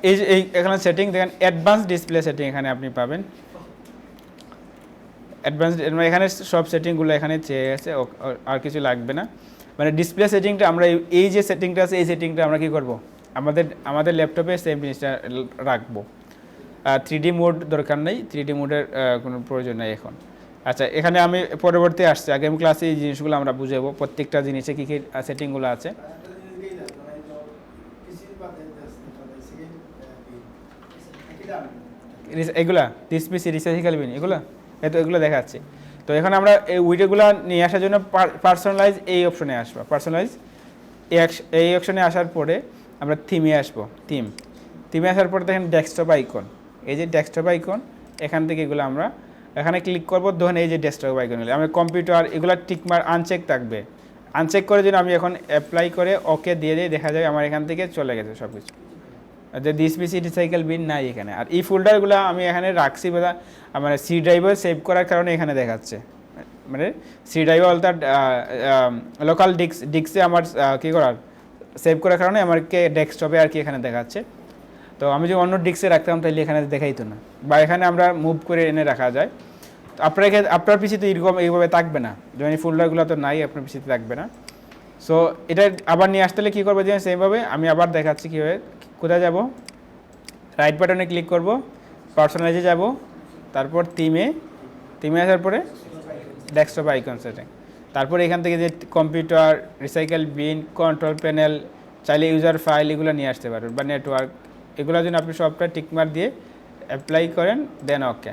এই যে এখানে সেটিং দেখেন অ্যাডভান্স ডিসপ্লে সেটিং এখানে আপনি পাবেন। অ্যাডভান্স এখানে সব সেটিংগুলো এখানে চেয়ে গেছে, আর কিছু লাগবে না। মানে ডিসপ্লে সেটিংটা আমরা এই যে সেটিংটা আছে এই সেটিংটা আমরা কী করব, আমাদের ল্যাপটপে সেম জিনিসটা রাখবো। 3D মোড দরকার নেই, 3D মোডের কোনো প্রয়োজন নেই এখন। আচ্ছা, এখানে আমি পরবর্তী আসছে, আগামী ক্লাসে এই জিনিসগুলো আমরা বুঝাবো, প্রত্যেকটা জিনিসে কী কী সেটিংগুলো আছে। এগুলা ডিসপিসি রিসাইকেল বিন এগুলো দেখাচ্ছি। তো এখন আমরা এই উইডোগুলো নিয়ে আসার জন্য পার্সোনালাইজ এই অপশনে আসবো। পার্সোনালাইজ এই অপশনে আসার পরে আমরা থিমে আসবো। থিমে আসার পরে দেখেন ডেস্কটপ আইকন, এই যে ডেস্কটপ আইকন, এখান থেকে এগুলো আমরা এখানে ক্লিক করবো। ধরুন এই যে ডেস্কটপ আইকনগুলো আমার কম্পিউটার এগুলো টিকমার আনচেক থাকবে। আনচেক করে যদি আমি এখন অ্যাপ্লাই করে ওকে দিয়ে দিই, দেখা যায় আমার এখান থেকে চলে গেছে সব কিছু। যে ডিসপিসি রিসাইকেল বিন নাই এখানে। আর এই ফোল্ডারগুলো আমি এখানে রাখছি মানে সি ড্রাইভে সেভ করার কারণে এখানে দেখাচ্ছে, মানে সি ড্রাইভে অর্থাৎ লোকাল ডিস্কে আমার কী করার সেভ করার কারণে আমাকে ডেস্কটপে আর কি এখানে দেখাচ্ছে। তো আমি যদি অন্য ডিস্কে রাখতাম তাহলে এখানে দেখাইতো না, বা এখানে আমরা মুভ করে এনে রাখা যায়। তো আপনার পিছিয়ে তো এরকম এইভাবে থাকবে না, যেমন এই ফোল্ডারগুলো তো নাই, আপনার পিছিয়ে থাকবে না। সো এটা আবার নিয়ে আসতে হলে কী করবো, যে সেমভাবে আমি আবার দেখাচ্ছি কীভাবে। কোথায় যাব, রাইট বাটনে ক্লিক করব, পার্সোনালাইজে যাব, তারপর থিমে আসার পরে ডেস্কটপ আইকন সেটিং, তারপর এখান থেকে যে computer recycle bin control panel চাইলে ইউজার ফাইল এগুলো নিয়ে আসতে পারবেন, বা নেটওয়ার্ক এগুলো জন্য আপনি সবটা টিকমার দিয়ে অ্যাপ্লাই করেন, দেন ওকে।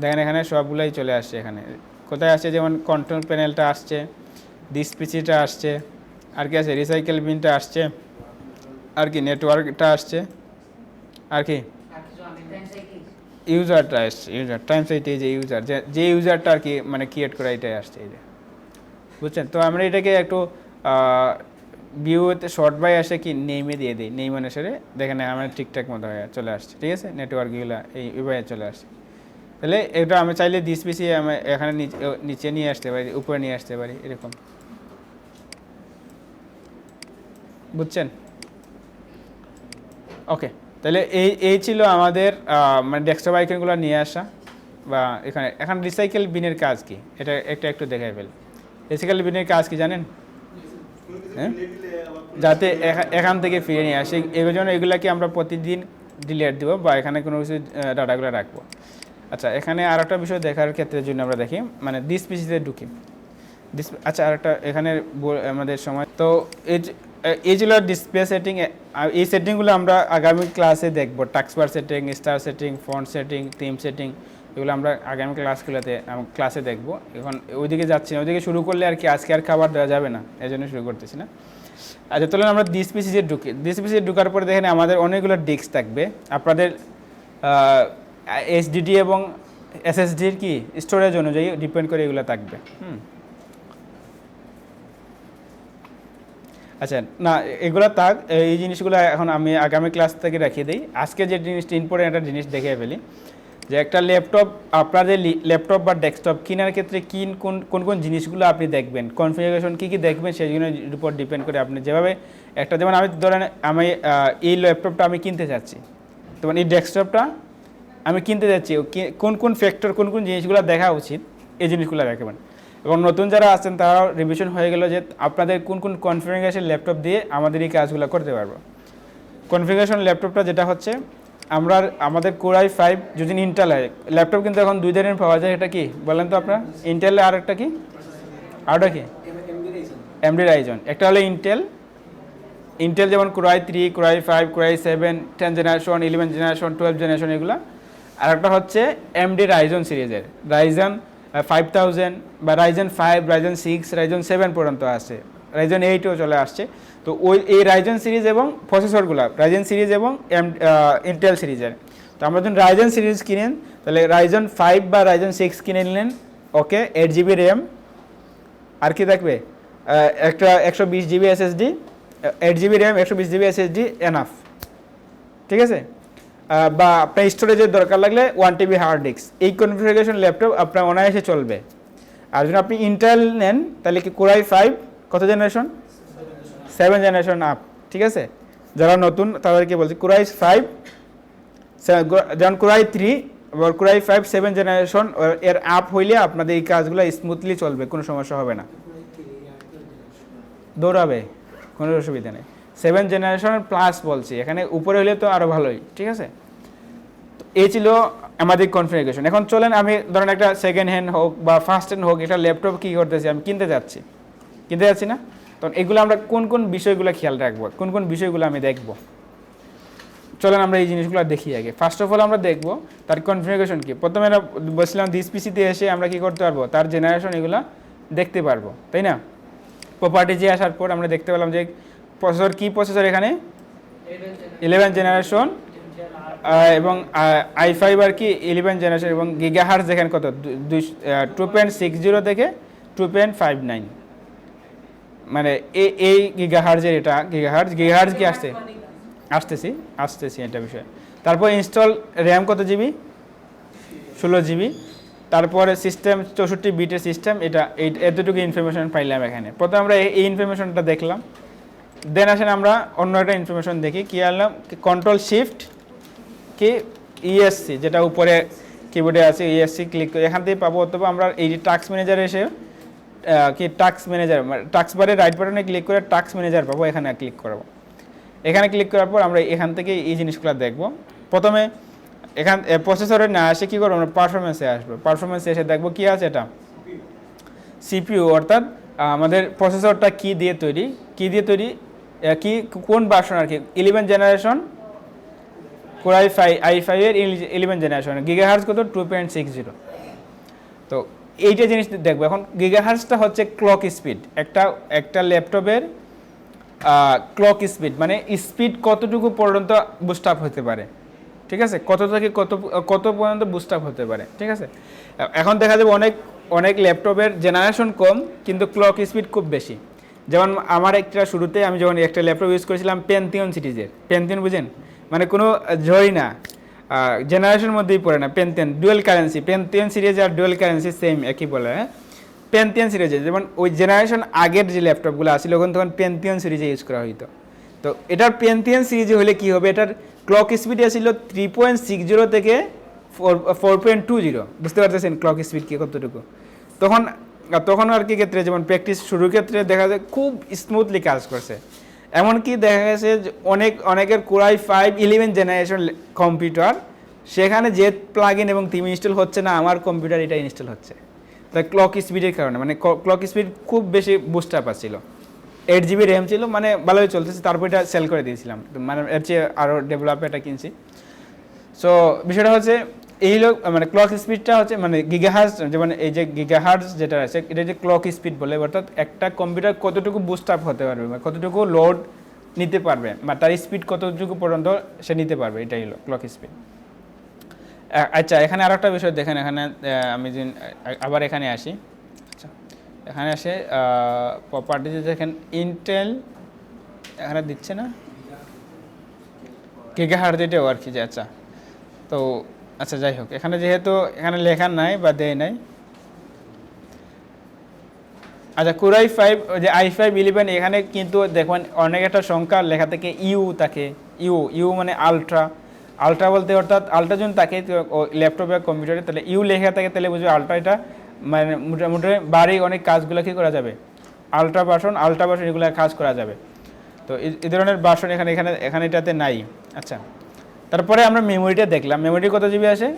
দেখেন এখানে সবগুলোই চলে আসছে। এখানে কোথায় আসছে, যেমন কন্ট্রোল প্যানেলটা আসছে, ডিসপিসিটা আসছে, আর কি আছে রিসাইকেল বিনটা আসছে, আর কি নেটওয়ার্কটা আসছে, আর কি ইউজারটা আসছে। ইউজার টাইমস এইট, এই যে ইউজার যে ইউজারটা আর কি মানে ক্রিয়েট করা এটাই আসছে, এই যে বুঝছেন। তো আমরা এটাকে একটু ভিউতে শর্ট বাই আসে কি নেমে দিয়ে দিই, নেম অনুসারে দেখেন আমার ঠিকঠাক মতো হয়ে চলে আসছে, ঠিক আছে। নেটওয়ার্কগুলো এইভাবে চলে আসছে। তাহলে এটা আমি চাইলে ডিসপিসি আমি এখানে নিচে নিয়ে আসতে পারি, উপরে নিয়ে আসতে পারি, এরকম, বুঝছেন? ওকে, তাহলে এই ছিল আমাদের মানে ডেস্কটপ আইকনগুলো নিয়ে আসা। বা এখন রিসাইকেল বিনের কাজ কি, এটা একটু দেখাই ফেল। রিসাইকেল বিনের কাজ কি জানেন? হ্যাঁ, যাতে এখান থেকে ফিরে নিয়ে আসে, এর জন্য এগুলাকে আমরা প্রতিদিন ডিলিট দেবো, বা এখানে কোনো কিছু ডাটাগুলো রাখবো। আচ্ছা, এখানে আর একটা বিষয় দেখার ক্ষেত্রে জন্য আমরা দেখি, মানে ডিসপিসিতে ঢুকি। আচ্ছা, আর একটা এখানে আমাদের সময় তো এই এই ছিল ডিসপ্লে সেটিং। এই সেটিংগুলো আমরা আগামী ক্লাসে দেখব। Taskbar setting, star setting, font setting, theme setting, এগুলো আমরা আগামী ক্লাসে দেখব। এখন ওইদিকে যাচ্ছি না, ওইদিকে শুরু করলে আর কি আজকে আর খাবার দেওয়া যাবে না, এই জন্য শুরু করতেছি না। আচ্ছা চলুন আমরা ডিসপিসিতে ঢুকি। ডিসপিসিতে ঢোকার পরে দেখেন আমাদের অনেকগুলো ডিস্ক থাকবে। আপনাদের এইচডিডি এবং এসএসডির কি স্টোরেজ অনুযায়ী ডিপেন্ড করে এগুলো থাকবে। আচ্ছা না, এগুলো থাক, এই জিনিসগুলো এখন আমি আগামী ক্লাস থেকে রেখে দিই। আজকে যে জিনিসটা ইম্পর্টেন্ট একটা জিনিস দেখে ফেলি, যে একটা ল্যাপটপ, আপনাদের ল্যাপটপ বা ডেস্কটপ কেনার ক্ষেত্রে কোন কোন জিনিসগুলো আপনি দেখবেন, কনফিগারেশন কী কী দেখবেন, সেইগুলোর উপর ডিপেন্ড করে আপনি যেভাবে একটা, যেমন আমি ধরেন আমি এই ল্যাপটপটা আমি কিনতে চাচ্ছি, তখন এই ডেস্কটপটা আমি কিনতে যাচ্ছি, কোন কোন ফ্যাক্টর, কোন কোন জিনিসগুলো দেখা উচিত, এই জিনিসগুলো রাখবেন। এবং নতুন যারা আছেন তারাও রিভিশন হয়ে গেল যে আপনাদের কোন কোন কনফিগারেশন ল্যাপটপ দিয়ে আমাদের এই কাজগুলো করতে পারবো। কনফিগারেশন ল্যাপটপটা যেটা হচ্ছে, আমাদের Core i5 যদি ইন্টেল হয়, ল্যাপটপ কিন্তু এখন দুই ধরনের পাওয়া যায়। এটা কি বলেন তো আপনার? ইন্টেল আর একটা কি, আরটা কি AMD Ryzen। একটা হলো ইন্টেল যেমন Core i3, Core i5, Core i7, 10 generation, 11 generation, 12 generation এগুলো। আর একটা হচ্ছে AMD Ryzen সিরিজের, Ryzen 5000 বা Ryzen 5, Ryzen 6, Ryzen 7 পর্যন্ত আছে, Ryzen 8ও চলে আসছে। তো এই Ryzen সিরিজ এবং প্রসেসরগুলো Ryzen সিরিজ এবং ইন্টেল সিরিজের। তো আমরা যখন Ryzen সিরিজ কিনেন, তাহলে Ryzen 5 বা Ryzen 6 কিনে নিলেন, ওকে, 8GB র্যাম, আর কি থাকবে একটা 120GB SSD, 8GB RAM, 120GB SSD enough, ঠিক আছে। বা আপনার স্টোরেজের দরকার লাগলে 1TB হার্ড ডিস্ক। এই কনফিগারেশন ল্যাপটপ আপনার অনায়াসে চলবে। আর যদি আপনি ইন্টেল নেন, তাহলে কি Core i5 কত জেনারেশন? 7 জেনারেশন আপ, ঠিক আছে। যারা নতুন তাদেরকে বলছি Core i5, যেমন Core i3 বা Core i5 7 জেনারেশন এর আপ হইলে আপনাদের এই কাজগুলো স্মুথলি চলবে, কোনো সমস্যা হবে না, দৌড়াবে, কোনো অসুবিধা নেই। 7 জেনারেশন প্লাস বলছি, এখানে উপরে হলে তো আরও ভালোই, ঠিক আছে। তো এই ছিল আমাদের কনফিগারেশন। এখন চলেন আমি ধরেন একটা সেকেন্ড হ্যান্ড হোক বা ফার্স্ট হ্যান্ড হোক, এটা ল্যাপটপ কী করতেছি, আমি কিনতে যাচ্ছি না, তখন এগুলো আমরা কোন কোন বিষয়গুলো খেয়াল রাখবো, কোন কোন বিষয়গুলো আমি দেখব, চলেন আমরা এই জিনিসগুলো দেখি আগে। ফার্স্ট অফ অল আমরা দেখব তার কনফিগারেশন কি। প্রথমে আমরা বলছিলাম ডিসপিসিতে এসে আমরা কি করতে পারবো, তার জেনারেশন এগুলো দেখতে পারবো, তাই না। প্রপার্টিজে আসার পর আমরা দেখতে পেলাম যে প্রসেসর, কি প্রসেসর এখানে 11 জেনারেশন, এবং i5 আর কি 11 জেনারেশন, এবং গিগাহার্জ দেখেন কত 2.60 থেকে 2.59, মানে এই গিগাহার্জের, এটা গিগাহার্জ কি আসতেছি এটা বিষয়। তারপর ইনস্টল র্যাম কত জিবি, 16GB। তারপরে সিস্টেম 64 বিটের সিস্টেম, এটা এতটুকু ইনফরমেশন পাইলাম এখানে। প্রথমে আমরা এই ইনফরমেশনটা দেখলাম, দেন আসেন আমরা অন্য একটা ইনফরমেশন দেখি। কি আনলাম, কন্ট্রোল শিফট কি ESC, যেটা উপরে কিবোর্ডে আছে, ESC ক্লিক করে এখান থেকে পাবো, অথবা আমরা এই যে টাস্ক ম্যানেজারে এসে কি টাস্ক ম্যানেজার, টাস্ক বারে রাইট বাটনে ক্লিক করে টাস্ক ম্যানেজার পাবো, এখানে ক্লিক করবো। এখানে ক্লিক করার পর আমরা এখান থেকে এই জিনিসগুলো দেখব। প্রথমে প্রসেসরে না আসে কী করবো, আমরা পারফরমেন্সে আসবো। পারফরমেন্সে এসে দেখবো কী আছে, এটা CPU, অর্থাৎ আমাদের প্রসেসরটা কি দিয়ে তৈরি, কোন ভার্সন আর কি, 11 জেনারেশন Core i5 এর 11 জেনারেশন, গিগাহার্জ কত 2.60। তো এইটা জিনিস দেখবো। এখন গিগাহার্জটা হচ্ছে ক্লক স্পিড, একটা ল্যাপটপের ক্লক স্পিড, মানে স্পিড কতটুকু পর্যন্ত বুস্ট আপ হতে পারে, ঠিক আছে, কত থেকে কত পর্যন্ত বুস্ট আপ হতে পারে, ঠিক আছে। এখন দেখা যাবে অনেক ল্যাপটপের জেনারেশন কম কিন্তু ক্লক স্পিড খুব বেশি। যেমন আমার শুরুতে আমি যখন একটা ল্যাপটপ ইউজ করেছিলাম পেন্থিয়ন সিরিজের, পেন্থিয়ন বুঝেন, মানে কোনো জয় না, জেনারেশনের মধ্যেই পড়ে না, ডুয়েল কারেন্সি, পেন্থিয়ন সিরিজ আর ডুয়েল কারেন্সি সেম একই বলে, হ্যাঁ। পেন্থিয়ন সিরিজে যেমন ওই জেনারেশন আগের যে ল্যাপটপগুলো আসছিল তখন পেন্থিয়ন সিরিজে ইউজ করা হইতো। তো এটার পেন্থিয়ন সিরিজে হলে কি হবে, এটার ক্লক স্পিড আসছিল 3.60 থেকে 4.20, বুঝতে পারতেছেন ক্লক স্পিড কি কতটুকু। তখন আর কি ক্ষেত্রে, যেমন প্র্যাকটিস শুরুর ক্ষেত্রে দেখা যায় খুব স্মুথলি কাজ করছে। এমনকি দেখা গেছে যে অনেকের Core i5 11 জেনারেশন কম্পিউটার, সেখানে যে প্লাগ ইন এবং থিম ইনস্টল হচ্ছে না, আমার কম্পিউটার এটা ইনস্টল হচ্ছে, তাই ক্লক স্পিডের কারণে, মানে ক্লক স্পিড খুব বেশি বুস্ট আপ আসছিল। 8 GB র্যাম ছিল, মানে ভালোই চলতেছে, তারপর এটা সেল করে দিয়েছিলাম, তো মানে এর চেয়ে আরও ডেভেলপ এটা কিনছি। সো বিষয়টা হচ্ছে এই হলো মানে ক্লক স্পিডটা হচ্ছে মানে গিগাহার্জ, যেমন এই যে গিগাহার্জ যেটা আছে এটা যে ক্লক স্পিড বলে, অর্থাৎ একটা কম্পিউটার কতটুকু বুস্ট আপ হতে পারবে বা কতটুকু লোড নিতে পারবে বা তার স্পিড কতটুকু পর্যন্ত সে নিতে পারবে, এটাই হলো ক্লক স্পিড। আচ্ছা, এখানে আর একটা বিষয় দেখেন, এখানে আমি যে আবার এখানে আসি, আচ্ছা এখানে আসে প্রপার্টিতে দেখেন ইন্টেল এখানে দিচ্ছে না গিগাহার্জ এটাও আর কি যে, আচ্ছা তো আচ্ছা যাই হোক, এখানে যেহেতু এখানে লেখা নাই বা দেয় নাই, আচ্ছা কোরাই 5 যে i5-11 এখানে কিন্তু দেখবেন অনেক একটা সংখ্যা লেখা থেকে ইউ থাকে, ইউ মানে আলট্রা বলতে, অর্থাৎ আলট্রা যখন থাকে ল্যাপটপ বা কম্পিউটারে, তাহলে ইউ লেখা থাকে, তাহলে বুঝবে আলট্রা, এটা মানে মোটামুটি বাড়ি অনেক কাজগুলো কী করা যাবে, আলট্রা ভার্সন এগুলো কাজ করা যাবে। তো এই ধরনের ভার্সন এখানে এখানে এখানে এটাতে নাই। আচ্ছা, তারপরে আমরা মেমোরিটা দেখলাম, মেমোরি কত জিবি আছে,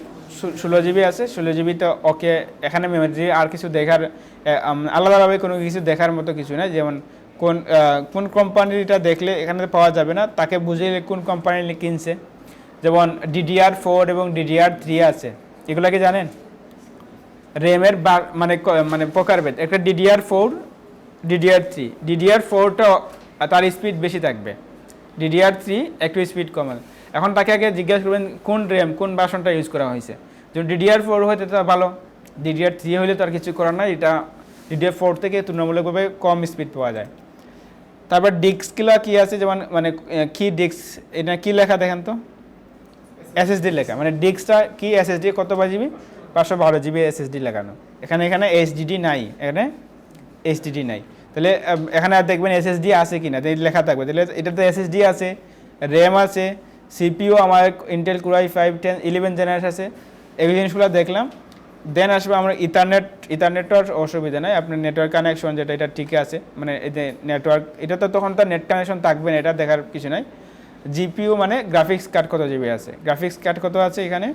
16 GB আছে। 16 GB তো ওকে, এখানে মেমোরি আর কিছু দেখার আলাদাভাবে কোনো কিছু দেখার মতো কিছু না, যেমন কোন কোম্পানিটা দেখলে এখানে পাওয়া যাবে না, তাকে বুঝিয়ে কোন কোম্পানি কিনছে। যেমন DDR4 এবং DDR3 আছে, এগুলো কি জানেন? র্যামের মানে মানে প্রকারভেদ, একটা DDR4 DDR4টা তার স্পিড বেশি থাকবে, DDR3 একটু স্পিড কমাল। এখন তাকে আগে জিজ্ঞাসা করবেন কোন র্যাম কোন ভার্সনটা ইউজ করা হয়েছে। যেমন DDR4 হয়তো তা ভালো, DDR3 হলে তার কিছু করার নাই, এটা DDR4 থেকে তুলনামূলকভাবে কম স্পিড পাওয়া যায়। তারপর ডিস্কগুলো কী আছে, যেমন মানে কি ডিস্ক, এটা কী লেখা দেখেন তো, SSD লেখা, মানে ডিস্কটা কি SSD কত জিবি, 512 GB SSD লাগানো। এখানে HDD নাই, এখানে HDD নাই, তাহলে এখানে আর দেখবেন SSD আছে কিনা লেখা থাকবে, তাহলে এটাতে SSD আছে, র্যাম আছে, CPU আমার ইন্টেল কোরাই 5-11 জেনারেশন আছে, এই জিনিসগুলো দেখলাম। দেন আসবে আমরা ইথারনেটের অসুবিধা নাই, আপনার নেটওয়ার্ক কানেকশন যেটা এটা ঠিক আছে, মানে এই যে নেটওয়ার্ক, এটা তো তখন তার নেট কানেকশন থাকবে না, এটা দেখার কিছু নাই। GPU মানে গ্রাফিক্স কার্ড কত জিবি আছে, গ্রাফিক্স কার্ড কত আছে এখানে,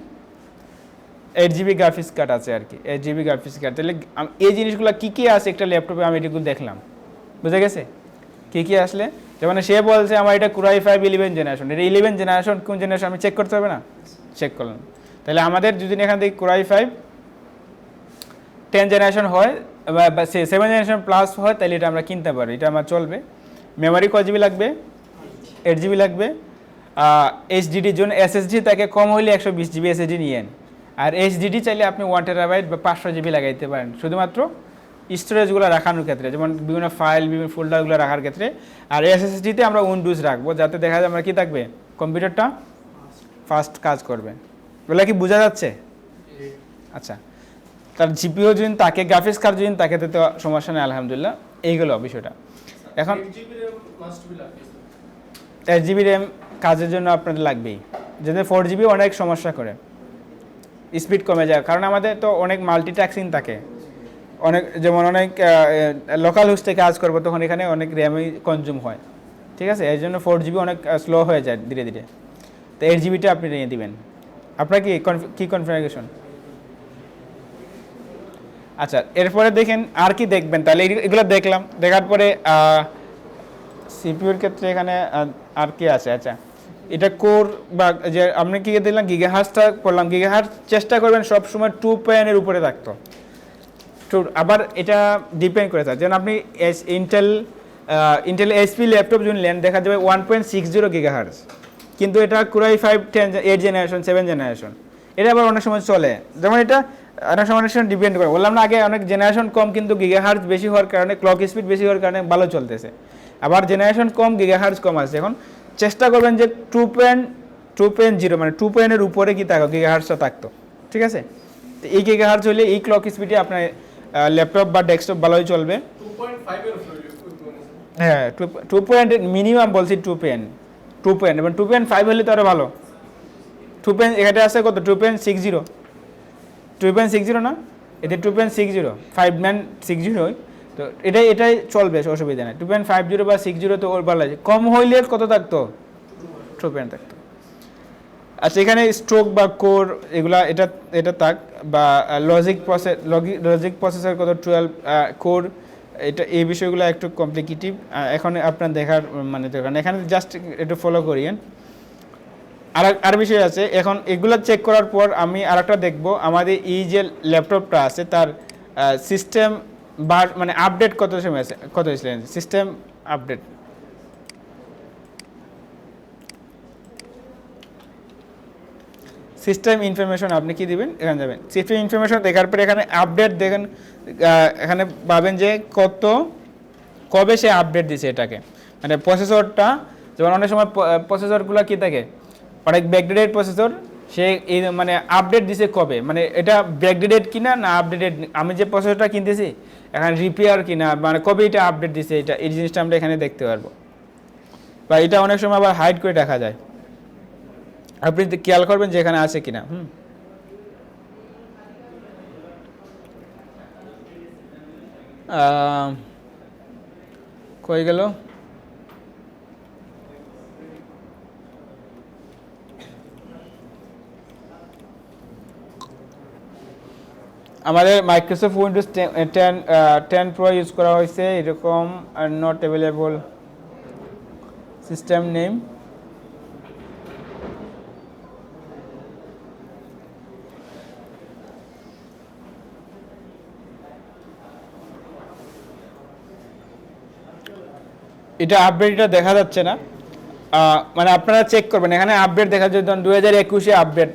8 GB গ্রাফিক্স কার্ড আছে আর কি, 8 GB গ্রাফিক্স কার্ড। তাহলে এই জিনিসগুলো কী কী আছে একটা ল্যাপটপে আমি এটুকু দেখলাম, বুঝে গেছে কী কী আসলে। যেমন সে বলছে আমার এটা কোরাই 5-11 জেনারেশন, এটা 11 জেনারেশন কোন জেনারেশন আমি চেক করতে হবে না, চেক করলাম। তাহলে আমাদের যদি এখান থেকে কোরাই 5-10 জেনারেশন হয় বা 7 জেনারেশন প্লাস হয়, তাহলে এটা আমরা কিনতে পারি, এটা আমার চলবে। মেমোরি কত জিবি লাগবে, 8 GB লাগবে। HDDর জন্য SSD তাকে কম হইলে 120 GB SSD নিয়েন, আর HDD চাইলে আপনি 1 TB বা 500 GB লাগাইতে পারেন, শুধুমাত্র স্টোরেজগুলো রাখানোর ক্ষেত্রে, যেমন বিভিন্ন ফাইল বিভিন্ন ফোল্ডারগুলো রাখার ক্ষেত্রে। আর SSDতে আমরা উইন্ডোজ রাখবো, যাতে দেখা যায় আমরা কী থাকবে, কম্পিউটারটা ফাস্ট কাজ করবে। বলে কি বোঝা যাচ্ছে? আচ্ছা, তার GPU যদি তাকে, গ্রাফিক্স কার্ড যদি তাকে, তো সমস্যা নেই আলহামদুলিল্লাহ। এইগুলো বিষয়টা। এখন 8 GB র্যাম কাজের জন্য আপনাদের লাগবেই, যাতে 4 GB অনেক সমস্যা করে, স্পিড কমে যায়, কারণ আমাদের তো অনেক মাল্টিটাস্কিং থাকে, অনেক যেমন অনেক লোকাল হোস্টে কাজ করবো, তখন এখানে অনেক র্যামই কনজিউম হয়, ঠিক আছে, এই জন্য 4 GB অনেক স্লো হয়ে যায় ধীরে ধীরে। তো 8 GBটা আপনি নিয়ে দিবেন। আপনার কি কনফিগারেশন? আচ্ছা, এরপরে দেখেন আর কি দেখবেন, তাহলে এগুলো দেখলাম, দেখার পরে সিপিউর ক্ষেত্রে এখানে আর কি আছে। আচ্ছা, এটা কোর বা যে আপনি কি দিলাম গিগাহার্জটা করলাম, গিগাহার্জ চেষ্টা করবেন সবসময় 2 উপরে থাকতো। আবার এটা ডিপেন্ড করে থাকে, যেমন আপনি ইন্টেল এইচপি ল্যাপটপ যদি নেন, দেখা যাবে 1.60 GHz, কিন্তু এটা কোরাই 8 জেনারেশন 7 জেনারেশন, এটা আবার অনেক সময় চলে। যেমন এটা অনেক সময় ডিপেন্ড করে, বললাম না আগে, অনেক জেনারেশন কম কিন্তু গিগাহার্জ বেশি হওয়ার কারণে, ক্লক স্পিড বেশি হওয়ার কারণে ভালো চলতেছে। আবার জেনারেশন কম, গিগাহার্জ কম আছে। এখন চেষ্টা করবেন যে 2.0 মানে 2 উপরে কি থাকো, গিগাহার্জটা থাকতো, ঠিক আছে। তো এই গিগাহার্জ হলে এই ক্লক স্পিডে আপনার ল্যাপটপ বা ডেস্কটপ ভালোই চলবে। 2.5 হ্যাঁ, 2 মিনিমাম বলছি, 2 এবং 2.5 হলে তো আরও ভালো। 2 এখানে আছে কত, 2.60 না, এতে 2.60 5960, তো এটাই চলবে, অসুবিধা নেই। 2.50 বা 60 তো ওর ভালো আছে, কম হইলে কত থাকতো, 2 থাকতো। আচ্ছা, এখানে স্ট্রোক বা কোর এগুলা এটা থাক, বা লজিক প্রসেসর কত 12 কোর এটা এই বিষয়গুলো একটু কমপ্লিকেটিভ, এখন আপনার দেখার মানে দরকার নেই। এখানে জাস্ট একটু ফলো করিয়েন। আর বিষয় আছে, এখন এগুলো চেক করার পর আমি আরেকটা দেখব, আমাদের এই যে ল্যাপটপটা আছে তার সিস্টেম মানে আপডেট কত সময় আছে, কত হয়েছিলেন সিস্টেম আপডেট। সিস্টেম ইনফরমেশন আপনি কি দিবেন, এখানে যাবেন সিস্টেম ইনফরমেশন, দেখার পরে এখানে আপডেট দেখেন, এখানে পাবেন যে কবে সে আপডেট দিছে এটাকে, মানে প্রসেসরটা, যেমন অনেক সময় প্রসেসরগুলো কি থাকে অনেক ব্যাকডেটেড প্রসেসর, সে এই মানে আপডেট দিছে কবে, মানে এটা ব্যাকডেটেড কিনা না আপডেটেড, আমি যে প্রসেসরটা কিনতেছি এখানে রিপেয়ার কিনা, মানে কবে এটা আপডেট দিছে, এটা এই জিনিসটা আমরা এখানে দেখতে পারবো। বা এটা অনেক সময় আবার হাইড করে দেখা যায়, আপনি খেয়াল করবেন যে এখানে আছে কিনা। কই গেল, আমাদের মাইক্রোসফট উইন্ডোজ 10 প্রো ইউজ করা হয়েছে, এরকম are not available system name. এটা আপডেটটা দেখা যাচ্ছে না, মানে আপনারা চেক করবেন এখানে আপডেট দেখা যাচ্ছে 2021-এ আপডেট,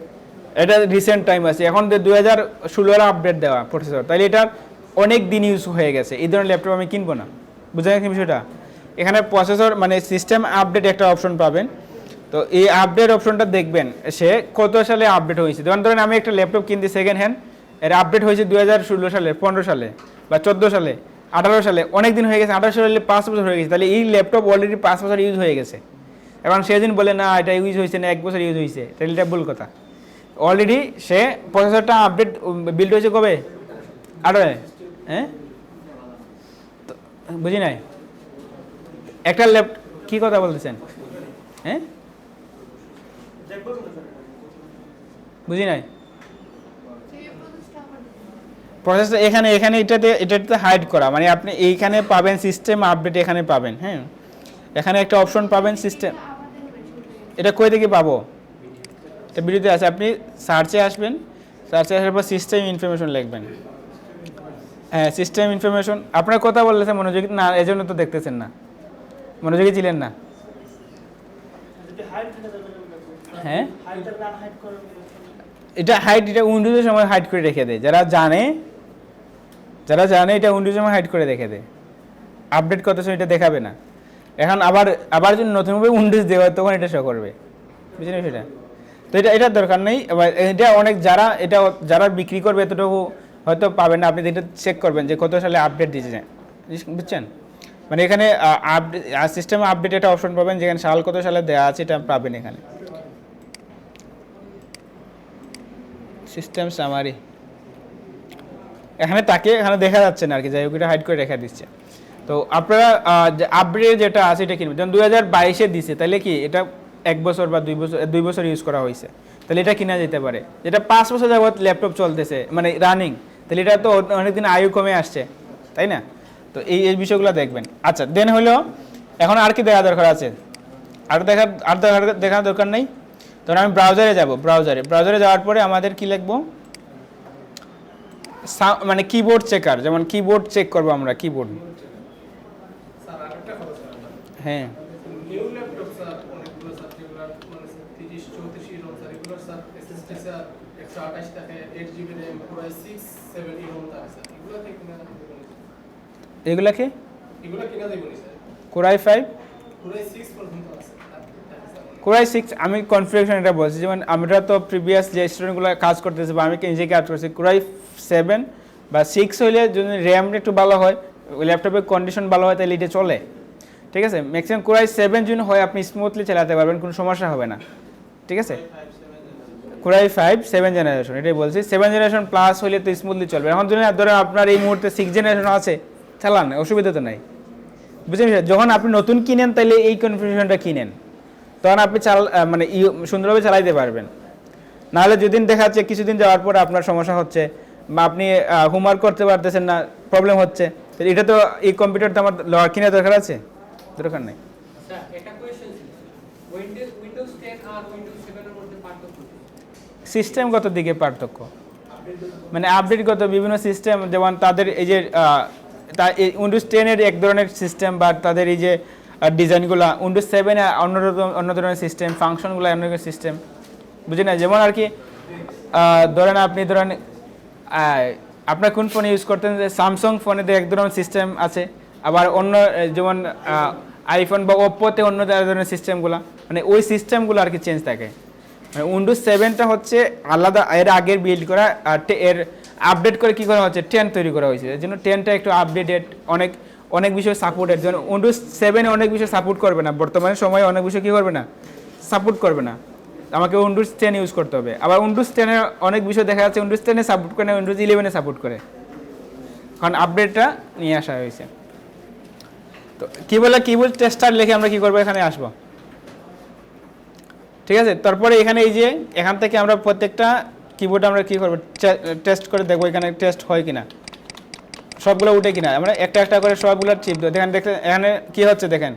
এটা রিসেন্ট টাইম আছে, এখন 2016-এর আপডেট দেওয়া প্রসেসর, তাইলে এটা অনেক দিন ইউজ হয়ে গেছে, এই ধরনের ল্যাপটপ আমি কিনবো না। বুঝে গেছেন বিষয়টা? এখানে প্রসেসর মানে সিস্টেম আপডেট একটা অপশন পাবেন, তো এই আপডেট অপশনটা দেখবেন সে কত সালে আপডেট হয়েছে। যেমন ধরেন আমি একটা ল্যাপটপ কিনতে সেকেন্ড হ্যান্ড, এর আপডেট হয়েছে 2016 সালে, 15 সালে বা 14 সালে, 18 সালে, অনেক দিন হয়ে গেছে, 18 সালে 5 বছর হয়ে গেছে, তাহলে এই ল্যাপটপ অলরেডি 5 বছর ইউজ হয়ে গেছে। এখন সেদিন বলে না এটা ইউজ হয়েছে না 1 বছর ইউজ হয়েছে, তাহলে এটা ভুল কথা। অলরেডি সে প্রসেসরটা আপডেট বিল্ড হয়েছে কবে, 18, হ্যাঁ তো বুঝি নাই একটা কি কথা বলতেছেন, হ্যাঁ বুঝি নাই প্রসেস এখানে এটাতে হাইড করা, মানে আপনি এইখানে পাবেন সিস্টেম আপডেট, এখানে পাবেন, হ্যাঁ এখানে একটা অপশন পাবেন সিস্টেম, এটা কই থেকে পাবো, এটা ভিডিওতে আছে, আপনি সার্চে আসবেন, সার্চে আসার পর সিস্টেম ইনফরমেশন লিখবেন, হ্যাঁ সিস্টেম ইনফরমেশন। আপনার কথা বলতেছে মনোযোগী না, এজন্য তো দেখতেছেন না, মনোযোগী ছিলেন না, হ্যাঁ এটা হাইড, এটা উইন্ডোজের সময় হাইড করে রেখে দেয়, যারা জানে এটা উইন্ডোজের সময় হাইড করে রেখে দেয়, আপডেট কত সময় এটা দেখাবে না। এখন আবার যদি নতুনভাবে উইন্ডোজ দেওয়া হয় তখন এটা শো করবে, বুঝলেন সেটা? তো এটার দরকার নেই। এটা অনেক যারা বিক্রি করবে এতটুকু হয়তো পাবেন না, আপনি এটা চেক করবেন যে কত সালে আপডেট দিয়েছে, বুঝছেন? মানে এখানে আপডেট সিস্টেমে আপডেট একটা অপশন পাবেন, যেখানে সাল কত সালে দেওয়া আছে এটা পাবেন এখানে। সিস্টেম সামারি এখানে দেখা যাচ্ছে না আর কি, যাই হোক এটা হাইড করে রেখে দিচ্ছে। তো আপনারা আপডেট যেটা আছে এটা কিনবেন, যেমন 2022-এ দিছে, তাহলে কি এটা 1 বছর বা 2 বছর ইউজ করা হয়েছে, তাহলে এটা কিনা যেতে পারে। যেটা 5 বছর যাবত ল্যাপটপ চলতেছে মানে রানিং, তাহলে এটা তো অনেকদিন আয়ু কমে আসছে, তাই না? তো এই বিষয়গুলো দেখবেন। আচ্ছা দেন হলো এখন আর কি দেখা দরকার আছে, দেখার দরকার নেই। তখন আমি ব্রাউজারে যাব, ব্রাউজারে যাওয়ার পরে আমাদের কি লিখবো, মানে কিবোর্ড চেকার, যেমন কিবোর্ড চেক করবো আমরা, কিবোর্ড, হ্যাঁ নিউ ল্যাপটপ স্যার অনেকগুলো স্যার যেগুলো মানে 30 34 এরকম স্যার এগুলো স্যার এসএসডি স্যার 128 থাকে 8 জিবি র‍্যাম পুরো 6 7 এরকম থাকে স্যার, এগুলো থেকে কিনা এগুলা কি কিনা দেবনি স্যার, কোরাই 5 পুরো 6 পর্যন্ত আছে কোরাই 6, আমি কনফিগারেশন এটা বলছি, যেমন আমরা তো প্রিভিয়াস যে স্টুডেন্টগুলো কাজ করতেছে বা আমি নিজে কাজ করছি, কোরাই 7 বা 6 হলে যদি র্যাম একটু ভালো হয়, ল্যাপটপের কন্ডিশন ভালো হয়, তাহলে এটা চলে, ঠিক আছে? ম্যাক্সিমাম কোরাই 7 যদি হয় আপনি স্মুথলি চালাতে পারবেন, কোনো সমস্যা হবে না, ঠিক আছে? কোরাই 5 7 জেনারেশন, এটাই বলছি, 7 জেনারেশন প্লাস হলে তো স্মুথলি চলবে। এখন যদি ধরেন আপনার এই মুহূর্তে 6 জেনারেশন আছে, চালান, অসুবিধা তো নাই, বুঝলেন? যখন আপনি নতুন কিনেন তাহলে এই কনফিগারেশনটা কিনেন, তখন আপনি মানে সুন্দরভাবে চালাইতে পারবেন। নাহলে যেদিন দেখা যাচ্ছে কিছুদিন যাওয়ার পর আপনার সমস্যা হচ্ছে বা আপনি হোমওয়ার্ক করতে পারতেছেন না, প্রবলেম হচ্ছে, তো এটা তো এই কম্পিউটার তো আমার কেনার দরকার আছে, দরকার নেই। স্যার এটা কোয়েশ্চেন ছিল উইন্ডোজ 10 আর উইন্ডোজ 7 এর মধ্যে পার্থক্য কি? সিস্টেমগত দিকে পার্থক্য, মানে আপডেটগত বিভিন্ন সিস্টেম, যেমন তাদের এই যে উইন্ডোজ 10-এর এক ধরনের সিস্টেম বা তাদের এই যে ডিজাইনগুলো, উইন্ডোজ 7-এ অন্য ধরনের সিস্টেম, ফাংশনগুলো অন্য ধরনের সিস্টেম, বুঝি না? যেমন আর কি ধরেন আপনি ধরেন আপনার কোন ফোন ইউজ করতেন, স্যামসাং ফোনেতে এক ধরনের সিস্টেম আছে, আবার অন্য যেমন আইফোন বা ওপ্পোতে অন্য ধরনের সিস্টেমগুলো, মানে ওই সিস্টেমগুলো আর কি চেঞ্জ থাকে। মানে উইন্ডোজ 7টা হচ্ছে আলাদা, এর আগের বিল্ড করা, আর এর আপডেট করে কী করা হচ্ছে, 10 তৈরি করা হয়েছে। এর জন্য 10টা একটু আপডেটেড, অনেক বিষয় সাপোর্টের জন্য। উইন্ডোজ 7-এ অনেক বিষয় সাপোর্ট করবে না, বর্তমানে সময়ে অনেক বিষয় কী করবে না, সাপোর্ট করবে না, আমাকে উইন্ডোজ 10 ইউজ করতে হবে। আবার উইন্ডোজ 10-এর অনেক বিষয় দেখা যাচ্ছে উইন্ডোজ 10-এ সাপোর্ট করে না, উইন্ডোজ 11-এ সাপোর্ট করে, কারণ আপডেটটা নিয়ে আসা হয়েছে। তো কী বলে কিবোর্ড টেস্টার লিখে আমরা কী করবো, এখানে আসবো, ঠিক আছে? তারপরে এখানে এই যে এখান থেকে আমরা প্রত্যেকটা কিবোর্ড আমরা কী করবো, টেস্ট করে দেখবো এখানে টেস্ট হয় কিনা, সবগুলো উঠে কিনা। আমরা একটা একটা করে সবগুলো চিপ দেবো। দেখেন এখানে কী হচ্ছে দেখেন,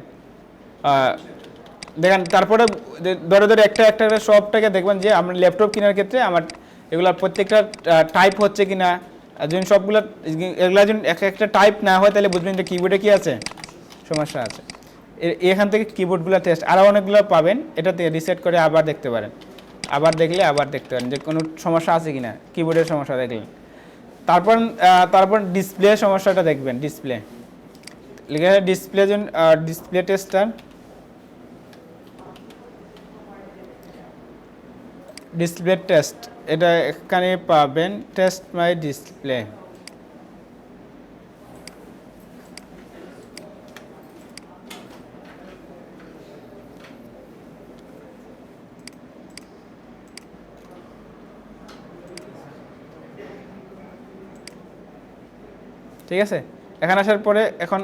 দেখেন তারপরে ধরে ধরে একটা একটা করে সবটাকে দেখবেন যে আমরা ল্যাপটপ কেনার ক্ষেত্রে আমার এগুলো প্রত্যেকটা টাইপ হচ্ছে কিনা। যদি সবগুলো এগুলা যদি একটা টাইপ না হয় তাহলে বুঝবেন যে কিবোর্ডে কী আছে, সমস্যা আছে। এখান থেকে কিবোর্ডগুলো টেস্ট আরও অনেকগুলো পাবেন, এটাতে রিসেট করে আবার দেখতে পারেন, আবার দেখলে আবার দেখতে পারেন যে কোনো সমস্যা আছে কিনা, কিবোর্ডের সমস্যা দেখলেন। তারপর ডিসপ্লে সমস্যাটা দেখবেন, ডিসপ্লে লিখে display display tester, display test, এটা এখানে পাবেন, টেস্ট মাই ডিসপ্লে। ঠিক আছে, এখানে আসার পরে এখন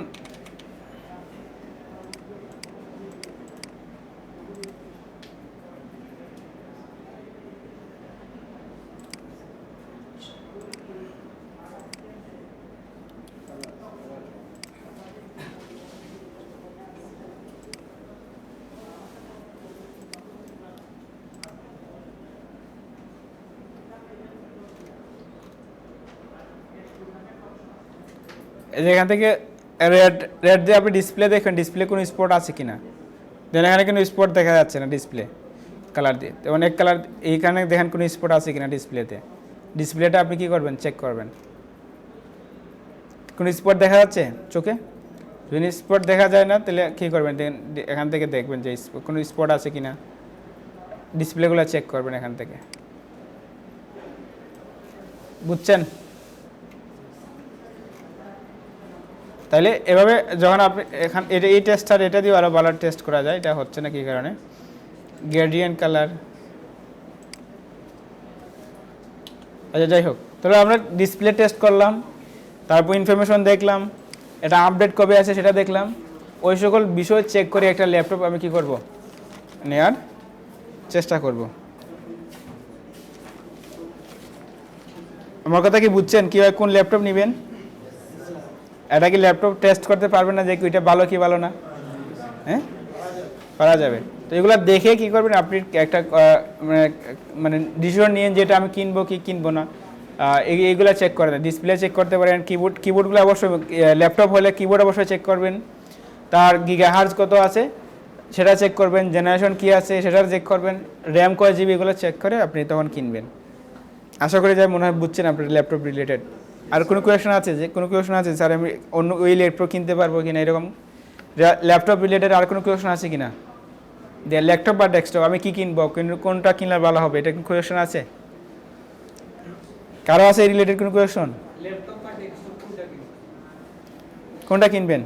এখান থেকে রেড দিয়ে আপনি ডিসপ্লে দেখেন, ডিসপ্লে কোনো স্পট আছে কিনা। দেন এখানে কোনো স্পট দেখা যাচ্ছে না ডিসপ্লে কালার দিয়ে, তো অনেক কালার এইখানে দেখেন কোনো স্পট আছে কিনা ডিসপ্লেতে। ডিসপ্লেটা আপনি কী করবেন, চেক করবেন কোনো স্পট দেখা যাচ্ছে চোখে। যদি স্পট দেখা যায় না তাহলে কী করবেন, এখান থেকে দেখবেন যে কোনো স্পট আছে কিনা, ডিসপ্লেগুলো চেক করবেন এখান থেকে, বুঝছেন? তাইলে এভাবে যখন আপনি এই টেস্টার এটা দিয়ে আরও ভালো টেস্ট করা যায়, এটা হচ্ছে না কী কারণে, গ্রেডিয়েন্ট কালার। আচ্ছা যাই হোক, তাহলে আমরা ডিসপ্লে টেস্ট করলাম, তারপর ইনফরমেশন দেখলাম, এটা আপডেট কবে আছে সেটা দেখলাম, ওই সকল বিষয় চেক করে একটা ল্যাপটপ আমি কী করব, নেওয়ার চেষ্টা করব। আমার কথা কি বুঝছেন, কীভাবে কোন ল্যাপটপ নেবেন? এটা কি ল্যাপটপ টেস্ট করতে পারবেন না যে এটা ভালো কি ভালো না? হ্যাঁ, পারা যাবে। তো এগুলো দেখে কি করবেন, আপনি একটা মানে ডিসিশন নিয়ে যেটা আমি কিনবো কি কিনবো না, এইগুলো চেক করেন। ডিসপ্লে চেক করতে পারেন, কিবোর্ডগুলো অবশ্যই, ল্যাপটপ হলে কিবোর্ড অবশ্যই চেক করবেন, তার গিগাহার্জ কত আছে সেটা চেক করবেন, জেনারেশন কী আছে সেটা চেক করবেন, র্যাম কয় জিবি, এগুলো চেক করে আপনি তখন কিনবেন। আশা করি যাই মনে হয় বুঝছেন আপনার ল্যাপটপ রিলেটেড। আর কোনো কোয়েশন আছে, যে কোনো কোয়েশন আছে স্যার আমি অন্য ওই ল্যাপটপ কিনতে পারবো কিনা, এরকম ল্যাপটপ রিলেটেড আর কোনো কোয়েশন আছে কিনা, দিয়ে ল্যাপটপ বা ডেস্কটপ আমি কী কিনবো, কোনটা কিনলে ভালো হবে, এটা কোনো কোয়েশন আছে কারো? আছে এই রিলেটেড কোনো কোয়েশন? ল্যাপটপ বা ডেস্কটপ কোনটা কিনবেন? কোনটা কিনবেন?